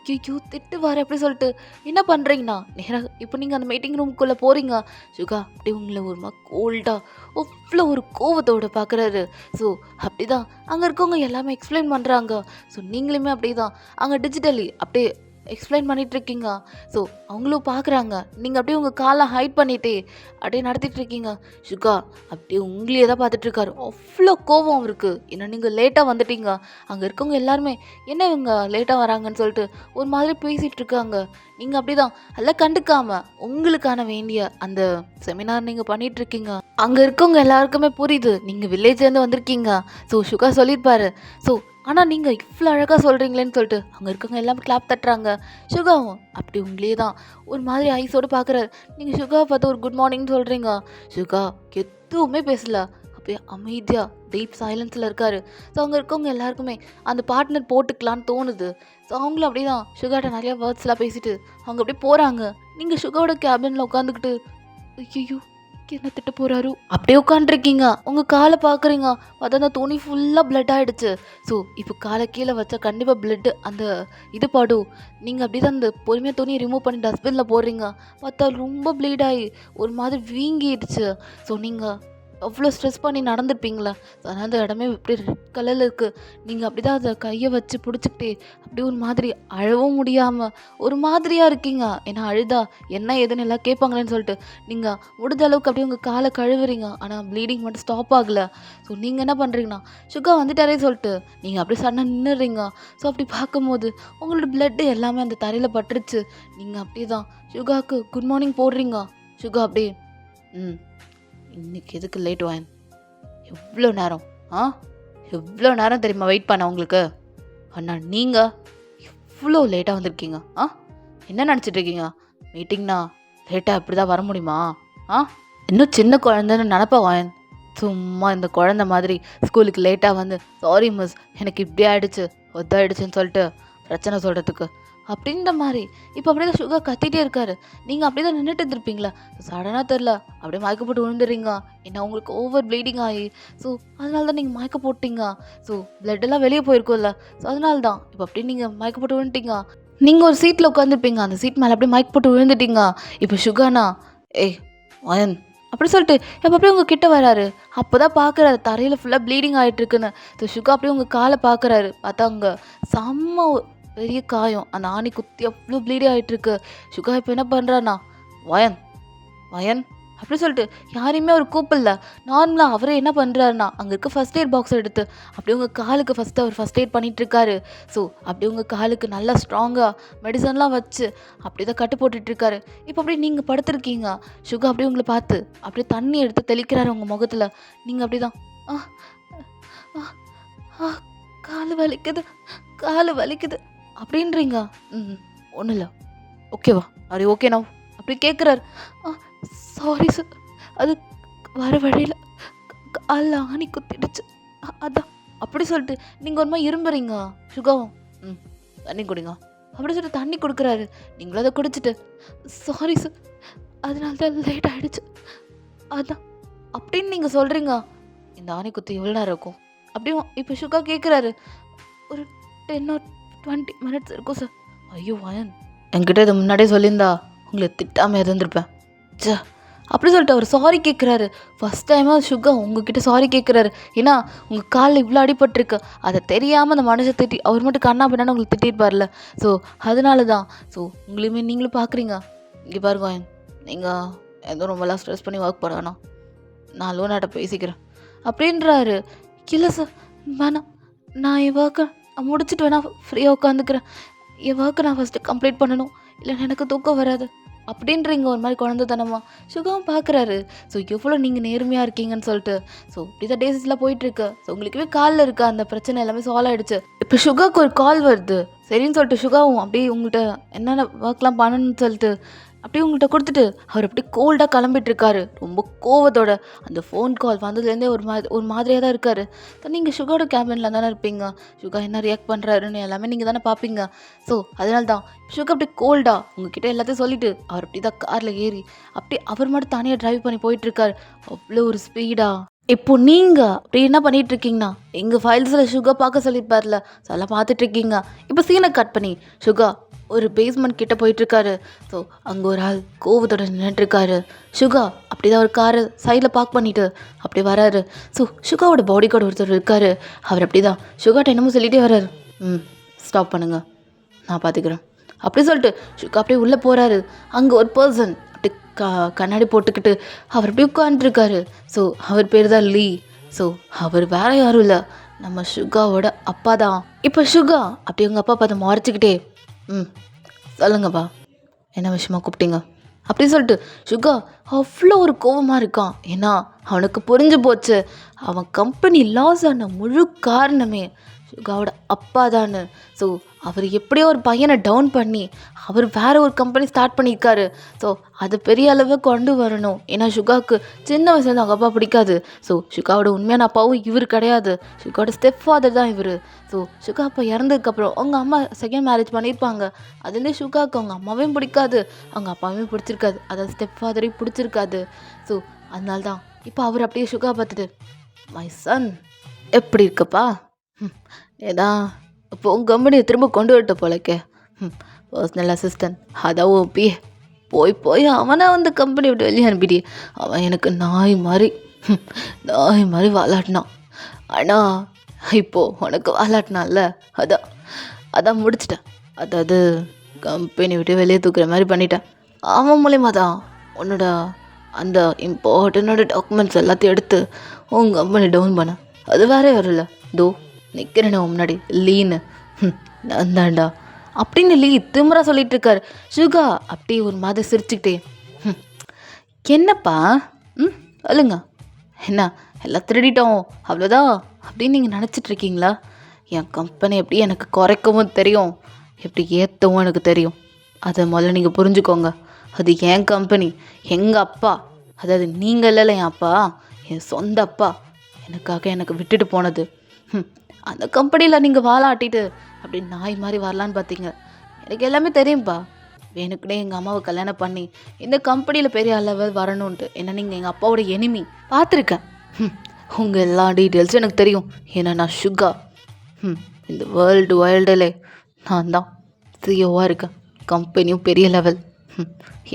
ஐயோ திட்டு வார அப்படி சொல்லிட்டு என்ன பண்ணுறீங்கண்ணா நேராக இப்போ நீங்கள் அந்த மீட்டிங் ரூம்குள்ளே போகிறீங்க. சுகா அப்படி உங்களை ஒரு மாதிரி கோல்டாக அவ்வளோ ஒரு கோவத்தோடு பார்க்குறாரு. ஸோ அப்படி தான் அங்கே இருக்கவங்க எல்லாமே எக்ஸ்பிளைன் பண்ணுறாங்க. ஸோ நீங்களுமே அப்படி தான் அங்கே டிஜிட்டலி அப்படியே எக்ஸ்பிளைன் பண்ணிகிட்ருக்கீங்க. ஸோ அவங்களும் பார்க்குறாங்க. நீங்கள் அப்படியே உங்கள் காலை ஹைட் பண்ணிகிட்டே அப்படியே நடத்திட்டுருக்கீங்க. சுகா அப்படியே உங்களையே தான் பார்த்துட்ருக்காரு. அவ்வளோ கோவம் அவருக்கு. ஏன்னா நீங்கள் லேட்டாக வந்துட்டீங்க. அங்கே இருக்கவங்க எல்லாருமே என்ன இவங்க லேட்டாக வராங்கன்னு சொல்லிட்டு ஒரு மாதிரி பேசிகிட்டு இருக்காங்க. நீங்கள் அப்படி தான் எல்லாம் கண்டுக்காமல் உங்களுக்கான வேண்டிய அந்த செமினார் நீங்கள் பண்ணிகிட்ருக்கீங்க. அங்கே இருக்கவங்க எல்லாருக்குமே புரியுது நீங்கள் வில்லேஜ்லேருந்து வந்திருக்கீங்க. ஸோ சுகா சொல்லியிருப்பாரு. ஸோ ஆனால் நீங்கள் இவ்வளோ அழகாக சொல்கிறீங்களேன்னு சொல்லிட்டு அங்கே இருக்கவங்க எல்லாமே கிளாப் தட்டுறாங்க. சுகாவும் அப்படி உங்களே தான் ஒரு மாதிரி ஐஸோடு பார்க்குறாரு. நீங்கள் சுகாவை பார்த்து ஒரு குட் மார்னிங்னு சொல்கிறீங்க. சுகா எதுவுமே பேசல, அப்படியே அமைதியாக டீப் சைலன்ஸில் இருக்கார். ஸோ அங்கே இருக்கவங்க எல்லாருக்குமே அந்த பார்ட்னர் போட்டுக்கலான்னு தோணுது. ஸோ அவங்களும் அப்படியே தான் சுகாட்ட நிறையா வேர்ட்ஸ்லாம் பேசிட்டு அவங்க அப்படியே போகிறாங்க. நீங்கள் சுகாவோட கேபினில் உட்காந்துக்கிட்டு ஐயோ என்ன திட்டு போகிறாரு அப்படியே உட்காந்துருக்கீங்க. உங்கள் காலை பார்க்குறீங்க, பார்த்தா அந்த துணி ஃபுல்லாக பிளட் ஆகிடுச்சு. ஸோ இப்போ காலை கீழே வச்சா கண்டிப்பாக பிளட்டு அந்த இது படும். நீங்கள் அப்படி தான் அந்த பொறுமையாக துணியை ரிமூவ் பண்ணி டஸ்ட்பினில் போடுறீங்க. பார்த்தா ரொம்ப ப்ளீட் ஆகி ஒரு மாதிரி வீங்கிடுச்சு. ஸோ நீங்கள் அவ்வளோ ஸ்ட்ரெஸ் பண்ணி நடந்துருப்பீங்களா? அதனால் அந்த இடமே இப்படி ரெட் கலரில் இருக்குது. நீங்கள் அப்படி தான் அதை கையை வச்சு பிடிச்சிக்கிட்டே அப்படியே ஒரு மாதிரி அழவும் முடியாமல் ஒரு மாதிரியாக இருக்கீங்க. ஏன்னா அழுதா என்ன ஏதுன்னு எல்லாம் கேட்பாங்களேன்னு சொல்லிட்டு நீங்கள் முடிஞ்ச அளவுக்கு அப்படியே உங்கள் காலை கழுவுறீங்க. ஆனால் ப்ளீடிங் மட்டும் ஸ்டாப் ஆகலை. ஸோ நீங்கள் என்ன பண்ணுறீங்கன்னா சுகா வந்துட்டாரே சொல்லிட்டு நீங்கள் அப்படியே சடனாக நின்றுறீங்க. ஸோ அப்படி பார்க்கும்போது உங்களோட பிளட்டு எல்லாமே அந்த தரையில் பட்டுருச்சு. நீங்கள் அப்படியே தான் சுகாவுக்கு குட் மார்னிங் போடுறீங்க. சுகா அப்படியே இன்னைக்கு எதுக்கு லேட் வாங்க? எவ்வளோ நேரம் எவ்வளோ நேரம் தெரியுமா வெயிட் பண்ண உங்களுக்கு? அண்ணா நீங்கள் எவ்வளோ லேட்டாக வந்திருக்கீங்க. என்ன நினச்சிட்ருக்கீங்க? மீட்டிங்னா லேட்டாக இப்படி தான் வர முடியுமா? இன்னும் சின்ன குழந்தைன்னு நினப்பா வாயன். சும்மா இந்த குழந்த மாதிரி ஸ்கூலுக்கு லேட்டாக வந்து சாரி மிஸ் எனக்கு இப்படி ஆகிடுச்சு ஒத்தாயிடுச்சுன்னு சொல்லிட்டு பிரச்சனை சொல்கிறதுக்கு அப்படின்ற மாதிரி இப்போ அப்படியே தான் சுகா கத்திட்டே இருக்காரு. நீங்கள் அப்படியே தான் நின்றுட்டு இருந்திருப்பீங்களா? சடனாக தெரில அப்படியே மயக்க போட்டு விழுந்துடுறீங்க. ஏன்னா உங்களுக்கு ஓவர் ப்ளீடிங் ஆகி ஸோ அதனால தான் நீங்கள் மயக்க போட்டிங்க. ஸோ பிளட்டெல்லாம் வெளியே போயிருக்கும்ல. ஸோ அதனால தான் இப்போ அப்படியே நீங்கள் மயக்க போட்டு விழுந்துட்டீங்க. நீங்கள் ஒரு சீட்டில் உட்காந்துருப்பீங்க. அந்த சீட் மேலே அப்படியே மயக்க போட்டு விழுந்துட்டீங்க. இப்போ சுகானா ஏய் வயன் அப்படி சொல்லிட்டு இப்போ அப்படியே உங்கள் கிட்ட வராரு. அப்போ தான் பார்க்குறாரு தரையில் ஃபுல்லாக ப்ளீடிங் ஆகிட்டுருக்குன்னு. ஸோ சுகா அப்படியே உங்கள் காலை பார்க்குறாரு. பார்த்தா அங்கே செம்ம பெரிய காயம். அந்த ஆணி குத்தி அவ்வளோ ப்ளீடி ஆகிட்டுருக்கு. சுகா இப்போ என்ன பண்ணுறான்னா வயன் வயன் அப்படி சொல்லிட்டு யாரையுமே அவர் கூப்பிடல. நார்மலாக அவரே என்ன பண்ணுறாருனா அங்கே இருக்க ஃபஸ்ட் எய்ட் பாக்ஸ் எடுத்து அப்படியே உங்கள் காலுக்கு ஃபஸ்ட்டு அவர் ஃபஸ்ட் எய்ட் பண்ணிகிட்ருக்காரு. ஸோ அப்படியே உங்கள் காலுக்கு நல்லா ஸ்ட்ராங்காக மெடிசன்லாம் வச்சு அப்படி தான் கட்டு போட்டுட்ருக்காரு. இப்போ அப்படியே நீங்கள் படுத்துருக்கீங்க. சுகா அப்படியே உங்களை பார்த்து அப்படியே தண்ணி எடுத்து தெளிக்கிறாரு உங்கள் முகத்தில். நீங்கள் அப்படி தான் காலு வலிக்குது காலு வலிக்குது அப்படின்றீங்க. ஒன்றும் இல்லை ஓகேவா அரே ஓகே நான் அப்படி கேட்குறாரு. சாரி சார் அது வர வழியில் காலில் ஆணி குத்திடுச்சு அதான் அப்படி சொல்லிட்டு நீங்கள் ஒரு மாதிரி இரும்புறீங்க. சுகாவும் தண்ணி குடிங்க அப்படி சொல்லிட்டு தண்ணி கொடுக்குறாரு. நீங்களும் அதை குடிச்சிட்டு சாரி சார் அதனால தான் லேட் ஆகிடுச்சு அதான் அப்படின்னு நீங்கள் சொல்கிறீங்க. இந்த ஆணி குத்தி எவ்வளோ நேரம் இருக்கும் அப்படியும் இப்போ சுகா கேட்குறாரு. ஒரு 10 or 20 minutes இருக்கும் சார். ஐயோ வயன் என்கிட்ட இதை முன்னாடியே சொல்லியிருந்தா உங்களை திட்டாமல் இருந்திருப்பேன். சே அப்படி சொல்லிட்டு அவர் சாரி கேட்குறாரு. ஃபஸ்ட் டைமாக சுகா உங்ககிட்ட சாரி கேட்குறாரு. ஏன்னா உங்கள் காலில் இவ்வளோ அடிபட்டிருக்கு. அதை தெரியாமல் அந்த மனுஷன் திட்டி அவர் மட்டும் கண்ணா பின்னான்னு உங்களுக்கு திட்டிருப்பார்ல. ஸோ அதனால தான். ஸோ உங்களையுமே நீங்களும் பார்க்குறீங்க. இங்கே பாருங்க வயன் நீங்கள் எதுவும் ரொம்பலாம் ஸ்ட்ரெஸ் பண்ணி ஒர்க் பண்ண வேணாம். நான் லோனாட்ட பேசிக்கிறேன் அப்படின்றாரு. இல்லை சார் வேணாம் நான் என் ஒர்க்கை முடிச்சுட்டு வேணா ஃப்ரீயாக உட்காந்துக்கிறேன். என் ஒர்க்கை நான் ஃபஸ்ட்டு கம்ப்ளீட் பண்ணணும் இல்லைன்னா எனக்கு தூக்கம் வராது அப்படின்றீங்க ஒரு மாதிரி குழந்தைத்தனமா. சுகாவும் பார்க்குறாரு. ஸோ எவ்வளோ நீங்கள் நேர்மையாக இருக்கீங்கன்னு சொல்லிட்டு. ஸோ இப்படி தான் டேஸஸ்லாம் போயிட்டுருக்கு. ஸோ உங்களுக்குவே காலில் இருக்க அந்த பிரச்சனை எல்லாமே சால்வ் ஆகிடுச்சு. இப்போ சுகாவுக்கு ஒரு கால் வருது. சரின்னு சொல்லிட்டு சுகாவும் அப்படியே உங்கள்கிட்ட என்னென்ன ஒர்க்லாம் பண்ணணும்னு சொல்லிட்டு அப்படியே உங்கள்கிட்ட கொடுத்துட்டு அவர் அப்படியே கோல்டாக கிளம்பிட்டுருக்காரு. ரொம்ப கோவத்தோட அந்த ஃபோன் கால் வந்ததுலேருந்தே ஒரு மாதிரியாக தான் இருக்கார். நீங்கள் சுகாவோட கேபினில் தானே இருப்பீங்க. சுகா என்ன ரியாக்ட் பண்ணுறாருன்னு எல்லாமே நீங்கள் தானே பார்ப்பீங்க. ஸோ அதனால தான் சுகா அப்படியே கோல்டாக உங்ககிட்ட எல்லாத்தையும் சொல்லிவிட்டு அவர் அப்படி தான் காரில் ஏறி அப்படியே அவர் மட்டும் தனியாக ட்ரைவ் பண்ணி போயிட்டுருக்காரு. அவ்வளோ ஒரு ஸ்பீடாக. இப்போ நீங்கள் அப்படி என்ன பண்ணிகிட்டு இருக்கீங்கன்னா எங்கள் ஃபைல்ஸில் சுகா பார்க்க சொல்லியிருப்பார்ல ஸோ அதெல்லாம் பார்த்துட்ருக்கீங்க. இப்போ சீனை கட் பண்ணி சுகா ஒரு பேஸ்மெண்ட் கிட்டே போயிட்டுருக்காரு. ஸோ அங்கே ஒரு ஆள் கோவத்தோட நின்றுட்டுருக்காரு. சுகா அப்படி தான் ஒரு காரை சைடில் பார்க் பண்ணிவிட்டு அப்படி வராரு. ஸோ சுகாவோட பாடி கார்டு ஒருத்தர் இருக்கார். அவர் அப்படி தான் சுகாட்ட என்னமோ சொல்லிகிட்டே வர்றாரு. ஸ்டாப் பண்ணுங்கள் நான் பார்த்துக்கிறேன் அப்படி சொல்லிட்டு சுகா அப்படியே உள்ளே போகிறாரு. அங்கே ஒரு பர்சன் அப்படி கண்ணாடி போட்டுக்கிட்டு அவர் அப்படியே உட்காந்துருக்காரு. ஸோ அவர் பேர் தான் லீ. ஸோ அவர் வேறு யாரும் இல்லை நம்ம சுகாவோட அப்பா தான். இப்போ சுகா அப்படி உங்கள் அப்பா பார்த்து மறைச்சிக்கிட்டே சொல்லுங்கப்பா என்ன விஷயமா கூப்பிட்டீங்க அப்படின்னு சொல்லிட்டு சுகா அவ்வளோ ஒரு கோபமாக இருக்கான். ஏன்னா அவனுக்கு புரிஞ்சு போச்சு அவன் கம்பெனி லாஸ் ஆன முழு காரணமே சுகாவோட அப்பா தானு. ஸோ அவர் எப்படியோ ஒரு பையனை டவுன் பண்ணி அவர் வேறு ஒரு கம்பெனி ஸ்டார்ட் பண்ணியிருக்காரு. ஸோ அது பெரிய அளவு கொண்டு வரணும். ஏன்னா சுகாவுக்கு சின்ன வயசுலேருந்து அவங்க அப்பா பிடிக்காது. ஸோ சுகாவோட உண்மையான அப்பாவும் இவர் கிடையாது. சுகாவோட ஸ்டெப் ஃபாதர் தான் இவர். ஸோ சுகா அப்பா இறந்ததுக்கப்புறம் அவங்க அம்மா செகண்ட் மேரேஜ் பண்ணியிருப்பாங்க. அதுலேருந்தே சுகாவுக்கு அவங்க அம்மாவையும் பிடிக்காது அவங்க அப்பாவையும் பிடிச்சிருக்காது. அதாவது ஸ்டெப் ஃபாதரையும் பிடிச்சிருக்காது. ஸோ அதனால தான் இப்போ அவர் அப்படியே சுகா பார்த்துட்டு மை சன் எப்படி இருக்குப்பா ஏதான் இப்போ உங்கள் கம்பெனியை திரும்ப கொண்டு வரட்ட போலக்கே பர்சனல் அசிஸ்டன்ட் அதான் ஓபி போய் அவனை வந்து கம்பெனி விட்டு வெளியே அனுப்பிடி அவன் எனக்கு நாய் மாதிரி நான் மாதிரி வாலாட்டினான். ஆனால் இப்போது உனக்கு வாலாட்டினான்ல, அதான் அதான் முடிச்சிட்டேன். அதாவது கம்பெனி விட்டு வெளியே தூக்குற மாதிரி பண்ணிட்டேன். அவன் மூலியமாக தான் உன்னோட அந்த இம்பார்ட்டனோட டாக்குமெண்ட்ஸ் எல்லாத்தையும் எடுத்து உன் கம்பெனி டவுன் பண்ண. அது வேறே வரல, தோ நிற்கிறேன் உன் முன்னாடி லீன்னு. நான் தாண்டா அப்படின்னு லீ திமிரா சொல்லிட்டு இருக்காரு. சுகா அப்படி ஒரு மாதிரி சிரிச்சுக்கிட்டே, என்னப்பா சொல்லுங்க, என்ன எல்லாம் திருடிட்டோம் அவ்வளோதான் அப்படின்னு நீங்கள் நினச்சிட்ருக்கீங்களா? என் கம்பெனி எப்படி எனக்கு குறைக்கவும் தெரியும், எப்படி ஏற்றவும் எனக்கு தெரியும். அதை முதல்ல நீங்கள் புரிஞ்சுக்கோங்க. அது என் கம்பெனி, எங்கள் அப்பா, அதாவது நீங்கள் இல்லைல்ல என் அப்பா, என் சொந்த அப்பா எனக்காக எனக்கு விட்டுட்டு போனது. அந்த கம்பெனியில் நீங்கள் வாழாட்டிட்டு அப்படி நாய் மாதிரி வரலான்னு பார்த்தீங்க. எனக்கு எல்லாமே தெரியும்ப்பா. வேணுக்குனே எங்கள் அம்மாவை கல்யாணம் பண்ணி இந்த கம்பெனியில் பெரிய அளவில் வரணுன்ட்டு ஏன்னா நீங்கள் எங்கள் அப்பாவோட எனிமி பார்த்துருக்கேன். உங்கள் எல்லா டீட்டெயில்ஸும் எனக்கு தெரியும். ஏன்னா நான் சுகா, இந்த வேர்ல்டு வைல்டிலே நான் தான் சிஓவாக இருக்கேன். கம்பெனியும் பெரிய லெவல்.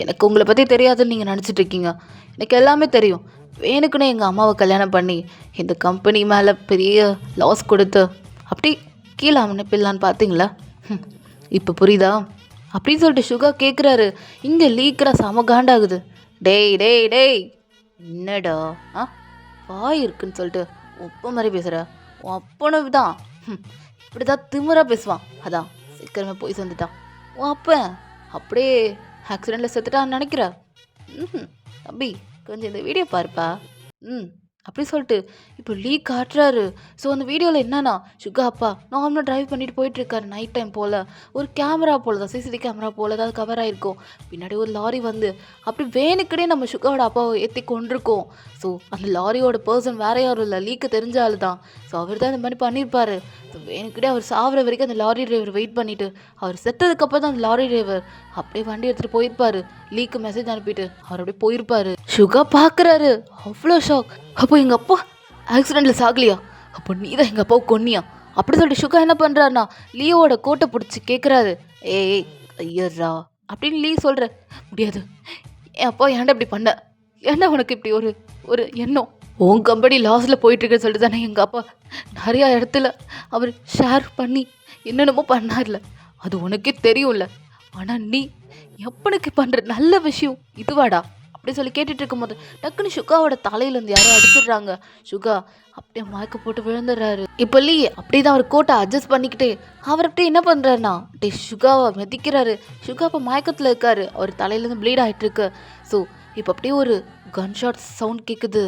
எனக்கு உங்களை பற்றி தெரியாதுன்னு நீங்கள் நினச்சிட்ருக்கீங்க. எனக்கு எல்லாமே தெரியும். வேணுக்குன்னு எங்கள் அம்மாவை கல்யாணம் பண்ணி இந்த கம்பெனி மேலே பெரிய லாஸ் கொடுத்து அப்படி கீழே அவனை பில்லான்னு பார்த்தீங்களா? இப்போ புரியுதா அப்படின்னு சொல்லிட்டு சுகா கேட்குறாரு. இங்கே லீக்கிற செம காண்டாகுது. டேய் டேய் டேய் என்னடா வாய் இருக்குன்னு சொல்லிட்டு ஒப்ப மாதிரி பேசுகிற? உன் அப்பனு தான் இப்படி தான் திமிராக பேசுவான். அதான் சீக்கிரமே போய் சேர்ந்துட்டான். உன் அப்பன் அப்படியே ஆக்சிடெண்ட்டில் செத்துட்டான்னு நினைக்கிற? தம்பி கொஞ்சம் இந்த வீடியோ பாருப்பா. அப்படி சொல்லிட்டு இப்போ லீக் காட்டுறாரு. ஸோ அந்த வீடியோவில் என்னன்னா சுகா அப்பா நார்மலாக ட்ரைவ் பண்ணிட்டு போயிட்டுருக்காரு. நைட் டைம் போல் ஒரு கேமரா போல் தான், சிசிடிவி கேமரா போல் ஏதாவது கவர் ஆகிருக்கும். பின்னாடி ஒரு லாரி வந்து அப்படி வேணுக்கிட்டே நம்ம சுகாவோட அப்பாவை ஏற்றி கொண்டிருக்கோம். ஸோ அந்த லாரியோட பர்சன் வேற யாரும் இல்லை, லீக்கு தெரிஞ்ச ஆள் தான். ஸோ அவர் தான் இந்த மாதிரி பண்ணியிருப்பார். ஸோ வேணுக்கிட்டே அவர் சாவர வரைக்கும் அந்த லாரி டிரைவர் வெயிட் பண்ணிவிட்டு அவர் செத்ததுக்கப்புறம் தான் அந்த லாரி டிரைவர் அப்படியே வண்டி எடுத்துகிட்டு போயிருப்பார். லீக்கு மெசேஜ் அனுப்பிட்டு அவர் அப்படியே போயிருப்பார். சுகா பார்க்குறாரு, அவ்வளோ ஷாக். அப்போ எங்கள் அப்பா ஆக்சிடெண்ட்டில் சாகலையா? அப்போ நீ தான் எங்கள் அப்பாவை கொன்னியா? அப்படி சொல்லிட்டு சுகா என்ன பண்ணுறாருனா லீயோட கோட்டை பிடிச்சி கேட்குறாரு. ஏய் ஐயர்ரா அப்படின்னு லீ சொல்கிற முடியாது. என் அப்பா ஏன்டா இப்படி பண்ண? ஏன்டா உனக்கு இப்படி ஒரு எண்ணம்? உன் கம்பெனி லாஸில் போயிட்டுருக்குன்னு சொல்லிட்டு தானே எங்கள் அப்பா நிறையா இடத்துல அவர் ஷேர் பண்ணி என்னென்னமோ பண்ணார்ல, அது உனக்கே தெரியும்ல. ஆனால் நீ எப்பனுக்கு பண்ணுற நல்ல விஷயம் இதுவாடா அப்படி சொல்லி கேட்டுட்டு இருக்கும்போது டக்குன்னு சுகாவோட தலையிலேருந்து யாரும் அடிச்சிடுறாங்க. சுகா அப்படியே மயக்க போட்டு விழுந்துடுறாரு. இப்போ லீ அப்படியே தான் அவர் கோட்டை அட்ஜஸ்ட் பண்ணிக்கிட்டு அவர் அப்படியே என்ன பண்ணுறாருனா அப்படியே சுகாவை மிதிக்கிறாரு. சுகா இப்போ மயக்கத்தில் இருக்காரு, அவர் தலையிலேருந்து ப்ளீட் ஆகிட்டு இருக்கு. ஸோ இப்போ அப்படியே ஒரு கன் ஷாட் சவுண்ட் கேட்குது.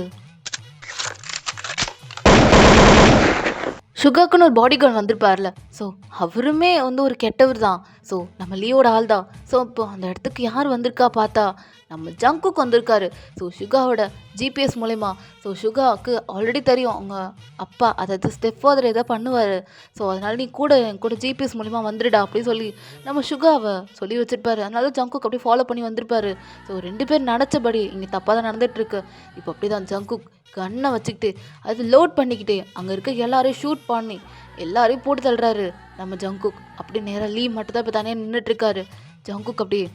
சுகாக்குன்னு ஒரு பாடி கார்டு வந்திருப்பார்ல, ஸோ அவருமே வந்து ஒரு கெட்டவர் தான். ஸோ நம்ம லீயோட ஆள் தான். ஸோ இப்போ அந்த இடத்துக்கு யார் வந்திருக்கா பார்த்தா நம்ம ஜங்குக் வந்திருக்காரு. ஸோ சுகாவோட ஜிபிஎஸ் மூலயமா. ஸோ சுகாவுக்கு ஆல்ரெடி தெரியும் அவங்க அப்பா, அதாவது ஸ்டெப் ஃபாதர் எதாவது பண்ணுவார். ஸோ அதனால நீ கூட என் கூட ஜிபிஎஸ் மூலிமா வந்துடுடா அப்படின்னு சொல்லி நம்ம சுகாவை சொல்லி வச்சுருப்பாரு. அதனால ஜங்குக் அப்படியே ஃபாலோ பண்ணி வந்திருப்பாரு. ஸோ 2 பேர் நினச்சபடி இங்கே தப்பாக தான் நடந்துகிட்ருக்கு. இப்போ அப்படி தான் ஜங்குக் கண்ணை வச்சுக்கிட்டு அது லோட் பண்ணிக்கிட்டு அங்கே இருக்க எல்லாரையும் ஷூட் பண்ணி எல்லாரையும் போட்டு தள்ளுறாரு நம்ம ஜங்குக். அப்படி நேராக லீ மட்டும் தான் இப்போ தனியாக நின்றுட்டுருக்காரு. ஜங்குக் அப்படியே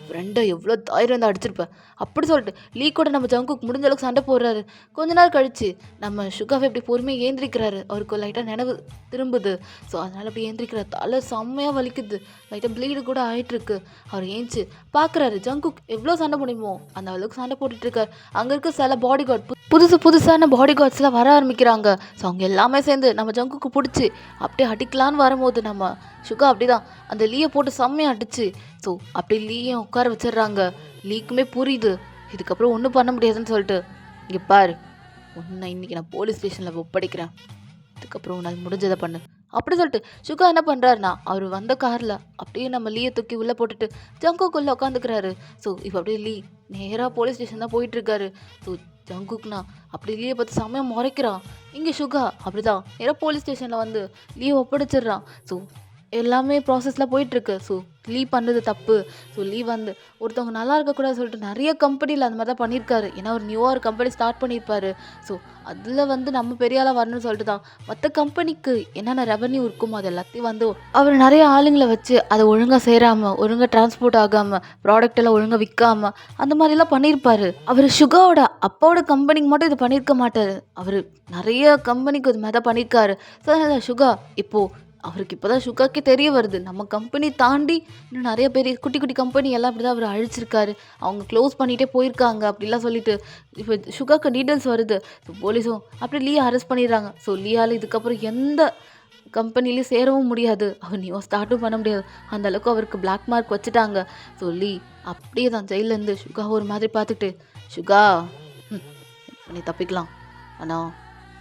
ஃப்ரெண்டை எவ்வளோ தைரியம் வந்து அடிச்சிருப்பேன் அப்படி சொல்லிட்டு லீ கூட நம்ம ஜங்குக் முடிஞ்ச அளவுக்கு சண்டை போடுறாரு. கொஞ்ச நேரம் கழிச்சு நம்ம சுகாவை எப்படி பொறுமையாக ஏந்திரிக்கிறாரு. அவருக்கு லைட்டாக நினைவு திரும்புது. ஸோ அதனால் அப்படி ஏந்திரிக்கிற தலை செம்மையாக வலிக்குது, லைட்டாக ப்ளீடு கூட ஆகிட்டுருக்கு. அவர் ஏஞ்சி பார்க்குறாரு ஜங்குக் எவ்வளோ சண்டை முடியுமோ அந்த அளவுக்கு சண்டை போட்டுட்ருக்காரு. அங்கே இருக்க சில பாடி கார்டு புதுசான பாடி கார்ட்ஸ்லாம் வர ஆரம்பிக்கிறாங்க. ஸோ அவங்க எல்லாமே சேர்ந்து நம்ம ஜங்குக்கு பிடிச்சி அப்படியே அடிக்கலான்னு வரும்போது நம்ம சுகா அப்படி தான் அந்த லீயை போட்டு செம்மையாக அடிச்சு ஸோ அப்படி லீயும் உட்கார வச்சிடுறாங்க. லீக்குமே புரியுது இதுக்கப்புறம் ஒன்றும் பண்ண முடியாதுன்னு சொல்லிட்டு, இங்கே பாரு உன்னை இன்றைக்கி நான் போலீஸ் ஸ்டேஷனில் ஒப்படைக்கிறேன், இதுக்கப்புறம் உன்னால் முடிஞ்சதை பண்ணு அப்படி சொல்லிட்டு சுகா என்ன பண்ணுறாருனா அவர் வந்த காரில் அப்படியே நம்ம லீயை தூக்கி உள்ளே போட்டுட்டு ஜங்குக்குள்ளே உட்காந்துக்கிறாரு. ஸோ இப்போ அப்படியே லீ நேராக போலீஸ் ஸ்டேஷன் தான் போயிட்டுருக்காரு. ஸோ ஜங்குக்னா அப்படி லீயை பார்த்து செம்மையாக முறைக்கிறான். இங்கே சுகா அப்படி தான் நேராக போலீஸ் ஸ்டேஷனில் வந்து லீயை ஒப்படைச்சிடுறான். ஸோ எல்லாமே ப்ராசஸ்லாம் போயிட்டுருக்கு. ஸோ லீவ் பண்ணது தப்பு. ஸோ லீவ் வந்து ஒருத்தவங்க நல்லா இருக்கக்கூடாதுன்னு சொல்லிட்டு நிறைய கம்பெனியில் அந்த மாதிரி தான் பண்ணியிருக்காரு. ஏன்னா ஒரு நியூவாக ஒரு கம்பெனி ஸ்டார்ட் பண்ணியிருப்பாரு. ஸோ அதில் வந்து நம்ம பெரிய ஆளாக வரணும்னு சொல்லிட்டு தான் மற்ற கம்பெனிக்கு என்னென்ன ரெவன்யூ இருக்குமோ அது எல்லாத்தையும் வந்து அவர் நிறைய ஆளுங்களை வச்சு அதை ஒழுங்காக சேராமல், ஒழுங்காக டிரான்ஸ்போர்ட் ஆகாமல், ப்ராடக்ட் எல்லாம் ஒழுங்காக விற்காமல் அந்த மாதிரிலாம் பண்ணியிருப்பாரு. அவர் சுகாவோட அப்பாவோட கம்பெனிக்கு மட்டும் இது பண்ணியிருக்க மாட்டார். அவர் நிறைய கம்பெனிக்கு இது மாதிரி தான் பண்ணியிருக்காரு. ஸோ அதனால் சுகா இப்போது அவருக்கு இப்போ தான் சுகாக்கே தெரிய வருது. நம்ம கம்பெனி தாண்டி இன்னும் நிறைய பேர் குட்டி குட்டி கம்பெனி எல்லாம் இப்படி தான் அவர் அழிச்சிருக்காரு. அவங்க க்ளோஸ் பண்ணிகிட்டே போயிருக்காங்க அப்படிலாம் சொல்லிட்டு இப்போ சுகாக்கு டீட்டெயில்ஸ் வருது. ஸோ போலீஸும் அப்படியே லீயா அரெஸ்ட் பண்ணிடுறாங்க. ஸோ லீயால் இதுக்கப்புறம் எந்த கம்பெனிலையும் சேரவும் முடியாது. அவர் நியூவாக ஸ்டார்ட்டும் பண்ண முடியாது. அந்த அளவுக்கு அவருக்கு பிளாக் மார்க் வச்சுட்டாங்க. ஸோ லீ அப்படியே தான் ஜெயிலேருந்து சுகா ஒரு மாதிரி பார்த்துட்டு, சுகா நீ தப்பிக்கலாம், ஆனால்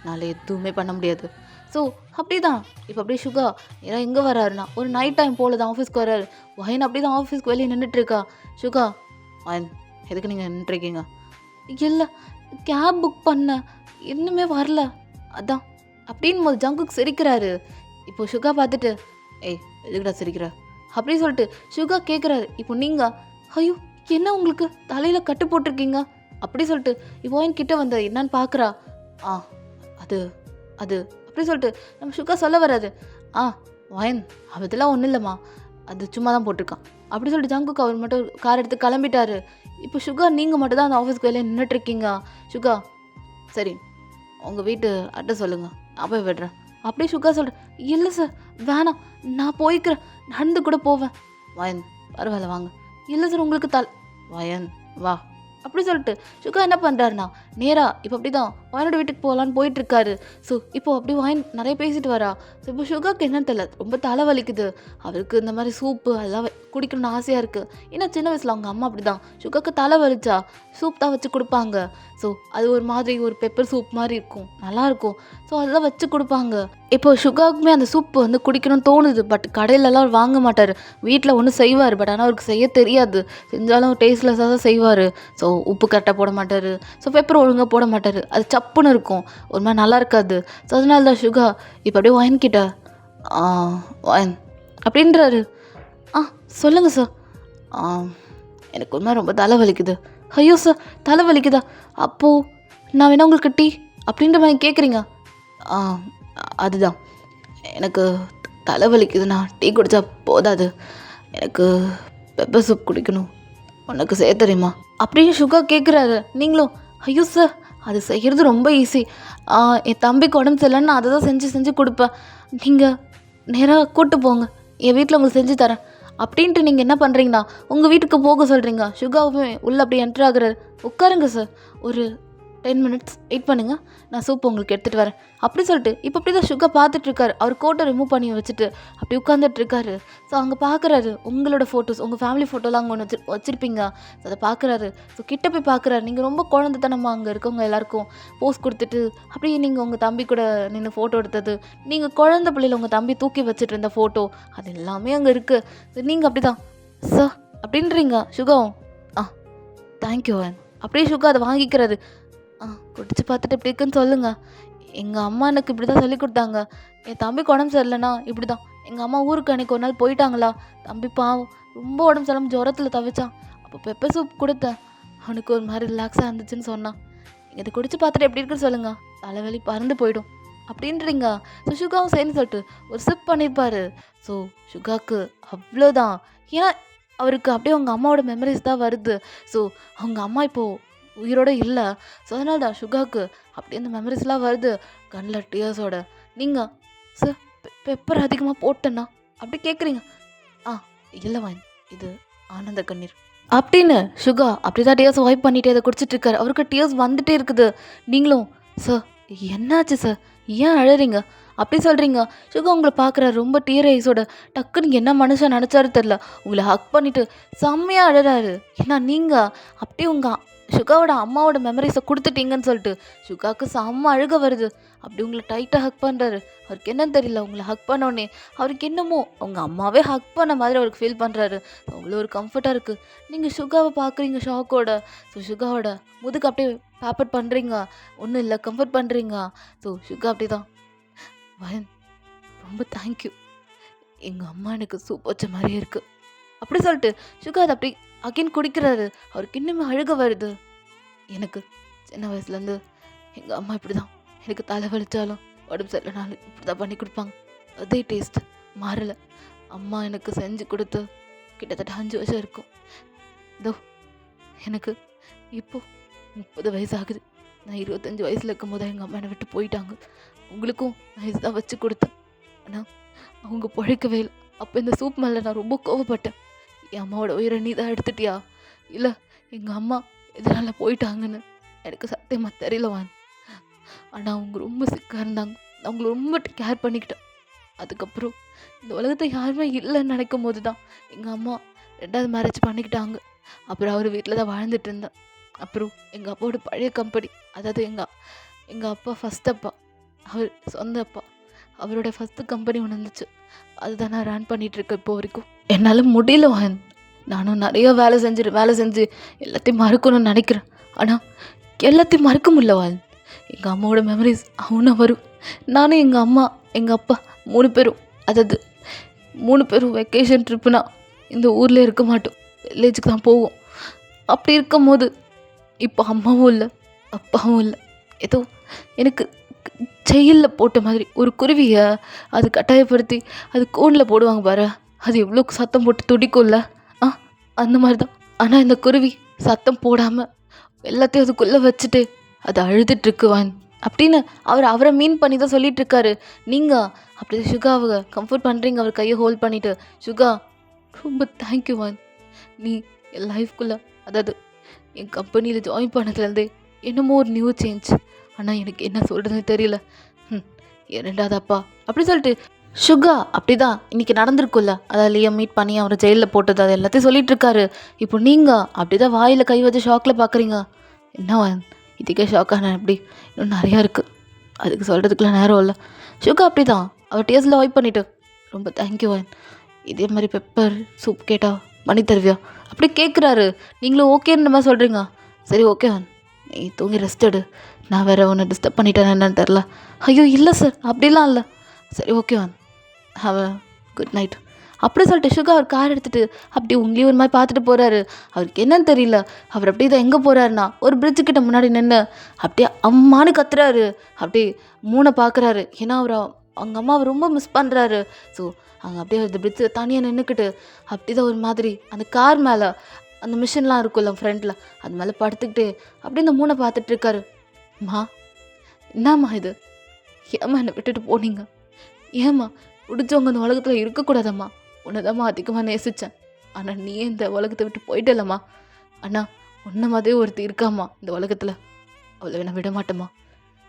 நாளை எதுவுமே பண்ண முடியாது. ஸோ அப்படி தான் இப்போ அப்படியே சுகா ஏன்னா எங்கே வராருன்னா ஒரு நைட் டைம் போல தான் ஆஃபீஸ்க்கு வராரு. வயன் அப்படி தான் ஆஃபீஸ்க்கு வெளியே நின்றுட்டுருக்கா. சுகா வயன் எதுக்கு நீங்கள் நின்றுட்டுருக்கீங்க? இல்லை கேப் புக் பண்ண இன்னுமே வரல அதான் அப்படின்னு போது ஜங்குக்கு சிரிக்கிறாரு. இப்போ சுகா பார்த்துட்டு ஏய் எதுக்குடா சிரிக்கிற அப்படின்னு சொல்லிட்டு சுகா கேட்குறாரு. இப்போ நீங்கள் ஐயோ என்ன உங்களுக்கு தலையில் கட்டு போட்டிருக்கீங்க அப்படி சொல்லிட்டு இப்போ வயன் கிட்ட வந்த என்னன்னு பார்க்குறா. அது அது அப்படி சொல்லிட்டு நம்ம சுகா சொல்ல வராது. வயன் அதெல்லாம் ஒன்றும் இல்லைம்மா, அது சும்மா தான் போட்டிருக்கான் அப்படி சொல்லிட்டு ஜங்குக்கு அவர் மட்டும் கார் எடுத்து கிளம்பிட்டாரு. இப்போ சுகா நீங்கள் மட்டும் தான் அந்த ஆஃபீஸ்க்கு வெளியே நின்றுட்டுருக்கீங்க. சுகா சரி உங்கள் வீட்டு அட்ரஸ் சொல்லுங்கள், நான் போய் விடுறேன் அப்படியே சுகா சொல்கிறேன். இல்லை சார் வேணாம், நான் போய்க்கிறேன், நடந்து கூட போவேன். வயன் பரவாயில்ல வாங்க. இல்லை சார் உங்களுக்கு வயன் வா அப்படி சொல்லிட்டு சுகா என்ன பண்ணுறாருண்ணா நேராக இப்போ அப்படி தான் வயனோட வீட்டுக்கு போகலான்னு போயிட்டுருக்காரு. ஸோ இப்போது அப்படி வயன் நிறைய பேசிட்டு வரா. ஸோ இப்போ சுகாக்கு என்னன்னு தெரியல, ரொம்ப தலை வலிக்குது. அவருக்கு இந்த மாதிரி சூப்பு அதெல்லாம் குடிக்கணும்னு ஆசையாக இருக்குது. ஏன்னா சின்ன வயசில் அவங்க அம்மா அப்படி தான் சுகாக்கு தலை வலிச்சா சூப் தான் வச்சு கொடுப்பாங்க. ஸோ அது ஒரு மாதிரி ஒரு பெப்பர் சூப் மாதிரி இருக்கும், நல்லாயிருக்கும். ஸோ அதெல்லாம் வச்சு கொடுப்பாங்க. இப்போ சுகாவுக்குமே அந்த சூப் வந்து குடிக்கணும்னு தோணுது. பட் கடையிலலாம் அவர் வாங்க மாட்டார், வீட்டில் ஒன்று செய்வார். பட் ஆனால் அவருக்கு செய்ய தெரியாது, செஞ்சாலும் டேஸ்ட்லெஸ்ஸாக தான் செய்வார். ஸோ உப்பு கரெக்டாக போட மாட்டார், ஸோ பெப்பர் ஒழுங்காக போட மாட்டார், அது சப்புன்னு இருக்கும், ஒரு மாதிரி நல்லா இருக்காது. ஸோ அதனால தான் சுகா இப்போ அப்படியே வயன் கிட்ட வயன் அப்படின்றாரு. சொல்லுங்கள் சார், எனக்கு ஒரு மாதிரி ரொம்ப தலை வலிக்குது. ஐயோ சார் தலை வலிக்குதா, அப்போது நான் வேணா உங்களுக்கு டீ அப்படின்ற மாதிரி கேட்குறீங்க? அதுதான் எனக்கு தலை வலிக்குதுண்ணா, டீ குடித்தா போதாது, எனக்கு பெப்பர் சூப் குடிக்கணும், உனக்கு செய்ய தெரியுமா அப்படின்னு சுகா கேட்குறாரு. நீங்களும் ஐயோ சார் அது செய்கிறது ரொம்ப ஈஸி, என் தம்பிக்கு உடம்பு சரியில்லைன்னு நான் அதை தான் செஞ்சு கொடுப்பேன், நீங்கள் நேராக கூப்பிட்டு போங்க, என் வீட்டில் உங்களுக்கு செஞ்சு தரேன் அப்படின்ட்டு நீங்கள் என்ன பண்ணுறீங்கன்னா உங்கள் வீட்டுக்கு போக சொல்கிறீங்க. சுகாவுமே உள்ளே அப்படி என்ட்ரு ஆகுறாரு. உட்காருங்க சார், ஒரு 10 minutes வெயிட் பண்ணுங்கள், நான் சூப் உங்களுக்கு எடுத்துகிட்டு வரேன் அப்படி சொல்லிட்டு இப்போ அப்படி தான் சுகா பார்த்துட்ருக்காரு. அவர் கோட்டை ரிமூவ் பண்ணி வச்சுட்டு அப்படி உட்காந்துட்ருக்காரு. ஸோ அங்கே பார்க்குறாரு உங்களோட ஃபோட்டோஸ், உங்கள் ஃபேமிலி ஃபோட்டோலாம் அங்கே ஒன்று வச்சுருப்பீங்க. ஸோ அதை பார்க்குறாரு. ஸோ கிட்ட போய் பார்க்குறாரு. நீங்கள் ரொம்ப குழந்தைத்தனமாக அங்கே இருக்கவங்க எல்லாருக்கும் போஸ் கொடுத்துட்டு அப்படியே நீங்கள் உங்கள் தம்பி கூட நின்று ஃபோட்டோ எடுத்தது, நீங்கள் குழந்தை பிள்ளையில் உங்கள் தம்பி தூக்கி வச்சுட்டு இருந்த ஃபோட்டோ, அது எல்லாமே அங்கே இருக்குது. ஸோ நீங்கள் அப்படி தான் சார் அப்படின்றீங்க. சுகாவும் தேங்க்யூ அப்படியே சுகா அதை வாங்கிக்கிறாரு. குடிச்சு பார்த்துட்டு இப்படி இருக்குன்னு சொல்லுங்கள், எங்கள் அம்மா எனக்கு இப்படி தான் சொல்லி கொடுத்தாங்க, என் தம்பிக்கு உடம்பு சரியில்லைண்ணா இப்படி தான், எங்கள் அம்மா ஊருக்கு அன்றைக்கி ஒரு நாள் போயிட்டாங்களா, தம்பி பாவம் ரொம்ப உடம்பு சரியில்லாமல் ஜுரத்தில் தவிச்சான், அப்போ பெப்பர் சூப் கொடுத்தேன், அவனுக்கு ஒரு மாதிரி ரிலாக்ஸாக இருந்துச்சுன்னு சொன்னான், இதை குடிச்சு பார்த்துட்டு எப்படி இருக்குன்னு சொல்லுங்கள், தலைவலி பறந்து போயிடும் அப்படின்றீங்க. ஸோ சுகாவும் சரின்னு சொல்லிட்டு ஒரு சிப் பண்ணியிருப்பார். ஸோ சுகாவுக்கு அவ்வளோதான், ஏன்னா அவருக்கு அப்படியே அவங்க அம்மாவோட மெமரிஸ் தான் வருது. ஸோ அவங்க அம்மா இப்போது உயிரோடு இல்லை. ஸோ அதனால தான் சுகாவுக்கு அப்படியே அந்த மெமரிஸ்லாம் வருது, கண்ணில் டியர்ஸோட. நீங்கள் சார் பெப்பர் அதிகமாக போட்டேன்னா அப்படி கேட்குறீங்க. இல்லை வாயின், இது ஆனந்த கண்ணீர் அப்படின்னு சுகா அப்படி தான் டியர்ஸ் வைப் பண்ணிகிட்டே அதை குடிச்சிட்ருக்காரு. அவருக்கு டியர்ஸ் வந்துகிட்டே இருக்குது. நீங்களும் சார் என்னாச்சு சார், ஏன் அழறீங்க அப்படி சொல்கிறீங்க. சுகா உங்களை பார்க்குறாரு ரொம்ப டியர் ஐஸோட. டக்குன்னு என்ன மனுஷன் நினச்சாரு தெரில, உங்களை ஹக் பண்ணிவிட்டு செம்மையாக அழறாரு. ஏன்னா நீங்கள் அப்படியே உங்கள் சுகாவோட அம்மாவோட மெமரிஸை கொடுத்துட்டீங்கன்னு சொல்லிட்டு சுகாவுக்கு செம்ம அழுக வருது. அப்படி உங்களை டைட்டாக ஹக் பண்ணுறாரு. அவருக்கு என்னன்னு தெரியல, உங்களை ஹக் பண்ணோடனே அவருக்கு என்னமோ அவங்க அம்மாவே ஹக் பண்ண மாதிரி அவருக்கு ஃபீல் பண்ணுறாரு. அவ்வளோ ஒரு கம்ஃபர்ட்டாக இருக்குது. நீங்கள் சுகாவை பார்க்குறீங்க ஷாக்கோட. ஸோ சுகாவோட முதுகு அப்படியே பேப்பர் பண்ணுறீங்க, ஒன்றும் இல்லை கம்ஃபர்ட் பண்ணுறீங்க. ஸோ சுகா அப்படி தான் வயன் ரொம்ப தேங்க்யூ, எங்கள் அம்மா எனக்கு சூப் வச்ச மாதிரியே இருக்குது. அப்படி சொல்லிட்டு சுகா அதை அப்படி அகைன் குடிக்கிறாரு. அவருக்கு இன்னுமே அழுக வருது. எனக்கு சின்ன வயசுலேருந்து எங்கள் அம்மா இப்படி தான், எனக்கு தலை வலிச்சாலும் உடம்பு சரியில்லைனாலும் இப்படி தான் பண்ணி கொடுப்பாங்க. அதே டேஸ்ட் மாறலை. அம்மா எனக்கு செஞ்சு கொடுத்து கிட்டத்தட்ட 5 வருஷம் இருக்கும். இதோ எனக்கு இப்போது 30 வயசு ஆகுது. நான் 25 வயசில் இருக்கும் போது எங்கள் அம்மா என்னை விட்டு போயிட்டாங்க. உங்களுக்கும் நான் இதுதான் வச்சு கொடுத்தேன். ஆனால் அவங்க பிழைக்கவே இல்லை. அப்போ இந்த சூப் மேலே நான் ரொம்ப கோவப்பட்டேன். என் அம்மாவோட உயிரை நீ தான் எடுத்துட்டியா, இல்லை எங்கள் அம்மா எதனால் போயிட்டாங்கன்னு எனக்கு சத்தியமாக தெரியலவான். ஆனால் அவங்க ரொம்ப சிக்காக இருந்தாங்க. நான் அவங்கள ரொம்ப கேர் பண்ணிக்கிட்டேன். அதுக்கப்புறம் இந்த உலகத்தை யாருமே இல்லைன்னு நினைக்கும் போது தான் எங்கள் அம்மா 2வது மேரேஜ் பண்ணிக்கிட்டாங்க. அப்புறம் அவர் வீட்டில் தான் வாழ்ந்துட்டு இருந்தேன். அப்புறம் எங்கள் அப்பாவோட பழைய கம்பெனி, அதாவது எங்கள் அப்பா ஃபஸ்ட் அப்பா, அவர் சொந்த அப்பா, அவரோட ஃபஸ்ட்டு கம்பெனி ஒன்று இருந்துச்சு. அதுதான் நான் ரன் பண்ணிகிட்ருக்கேன் இப்போ வரைக்கும். என்னால் முடியல வான். நானும் நிறைய வேலை செஞ்சு எல்லாத்தையும் மறக்கணும்னு நினைக்கிறேன். ஆனால் எல்லாத்தையும் மறக்க முடியல வான். எங்கள் அம்மாவோட மெமரிஸ் அவனும் வரும். நானும் எங்கள் அம்மா எங்கள் அப்பா 3 பேரும், அதாவது 3 பேரும் வெக்கேஷன் ட்ரிப்புனா இந்த ஊரில் இருக்க மாட்டோம், வில்லேஜுக்கு தான் போவோம். அப்படி இருக்கும் போது இப்போ அம்மாவும் இல்லை அப்பாவும் இல்லை. ஏதோ எனக்கு ஜெயிலில் போட்ட மாதிரி ஒரு குருவியை அது கட்டாயப்படுத்தி அது கூண்டில் போடுவாங்க பாரு, அது எவ்வளோ சத்தம் போட்டு துடிக்கும்ல, அந்த மாதிரி தான். ஆனால் இந்த குருவி சத்தம் போடாமல் எல்லாத்தையும் அதுக்குள்ளே வச்சுட்டு அது அழுதுட்டுருக்குவான் அப்படின்னு அவரை மீன் பண்ணி தான் சொல்லிட்டு இருக்காரு. நீங்கள் அப்படி சுகாவை கம்ஃபர்ட் பண்ணுறீங்க, அவர் கையை ஹோல்ட் பண்ணிவிட்டு. சுகா ரொம்ப தேங்க்யூ வான். நீ என் லைஃப்குள்ளே, அதாவது என் கம்பெனியில் ஜாயின் பண்ணதுலேருந்தே என்னமோ ஒரு நியூ சேஞ்ச். ஆனால் எனக்கு என்ன சொல்கிறதுன்னு தெரியல. 2வது அப்பா அப்படி சொல்லிட்டு சுகா அப்படி தான் இன்றைக்கி நடந்திருக்குல்ல, அதாவது லியம் மீட் பண்ணி அவரை ஜெயிலில் போட்டது, அது எல்லாத்தையும் சொல்லிட்டு இருக்காரு. இப்போ நீங்கள் அப்படி தான் வாயில் கை வச்சு ஷாக்கில் பார்க்குறீங்க. என்ன இதுக்கே ஷாக்கான எப்படி, இன்னும் நிறையா இருக்குது, அதுக்கு சொல்கிறதுக்குலாம் நேரம் இல்லை. சுகா அப்படி தான் அவர் டேஸ்ட்டில் வாய்ப் பண்ணிவிட்டு ரொம்ப தேங்க்யூ வான். இதே மாதிரி பெப்பர் சூப் கேட்டால் பண்ணி தருவியா அப்படி கேட்குறாரு. நீங்களும் ஓகேன்ற மாதிரி சொல்கிறீங்க. சரி ஓகே வான், நீ தூங்கி ரெஸ்ட் எடு, நான் வேறு ஒன்று டிஸ்டர்ப் பண்ணிட்டேன் என்னன்னு தெரில. ஐயோ இல்லை சார் அப்படிலாம் இல்லை. சரி ஓகே வான், ஹாவ் அ குட் நைட் அப்படி சொல்லிட்டு சுகா அவர் கார் எடுத்துகிட்டு அப்படி உங்களையும் ஒரு மாதிரி பார்த்துட்டு போகிறாரு. அவருக்கு என்னன்னு தெரியல. அவர் அப்படியே தான் எங்கே போகிறாருன்னா ஒரு பிரிட்ஜு கிட்ட முன்னாடி நின்று அப்படியே அம்மானு கத்துறாரு. அப்படியே 3 பார்க்குறாரு. ஏன்னா அவங்க அம்மாவை ரொம்ப மிஸ் பண்ணுறாரு. ஸோ அங்கே அப்படியே அந்த பிரிட்ஜில் தனியாக நின்றுக்கிட்டு அப்படி தான் ஒரு மாதிரி அந்த கார் மேலே அந்த மிஷின்லாம் இருக்குல்ல ஃப்ரண்ட்டில், அது மேலே படுத்துக்கிட்டு அப்படியே இந்த 3 பார்த்துட்டு இருக்காரு. அம்மா என்னம்மா இது, ஏம்மா என்னை விட்டுட்டு போனீங்க, ஏம்மா பிடிச்சவங்க இந்த உலகத்தில் இருக்கக்கூடாதம்மா, உன்னதாம்மா அதிகமாக நேசித்தேன், ஆனால் நீ இந்த உலகத்தை விட்டு போயிட்டலம்மா, அண்ணா உன்ன மாதிரி ஒருத்தர் இருக்காம்மா இந்த உலகத்தில், அவளை நான் விட மாட்டேம்மா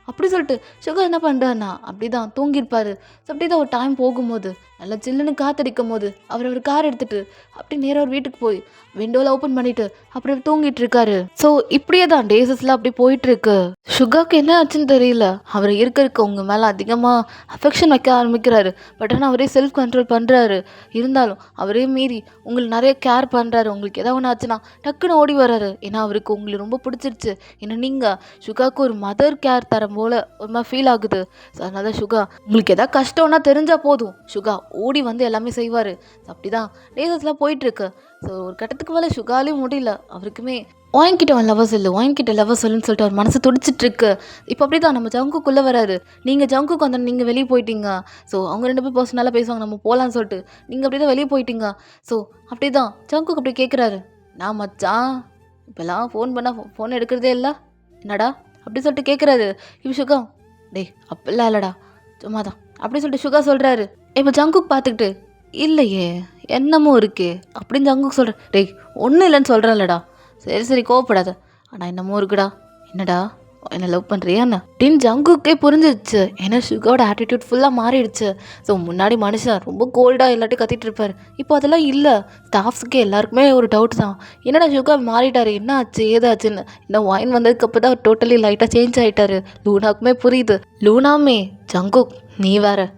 அப்படி சொல்லிட்டு சுகா என்ன பண்ணுறாருண்ணா அப்படி தான் தூங்கியிருப்பார். ஸோ அப்படி தான் ஒரு டைம் போகும்போது நல்லா சில்லுன்னு காற்றடிக்கும் போது அவர் கார் எடுத்துகிட்டு அப்படி நேராக ஒரு வீட்டுக்கு போய் விண்டோவில் ஓப்பன் பண்ணிவிட்டு அப்புறம் தூங்கிட்டு இருக்காரு. ஸோ இப்படியே தான் டேஸஸ்லாம் அப்படி போயிட்டுருக்கு. சுகாவுக்கு என்ன ஆச்சுன்னு தெரியல. அவர் இருக்க உங்கள் மேலே அதிகமாக அஃபெக்ஷன் வைக்க ஆரம்பிக்கிறாரு. பட் ஆனால் அவரே செல்ஃப் கண்ட்ரோல் பண்ணுறாரு. இருந்தாலும் அவரே மீறி உங்களுக்கு நிறைய கேர் பண்ணுறாரு. உங்களுக்கு எதாவது ஒன்று ஆச்சுன்னா டக்குன்னு ஓடி வர்றாரு. ஏன்னா அவருக்கு உங்களுக்கு ரொம்ப பிடிச்சிருச்சு. ஏன்னா நீங்கள் சுகாவுக்கு ஒரு மதர் கேர் தர போல ஒரு மாதிரி ஃபீல் ஆகுது. ஸோ அதனால சுகா உங்களுக்கு எதாவது கஷ்டம்னா தெரிஞ்சால் போதும், சுகா ஓடி வந்து எல்லாமே செய்வார். அப்படிதான் டேஸஸ்லாம் போயிட்டுருக்கு. ஸோ ஒரு கட்டத்துக்கு மேலே சுகாலையும் முடியல. அவருக்குமே வாங்கிக்கிட்ட லவர்ஸ் இல்லை, வாங்கிக்கிட்ட லவர்ஸ் இல்லைன்னு சொல்லிட்டு அவர் மனசு துடிச்சிட்ருக்கு. இப்போ அப்படி தான் நம்ம ஜங்குக்குள்ளே வராரு. நீங்கள் ஜங்குக்கு வந்து நீங்கள் வெளியே போயிட்டீங்க. ஸோ அவங்க 2 பேரும் பர்சனலாக பேசுவாங்க, நம்ம போகலான்னு சொல்லிட்டு நீங்கள் அப்படி தான் வெளியே போயிட்டீங்க. ஸோ அப்படி தான் ஜங்குக்கு அப்படி கேட்குறாரு. நான் மச்சான் இப்போல்லாம் ஃபோன் பண்ணால் ஃபோன் எடுக்கிறதே இல்லை என்னடா அப்படி சொல்லிட்டு கேட்குறாரு. இப்போ சுகா டேய் அப்படிலாம் இல்லைடா சும்மா தான் அப்படி சொல்லிட்டு சுகா சொல்கிறாரு. இப்போ ஜங்குக்கு பார்த்துக்கிட்டு இல்லையே என்னமோ இருக்கே அப்படின்னு ஜங்குக்கு சொல்கிறேன். டேய் ஒன்றும் இல்லைன்னு சொல்கிறேன்லடா. சரி கோவப்படாத, ஆனால் என்னமோ இருக்குடா. என்னடா என்ன லவ் பண்ணுறியா என்ன அப்படின்னு ஜங்குக்கே புரிஞ்சிடுச்சு. ஏன்னா சுகாவோட ஆட்டிடியூட் ஃபுல்லாக மாறிடுச்சு. ஸோ முன்னாடி மனுஷன் ரொம்ப கோல்டாக எல்லாத்தையும் கத்திட்டு இருப்பார். இப்போ அதெல்லாம் இல்லை. ஸ்டாஃப்ஸுக்கு எல்லாருக்குமே ஒரு டவுட் தான், என்னடா சுகா மாறிட்டார், என்ன ஆச்சு ஏதாச்சுன்னு. இன்னும் வாயின் வந்ததுக்கப்புறம் தான் அவர் டோட்டலி லைட்டாக சேஞ்ச் ஆகிட்டார். லூனாக்குமே புரியுது. லூனாமே ஜங்குக் நீ வேற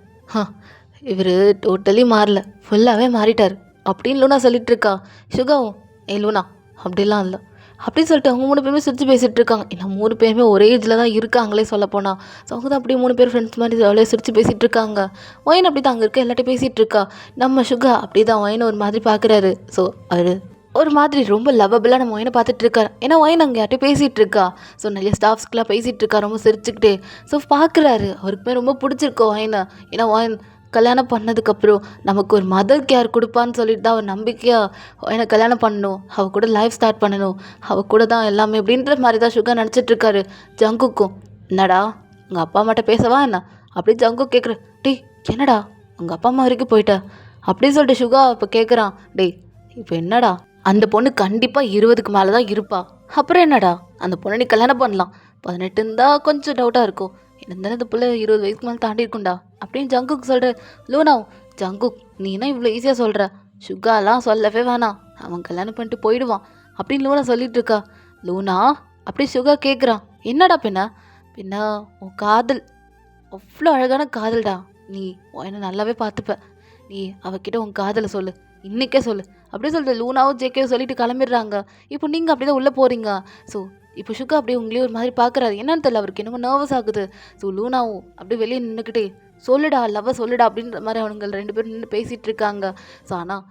இவர் டோட்டலி மாறல, ஃபுல்லாகவே மாறிட்டார் அப்படின்னு லூனா சொல்லிட்டு இருக்கா. சுகாவும் லூனா அப்படிலாம் இல்லை, அப்படின்னு சொல்லிட்டு அவங்க 3 பேருமே சிரிச்சு பேசிகிட்டு இருக்காங்க. ஏன்னா 3 பேருமே ஒரே ஏஜில் தான் இருக்காங்களே சொல்லப்போனால். ஸோ அவங்க தான் அப்படியே 3 பேர் ஃப்ரெண்ட்ஸ் மாதிரி ஜாலியாக சிரிச்சு பேசிகிட்டு இருக்காங்க. ஒயின் அப்படி தான் அங்கே இருக்க எல்லாட்டையும் பேசிகிட்டு இருக்கா. நம்ம சுகா அப்படி தான் ஒயினை ஒரு மாதிரி பார்க்குறாரு. ஸோ அவர் ஒரு மாதிரி ரொம்ப லவ்வபிளாக நம்ம ஒயினை பார்த்துட்டு இருக்காரு. ஏன்னா ஒயின் அங்கே யார்ட்டையும் பேசிகிட்டு இருக்கா. ஸோ நிறைய ஸ்டாஃப்ஸ்க்கெலாம் பேசிகிட்டு இருக்கா ரொம்ப சிரிச்சுக்கிட்டே. ஸோ பார்க்குறாரு, அவருக்குமே ரொம்ப பிடிச்சிருக்கு ஒயினை. ஏன்னா ஒயின் கல்யாணம் பண்ணதுக்கப்புறம் நமக்கு ஒரு மதர் கேர் கொடுப்பான்னு சொல்லிட்டு தான் அவர் நம்பிக்கையாக எனக்கு கல்யாணம் பண்ணணும், அவள் கூட லைஃப் ஸ்டார்ட் பண்ணணும், அவள் கூட தான் எல்லாமே அப்படின்ற மாதிரி தான் சுகா நினச்சிட்ருக்காரு. ஜங்குக்கும் என்னடா உங்கள் அப்பா அம்மாட்ட பேசவா என்ன அப்படி ஜங்கு கேட்குற. டேய் என்னடா உங்கள் அப்பா அம்மா வரைக்கும் போயிட்ட அப்படின்னு சொல்லிட்டு சுகா இப்போ கேட்குறான். டேய் இப்போ என்னடா அந்த பொண்ணு கண்டிப்பாக 20க்கு மேலே தான் இருப்பா, அப்புறம் என்னடா அந்த பொண்ணை நீ கல்யாணம் பண்ணலாம், 18 இருந்தால் கொஞ்சம் டவுட்டாக இருக்கும், இருந்தாலும் இந்த பிள்ளை 20 வயசுக்கு மேலே தாண்டி இருக்கும்டா அப்படின்னு ஜங்குக்கு சொல்கிற. லூனா ஜங்குக் நீ என்ன இவ்வளோ ஈஸியாக சொல்கிற, சுகாலாம் சொல்லவே வேணாம், அவன் கல்யாணம் பண்ணிட்டு போயிடுவான் அப்படின்னு லூனா சொல்லிட்டு இருக்கா. லூனா அப்படி சுகா கேட்குறான். என்னடா பின்ன உன் காதல் அவ்வளோ அழகான காதல்டா, நீ என்ன நல்லாவே பார்த்துப்ப, நீ அவகிட்ட உன் காதலை சொல்லு, இன்றைக்கே சொல்லு அப்படின்னு சொல்லிட்டு லூனாவும் ஜேகேவும் சொல்லிட்டு கிளம்பிடுறாங்க. இப்போ நீங்கள் அப்படி தான் உள்ளே போகிறீங்க. ஸோ இப்போ சுகா அப்படியே உங்களையும் ஒரு மாதிரி பார்க்குறாரு. என்னன்னு தெரியல, அவருக்கு என்னமோ நர்வஸ் ஆகுது. ஸோ லூனாவும் அப்படியே வெளியே நின்றுக்கிட்டே சொல்லுடா லவ்வை சொல்லுடா அப்படின்ற மாதிரி அவனுங்க 2 பேரும் நின்று பேசிகிட்டு இருக்காங்க. ஸோ ஆனால்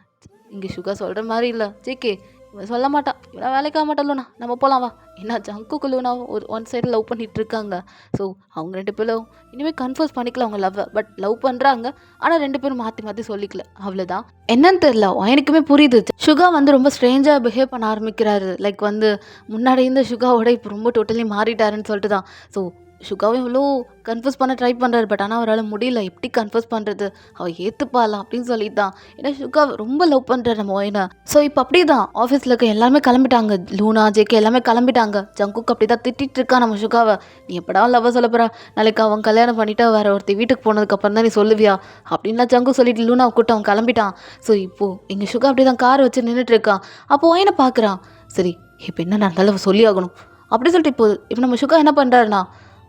இங்கே சுகா சொல்கிற மாதிரி இல்லை. ஜேகே இவன் சொல்ல மாட்டான், இவன் வேலைக்காக மாட்டான் லூனா, நம்ம போகலாம் வா. ஏன்னா ஜங்குக்கு லூனாவும் ஒரு ஒன் சைடில் லவ் பண்ணிகிட்டு இருக்காங்க. ஸோ அவங்க 2 பேரும் இனிமேல் கன்ஃபர்ஸ் பண்ணிக்கல அவங்க லவ்வை, பட் லவ் பண்ணுறாங்க. ஆனால் 2 பேரும் மாற்றி மாற்றி சொல்லிக்கல, அவ்வளோதான். என்னன்னு தெரியல, எனக்குமே புரியுது. சுகா வந்து ரொம்ப ஸ்ட்ரேஞ்சாக பிஹேவ் பண்ண ஆரம்பிக்கிறாரு. லைக் வந்து முன்னாடி இருந்த சுகாவோட இப்போ ரொம்ப டோட்டலி மாறிட்டாருன்னு சொல்லிட்டு தான். ஸோ சுகாவும் இவ்வளோ கன்ஃபர்ஸ் பண்ண ட்ரை பண்ணுறாரு. பட் ஆனால் அவரால் முடியல. எப்படி கன்ஃபர்ஸ் பண்ணுறது, அவள் ஏற்றுப்பாலாம் அப்படின்னு சொல்லிட்டு தான். ஏன்னா சுகா ரொம்ப லவ் பண்ணுறாரு நம்ம ஒயினை. ஸோ இப்போ அப்படி தான் ஆஃபீஸில் இருக்க எல்லாருமே கிளம்பிட்டாங்க. லூனா ஜேகே எல்லாமே கிளம்பிட்டாங்க. ஜங்குக்கு அப்படி தான் திட்டிகிட்டு இருக்கா நம்ம சுகாவை. நீ எப்படா லவ்வை சொல்ல போகிறா, நாளைக்கு அவன் கல்யாணம் பண்ணிவிட்டு வேறு ஒருத்தர் வீட்டுக்கு போனதுக்கப்புறம் தான் நீ சொல்லுவியா அப்படின்லாம் ஜங்கு சொல்லிட்டு லூனாவை கூட்ட அவன் கிளம்பிட்டான். ஸோ இப்போது எங்கள் சுகா அப்படி தான் கார் வச்சு நின்றுட்டு இருக்கான். அப்போ ஒயினை பார்க்குறான். சரி இப்போ என்ன நடந்தாலும் சொல்லி ஆகணும் அப்படி சொல்லிட்டு இப்போ நம்ம சுகா என்ன பண்ணுறாருண்ணா,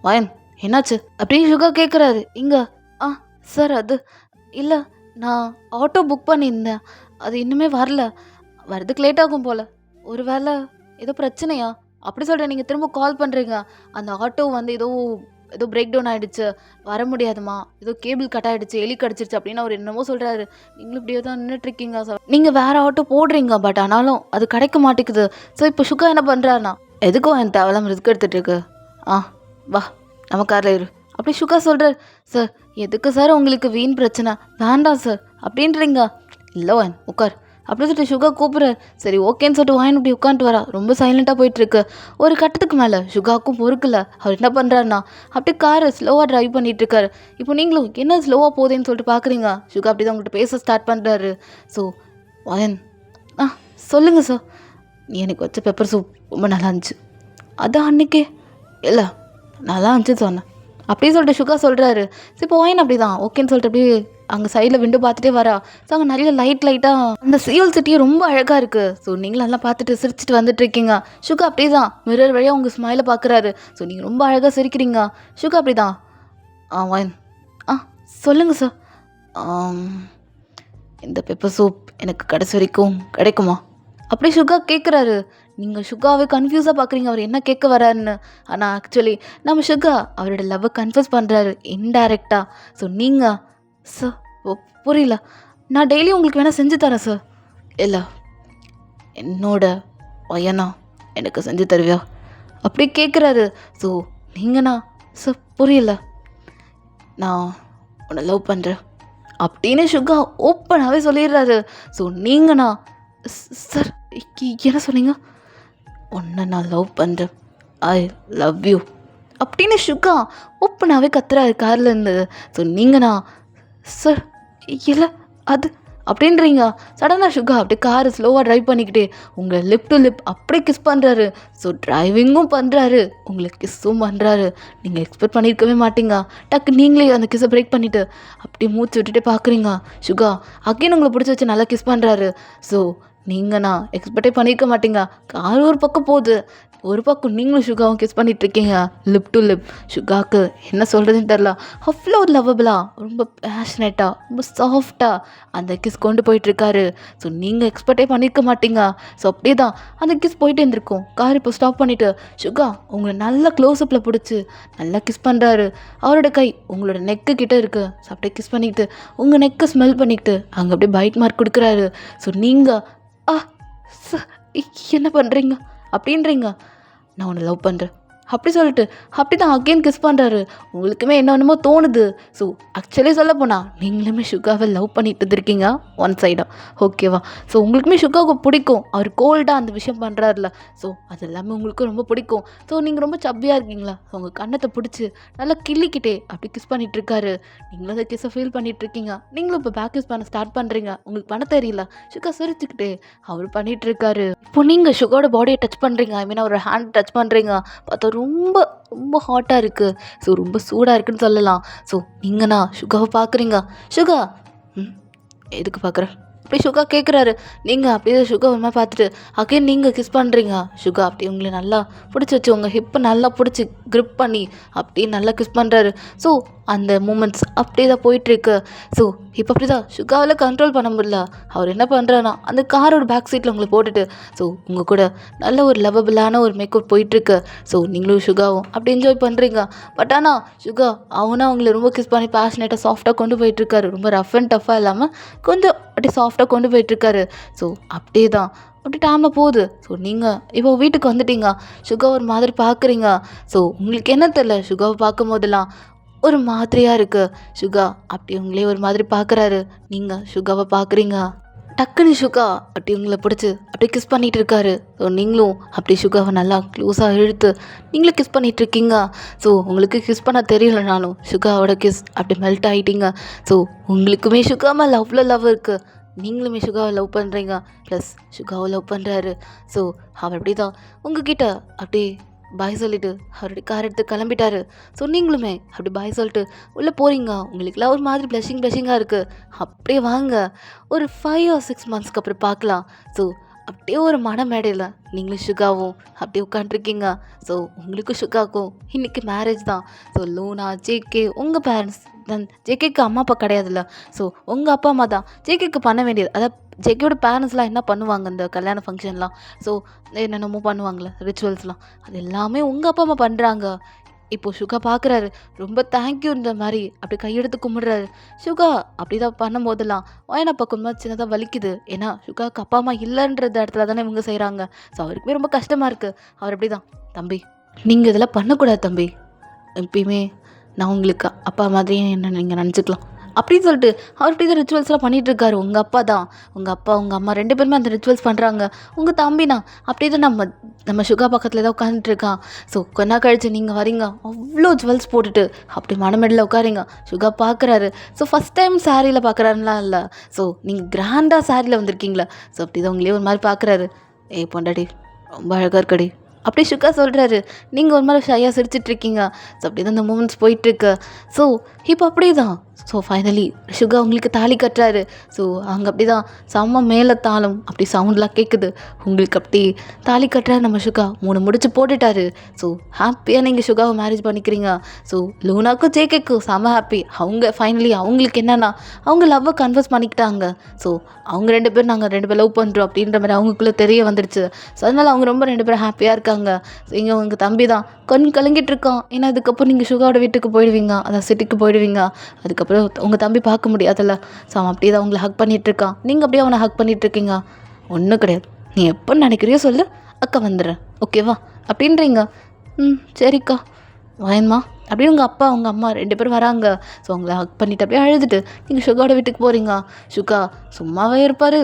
வயன் என்னாச்சு அப்படின்னு சுகா கேட்குறாரு. இங்கே சார் அது இல்லை, நான் ஆட்டோ புக் பண்ணியிருந்தேன், அது இன்னுமே வரல, வரதுக்கு லேட் ஆகும் போல், ஒரு வேளை ஏதோ பிரச்சனையா அப்படி சொல்கிறேன், நீங்கள் திரும்ப கால் பண்ணுறீங்க, அந்த ஆட்டோ வந்து ஏதோ பிரேக் டவுன் ஆகிடுச்சு, வர முடியாதுமா, ஏதோ கேபிள் கட் ஆகிடுச்சு, எலி கடிச்சிருச்சு அப்படின்னு அவர் என்னமோ சொல்கிறாரு. நீங்களும் இப்படியே தான் நின்றுட்டுருக்கீங்க சார், நீங்கள் வேறு ஆட்டோ போடுறீங்க, பட் ஆனாலும் அது கிடைக்க மாட்டேங்குது. ஸோ இப்போ சுகா என்ன பண்ணுறாருண்ணா, எதுக்கும் என் தேவலாம் ரிஸ்க் எடுத்துகிட்டு இருக்கு, வா நம்ம காரில் இரு அப்படி சுகா சொல்கிறார். சார் எதுக்கு சார் உங்களுக்கு வீண் பிரச்சனை, வேண்டாம் சார் அப்படின்றீங்க. இல்லை வான் உட்கார் அப்படி சொல்லிட்டு சுகா கூப்பிட்றாரு. சரி ஓகேன்னு சொல்லிட்டு வாயின் இப்படி உட்காந்துட்டு வரா. ரொம்ப சைலண்ட்டாக போயிட்டுருக்கு. ஒரு கட்டத்துக்கு மேலே சுகாவுக்கும் பொறுக்கல. அவர் என்ன பண்ணுறாருன்னா அப்படியே காரை ஸ்லோவாக ட்ரைவ் பண்ணிகிட்ருக்காரு. இப்போ நீங்களும் என்ன ஸ்லோவாக போகுதுன்னு சொல்லிட்டு பார்க்குறீங்க. சுகா அப்படி தான் உங்கள்கிட்ட பேச ஸ்டார்ட் பண்ணுறாரு. ஸோ வாயன் சொல்லுங்கள் சார், நீ எனக்கு வச்ச பெப்பர் சூப் ரொம்ப நல்லா இருந்துச்சு, அதான் அன்றைக்கே இல்லை நல்லா இருந்துச்சு சொன்னேன் அப்படின்னு சொல்லிட்டு சுகா சொல்கிறாரு. ஸோ இப்போ ஒயின் அப்படி தான் ஓகேன்னு சொல்லிட்டு அப்படியே அங்கே சைடில் விண்டோ பார்த்துட்டே வரா. ஸோ அங்கே நிறைய லைட்டாக அந்த சியோல் சிட்டியே ரொம்ப அழகாக இருக்குது. ஸோ நீங்களும் எல்லாம் பார்த்துட்டு சிரிச்சிட்டு வந்துட்டுருக்கீங்க. சுகா அப்படி தான் மிரர் வழியாக உங்கள் ஸ்மைலை பார்க்குறாரு. ஸோ நீங்கள் ரொம்ப அழகாக சிரிக்கிறீங்க. சுகா அப்படி தான் ஒயின் சொல்லுங்கள் சார், இந்த பெப்பர் சூப் எனக்கு கடைசி வரைக்கும் கிடைக்குமா அப்படி சுகா கேட்குறாரு. நீங்கள் சுகாவை கன்ஃபியூஸாக பார்க்குறீங்க அவர் என்ன கேட்க வராருன்னு. ஆனால் ஆக்சுவலி நம்ம சுகா அவரோட லவ்வை கன்ஃபியூஸ் பண்ணுறாரு இன்டைரக்டாக. ஸோ நீங்கள் சார் புரியல, நான் டெய்லி உங்களுக்கு வேணால் செஞ்சு தரேன் சார். இல்லை என்னோட பையனா எனக்கு செஞ்சு தருவியா அப்படி கேட்குறாரு. ஸோ நீங்கண்ணா சார் புரியல, நான் உன்னை லவ் பண்ணுறேன் அப்படின்னு சுகா ஓப்பனாகவே சொல்லிடுறாரு. ஸோ நீங்கண்ணா சார் என்ன சொன்னீங்க, உன்னை நான் லவ் பண்ணுறேன், ஐ லவ் யூ அப்படின்னு சுகா ஓப்பனாகவே கத்துறாரு கார்லேருந்து. ஸோ நீங்கண்ணா சார் இல்லை அது அப்படின்றீங்க. சடனாக சுகா அப்படியே காரு ஸ்லோவாக ட்ரைவ் பண்ணிக்கிட்டே உங்களை லிப் டு லிப் அப்படியே கிஸ் பண்ணுறாரு. ஸோ டிரைவிங்கும் பண்ணுறாரு, உங்களுக்கு கிஸ்ஸும் பண்ணுறாரு. நீங்கள் எக்ஸ்பெக்ட் பண்ணியிருக்கவே மாட்டீங்க. டக்கு நீங்களே அந்த கிஸ்ஸை பிரேக் பண்ணிவிட்டு அப்படியே மூச்சு விட்டுட்டே பார்க்குறீங்க. சுகா அகைன் உங்களை பிடிச்சி வச்சு நல்லா கிஸ் பண்ணுறாரு. ஸோ நீங்கண்ணா எக்ஸ்பெக்டே பண்ணியிருக்க மாட்டீங்க. கார் ஒரு பக்கம் போகுது, ஒரு பக்கம் நீங்களும் சுகாவும் கிஸ் பண்ணிட்டு இருக்கீங்க லிப் டு லிப். சுகாவுக்கு என்ன சொல்கிறதுன்னு தெரில. அவ்வளோ ஒரு லவ்வபிளாக, ரொம்ப பேஷனேட்டாக, ரொம்ப சாஃப்டாக அந்த கிஸ் கொண்டு போயிட்டுருக்காரு. ஸோ நீங்கள் எக்ஸ்பெக்டே பண்ணியிருக்க மாட்டீங்க. ஸோ அப்படியே தான் அந்த கிஸ் போயிட்டே இருந்திருக்கும். கார் இப்போ ஸ்டாப் பண்ணிவிட்டு சுகா உங்களை நல்லா க்ளோஸ்அப்பில் பிடிச்சி நல்லா கிஸ் பண்ணுறாரு. அவரோட கை உங்களோட நெக்கு கிட்டே இருக்குது. ஸோ அப்படியே கிஸ் பண்ணிக்கிட்டு உங்கள் நெக்கை ஸ்மெல் பண்ணிக்கிட்டு அங்கே அப்படியே பைட் மார்க் கொடுக்குறாரு. ஸோ நீங்கள் என்ன பண்ணுறீங்க அப்படின்றீங்க. நான் உன்னை லவ் பண்ணுறேன் அப்படி சொல்லிட்டு அப்படி தான் அகெயின் கிஸ் பண்ணுறாரு. உங்களுக்குமே என்னென்னமோ தோணுது. ஸோ ஆக்சுவலி சொல்ல போனால் நீங்களுமே சுகாவை லவ் பண்ணிட்டு இருக்கீங்க ஒன் சைடாக. ஓகேவா? ஸோ உங்களுக்குமே சுகாவுக்கு பிடிக்கும். அவர் கோல்டாக அந்த விஷயம் பண்ணுறாருல. ஸோ அது எல்லாமே உங்களுக்கு ரொம்ப பிடிக்கும். ஸோ நீங்கள் ரொம்ப சப்பியாக இருக்கீங்களா? உங்கள் கண்ணத்தை பிடிச்சி நல்லா கிள்ளிக்கிட்டே அப்படி கிஸ் பண்ணிகிட்ருக்காரு. நீங்களும் அந்த கிஸ்ஸை ஃபீல் பண்ணிகிட்ருக்கீங்க. நீங்களும் இப்போ பேக் கிஸ் பண்ண ஸ்டார்ட் பண்ணுறீங்க. உங்களுக்கு பண்ண தெரியல. சுகா சிரிச்சுக்கிட்டே அவர் பண்ணிகிட்ருக்காரு. இப்போ நீங்கள் சுகாவோட பாடியை டச் பண்ணுறீங்க. ஐ மீன் அவர் ஹேண்ட் டச் பண்ணுறீங்க. பார்த்தா ரொம்ப ரொம்ப ஹாட்டாக இருக்குது. ஸோ ரொம்ப சூடாக இருக்குதுன்னு சொல்லலாம். ஸோ நீங்கண்ணா சுகாவை பார்க்குறீங்க. சுகா எதுக்கு பார்க்குற அப்படி சுகா கேட்குறாரு. நீங்கள் அப்படியே சுகா ஒரு மாதிரி பார்த்துட்டு அகைன் நீங்கள் கிஸ் பண்ணுறீங்க. சுகா அப்படி உங்களை நல்லா பிடிச்சி வச்சு உங்கள் ஹிப்பை நல்லா பிடிச்சி க்ரிப் பண்ணி அப்படியே நல்லா கிஸ் பண்ணுறாரு. ஸோ அந்த மூமெண்ட்ஸ் அப்படியே தான் போயிட்டுருக்கு. ஸோ இப்போ அப்படி தான் சுகாவில் கண்ட்ரோல் பண்ண முடியல. அவர் என்ன பண்ணுறாருன்னா அந்த காரோட பேக் சீட்டில் உங்களை போட்டுட்டு ஸோ உங்கள் கூட நல்ல ஒரு லவபிளான ஒரு மேக்கப் போயிட்டுருக்கு. ஸோ நீங்களும் சுகாவும் அப்படி என்ஜாய் பண்ணுறீங்க. பட் ஆனால் சுகா அவனா அவங்கள ரொம்ப கிஸ் பண்ணி பேஷனேட்டாக சாஃப்டாக கொண்டு போயிட்டுருக்காரு. ரொம்ப ரஃப் அண்ட் டஃப்பாக இல்லாமல் கொஞ்சம் அப்படி சாஃப்டாக கொண்டு போயிட்டுருக்காரு. ஸோ அப்படியே தான் அப்படி டைமில் போகுது. ஸோ நீங்கள் இப்போ வீட்டுக்கு வந்துட்டீங்க. சுகா ஒரு மாதிரி பார்க்குறீங்க. ஸோ உங்களுக்கு என்ன தெரில, சுகாவை பார்க்கும் போதெல்லாம் ஒரு மாதிரியாக இருக்குது. சுகா அப்படி உங்களே ஒரு மாதிரி பார்க்குறாரு. நீங்கள் சுகாவை பார்க்குறீங்க. டக்குன்னு சுகா அப்படி உங்களை பிடிச்சி அப்படியே கிஸ் பண்ணிகிட்டு இருக்காரு. ஸோ நீங்களும் அப்படி சுகாவை நல்லா க்ளோஸாக இழுத்து நீங்களும் கிஸ் பண்ணிகிட்ருக்கீங்க. ஸோ உங்களுக்கு கிஸ் பண்ண தெரியலனாலும் சுகாவோட கிஸ் அப்படி மெல்ட் ஆகிட்டீங்க. ஸோ உங்களுக்குமே சுகா மேலே அவ்வளோ லவ் இருக்குது. நீங்களுமே சுகாவை லவ் பண்ணுறீங்க. ப்ளஸ் சுகாவை லவ் பண்ணுறாரு. ஸோ அவர் அப்படி தான் உங்ககிட்ட அப்படியே பாய் சொல்லிவிட்டு அவருடைய கார் எடுத்து கிளம்பிட்டாரு. ஸோ நீங்களுமே அப்படி பாய் சொல்லிட்டு உள்ளே போகிறீங்க. உங்களுக்குலாம் ஒரு மாதிரி ப்ளஷிங்காக இருக்குது. அப்படியே வாங்க ஒரு 5 or 6 monthsக்கு அப்புறம் பார்க்கலாம். ஸோ அப்படியே ஒரு மேடையில் நீங்களும் சுகாவும் அப்படியே உட்காண்ட்ருக்கீங்க. ஸோ உங்களுக்கும் சுகாவுக்கும் இன்றைக்கி மேரேஜ் தான். ஸோ லூனா, ஜேகே உங்கள் பேரண்ட்ஸ் தென் ஜேகேக்கு அம்மா அப்பா கிடையாதுல்ல. ஸோ உங்கள் அப்பா அம்மா தான் ஜேகேக்கு பண்ண வேண்டியது. அதாவது ஜேகேயோட பேரண்ட்ஸ்லாம் என்ன பண்ணுவாங்க இந்த கல்யாண ஃபங்க்ஷன்லாம், ஸோ என்னென்னமோ பண்ணுவாங்களே ரிச்சுவல்ஸ்லாம், அது எல்லாமே உங்கள் அப்பா அம்மா பண்ணுறாங்க. இப்போது சுகா பார்க்குறாரு. ரொம்ப தேங்க்யூன்ற மாதிரி அப்படி கையெடுத்து கும்பிடுறாரு. சுகா அப்படி தான் பண்ணும்போதெல்லாம் வாயனா பக்கமாக சின்னதாக வலிக்குது. ஏன்னா சுகாவுக்கு அப்பா அம்மா இல்லைன்றது இடத்துல தானே இவங்க செய்கிறாங்க. ஸோ அவருக்குமே ரொம்ப கஷ்டமாக இருக்குது. அவர் அப்படி தான், தம்பி நீங்கள் இதெல்லாம் பண்ணக்கூடாது தம்பி. எப்பயுமே நான் உங்களுக்கு அப்பா மாதிரியே என்ன நீங்கள் நினச்சிக்கலாம் அப்படின்னு சொல்லிட்டு அவர் இப்படி தான் ரிச்சுவல்ஸ்லாம் பண்ணிகிட்ருக்காரு. உங்கள் அப்பா தான், உங்கள் அப்பா உங்கள் அம்மா 2 பேருமே அந்த ரிச்சுவல்ஸ் பண்ணுறாங்க. உங்கள் தம்பினா அப்படியே தான் நம்ம சுகா பக்கத்தில் தான் உட்காந்துட்ருக்கான். ஸோ கொஞ்ச கழிச்சு நீங்கள் வரீங்க, அவ்வளோ ஜுவல்ஸ் போட்டுட்டு அப்படி மனமெடில் உட்காரிங்க. சுகா பார்க்குறாரு. ஸோ ஃபஸ்ட் டைம் சாரியில் பார்க்குறாருலாம் இல்லை. ஸோ நீங்கள் கிராண்டாக சாரியில் வந்திருக்கீங்களா. ஸோ அப்படி தான் உங்களே ஒரு மாதிரி பார்க்குறாரு. பொண்டாடி ரொம்ப அழகாக இருக்கடி அப்படி சுகா சொல்கிறாரு. நீங்கள் ஒரு மாதிரி ஷையாக சிரிச்சிட்ருக்கீங்க. ஸோ அப்படி தான் இந்த மூமெண்ட்ஸ் போயிட்டுருக்கு. ஸோ இப்போ அப்படியே தான் ஸோ ஃபைனலி சுகா உங்களுக்கு தாலி கட்டுறாரு. ஸோ அங்கே அப்படி தான் செம்ம மேலே தாளம் அப்படி சவுண்ட்லாம் கேட்குது. உங்களுக்கு அப்படி தாலி கட்டுறாரு நம்ம சுகா. 3 முடிச்சு போட்டுட்டாரு. ஸோ ஹாப்பியாக நீங்கள் சுகாவை மேரேஜ் பண்ணிக்கிறீங்க. ஸோ லூனாக்கும் ஜேகேக்கும் செம்ம ஹாப்பி. அவங்க ஃபைனலி அவங்களுக்கு என்னென்னா அவங்க லவ்வை கன்வர்ஸ் பண்ணிக்கிட்டாங்க. ஸோ அவங்க 2 பேரும் நாங்கள் 2 பேர் லவ் பண்ணுறோம் அப்படின்ற மாதிரி அவங்களுக்குள்ளே தெரிய வந்துடுச்சு. ஸோ அதனால் அவங்க ரொம்ப 2 பேரும் ஹாப்பியாக இருக்காங்க. ஸோ இங்கே உங்கள் தம்பி தான் கொஞ்சம் கலங்கிட்டு இருக்கான். ஏன்னா அதுக்கப்புறம் நீங்கள் சுகாவோட வீட்டுக்கு போயிடுவீங்க, அதான் சிட்டிக்கு போயிடுவீங்க. அதுக்கப்புறம் உங்கள் தம்பி பார்க்க முடியாதுல்ல. ஸோ அவன் அப்படியே தான் உங்களை ஹக் பண்ணிகிட்ருக்கான். நீங்கள் அப்படியே அவனை ஹக் பண்ணிகிட்ருக்கீங்க. ஒன்றும் கிடையாது, நீ எப்போ நினைக்கிறியோ சொல்லு, அக்கா வந்துடுறேன் ஓகேவா அப்படின்றீங்க. சரிக்கா வாயம்மா அப்படியே உங்கள் அப்பா உங்கள் அம்மா 2 பேரும் வராங்க. ஸோ அவங்கள ஹக் பண்ணிவிட்டு அப்படியே அழுதுட்டு நீங்கள் சுகாவோட வீட்டுக்கு போகிறீங்க. சுகா சும்மாவே இருப்பார்,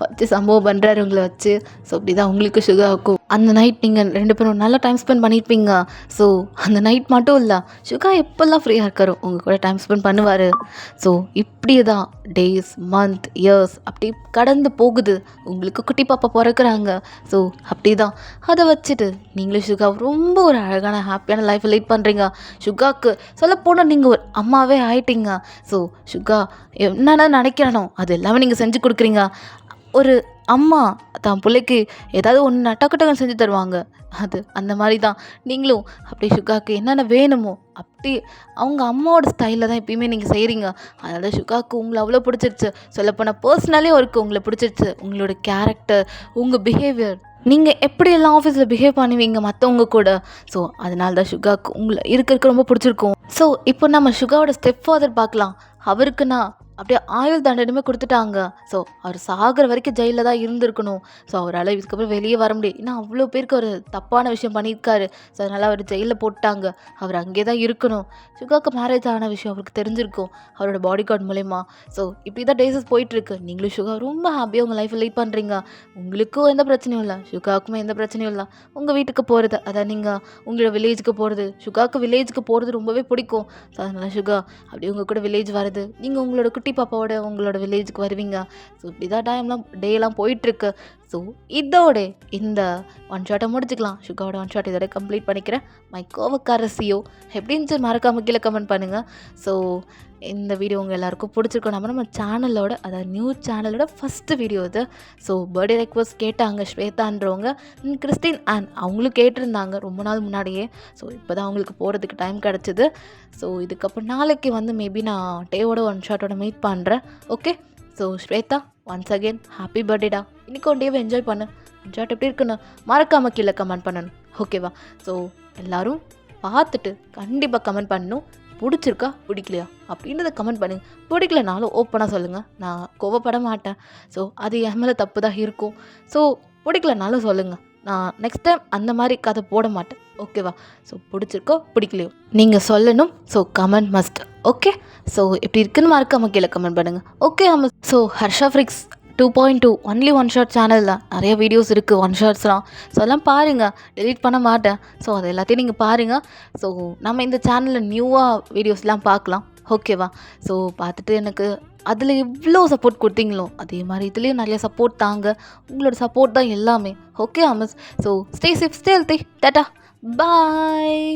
வச்சு சம்பவம் பண்ணுறாரு உங்களை வச்சு. ஸோ அப்படி தான் உங்களுக்கு சுகாவுக்கும் அந்த நைட் நீங்கள் 2 பேரும் நல்லா டைம் ஸ்பெண்ட் பண்ணியிருப்பீங்க. ஸோ அந்த நைட் மட்டும் இல்லை, சுகா எப்போல்லாம் ஃப்ரீயாக இருக்காரோ உங்கள் கூட டைம் ஸ்பெண்ட் பண்ணுவார். ஸோ இப்படியே தான் டேஸ், மந்த், இயர்ஸ் அப்படி கடந்து போகுது. உங்களுக்கு குட்டி பாப்பா பிறக்கிறாங்க. ஸோ அப்படி தான் அதை வச்சுட்டு நீங்களும் சுகா ரொம்ப ஒரு அழகான ஹாப்பியான லைஃப்பை லீட் பண்ணுறீங்க. சுகாவுக்கு சொல்லப்போனால் நீங்கள் ஒரு அம்மாவே ஆயிட்டீங்க. ஸோ சுகா என்னென்ன நினைக்கிறானோ அது எல்லாமே நீங்கள் செஞ்சு கொடுக்குறீங்க. ஒரு அம்மா தான் பிள்ளைக்கு ஏதாவது ஒன்று டக்கு டக்குன்னு செஞ்சு தருவாங்க. அது அந்த மாதிரி தான் நீங்களும் அப்படி சுகாவுக்கு என்னென்ன வேணுமோ அப்படி அவங்க அம்மாவோட ஸ்டைலில் தான் எப்பயுமே நீங்கள் செய்கிறீங்க. அதனால் சுகாவுக்கு உங்களை அவ்வளோ பிடிச்சிருச்சு. சொல்லப்போனால் பர்சனலே அவருக்கு உங்களை பிடிச்சிருச்சு. உங்களோட கேரக்டர், உங்கள் பிஹேவியர், நீங்கள் எப்படியெல்லாம் ஆஃபீஸில் பிஹேவ் பண்ணுவீங்க மற்றவங்க கூட. ஸோ அதனால தான் சுகாவுக்கு உங்களை இருக்கிறதுக்கு ரொம்ப பிடிச்சிருக்கும். ஸோ இப்போ நம்ம சுகாவோட ஸ்டெப் ஃபாதர் பார்க்கலாம். அவருக்கு நான் அப்படியே ஆயுள் தண்டனையுமே கொடுத்துட்டாங்க. ஸோ அவர் சாகிற வரைக்கும் ஜெயிலில் தான் இருந்திருக்கணும். ஸோ அவரால் இதுக்கப்புறம் வெளியே வர முடியாது. ஏன்னா அவ்வளோ பேருக்கு அவர் தப்பான விஷயம் பண்ணியிருக்காரு. ஸோ அதனால் அவர் ஜெயிலில் போட்டாங்க. அவர் அங்கே தான் இருக்கணும். சுகாவுக்கு மேரேஜ் ஆன விஷயம் அவருக்கு தெரிஞ்சிருக்கும் அவரோட பாடி கார்டு மூலயமா. ஸோ இப்படி தான் டேஸஸ் போயிட்டுருக்கு. நீங்களும் சுகா ரொம்ப ஹாப்பியாக உங்கள் லைஃப்பை லீட் பண்ணுறீங்க. உங்களுக்கும் எந்த பிரச்சனையும் இல்லை, சுகாவுக்குமே எந்த பிரச்சனையும் இல்லை. உங்கள் வீட்டுக்கு போகிறது, அதான் நீங்கள் உங்களோட வில்லேஜுக்கு போகிறது. சுகாவுக்கு வில்லேஜுக்கு போகிறது ரொம்பவே பிடிக்கும். ஸோ அதனால் சுகா அப்படி உங்கள் கூட வில்லேஜ் வருது. நீங்கள் உங்களோட குட்டி பாப்பாவோட உங்களோட வில்லேஜுக்கு வருவீங்க. ஸோ இப்படி தான் டேலாம் போயிட்டுருக்கு. ஸோ இதோட இந்த ஒன் ஷாட்டை முடிச்சுக்கலாம். சுகாவோட ஒன் ஷாட் இதோட கம்ப்ளீட் பண்ணிக்கிறேன். மை கோவக்கார சியோ எப்படின்னு மறக்காமல் கீழே கமெண்ட் பண்ணுங்கள். ஸோ இந்த வீடியோ உங்கள் எல்லாருக்கும் பிடிச்சிருக்கோம். நம்ம சேனலோட, அதாவது நியூஸ் சேனலோட ஃபஸ்ட்டு வீடியோ இது. ஸோ பர்த்டே ரெக்வஸ்ட் கேட்டாங்க ஸ்வேதான்றவங்க, கிறிஸ்டின் அண்ட் அவங்களும் கேட்டிருந்தாங்க ரொம்ப நாள் முன்னாடியே. ஸோ இப்போ தான் அவங்களுக்கு போகிறதுக்கு டைம் கிடச்சிது. ஸோ இதுக்கப்புறம் நாளைக்கு மேபி நான் டேவோட ஒன் ஷாட்டோட மீட் பண்ணுறேன். Okay. So Shweta, once again happy பர்த்டேடா. இன்றைக்கி ஒன் டேவை என்ஜாய் பண்ணு. ஒன் ஷாட் எப்படி இருக்குன்னு மறக்காமல் கீழே கமெண்ட் பண்ணணும். ஓகேவா? ஸோ எல்லோரும் பார்த்துட்டு கண்டிப்பாக கமெண்ட் பண்ணணும். பிடிச்சிருக்கா பிடிக்கலையா அப்படின்றத கமெண்ட் பண்ணுங்கள். பிடிக்கலனாலும் ஓப்பனாக சொல்லுங்கள், நான் கோவப்பட மாட்டேன். ஸோ அது என் மேலே தப்பு தான் இருக்கும். ஸோ பிடிக்கலனாலும் சொல்லுங்கள், நான் நெக்ஸ்ட் டைம் அந்த மாதிரி கதை போட மாட்டேன். ஓகேவா? ஸோ பிடிச்சிருக்கோ பிடிக்கலையோ நீங்கள் சொல்லணும். So comment must. Okay. So எப்படி இருக்குன்னு மறக்காமல் கீழே கமெண்ட் பண்ணுங்கள். ஓகே ஆமாம். ஸோ ஹர்ஷா ஃப்ரிக்ஸ் 2.2 ஒன்லி ஒன் ஷாட் சேனல் தான். நிறைய வீடியோஸ் இருக்குது ஒன் ஷாட்ஸ்லாம். ஸோ எல்லாம் பாருங்கள், டெலீட் பண்ண மாட்டேன். ஸோ அது எல்லாத்தையும் நீங்கள் பாருங்கள். ஸோ நம்ம இந்த சேனலில் நியூவாக வீடியோஸ்லாம் பார்க்கலாம். ஓகேவா? ஸோ பார்த்துட்டு எனக்கு அதில் எவ்வளோ சப்போர்ட் கொடுத்தீங்களோ அதே மாதிரி இதுலேயும் நிறைய சப்போர்ட் தாங்க. உங்களோட சப்போர்ட் தான் எல்லாமே. Okay armies. So stay safe, stay healthy. Tata, பாய்.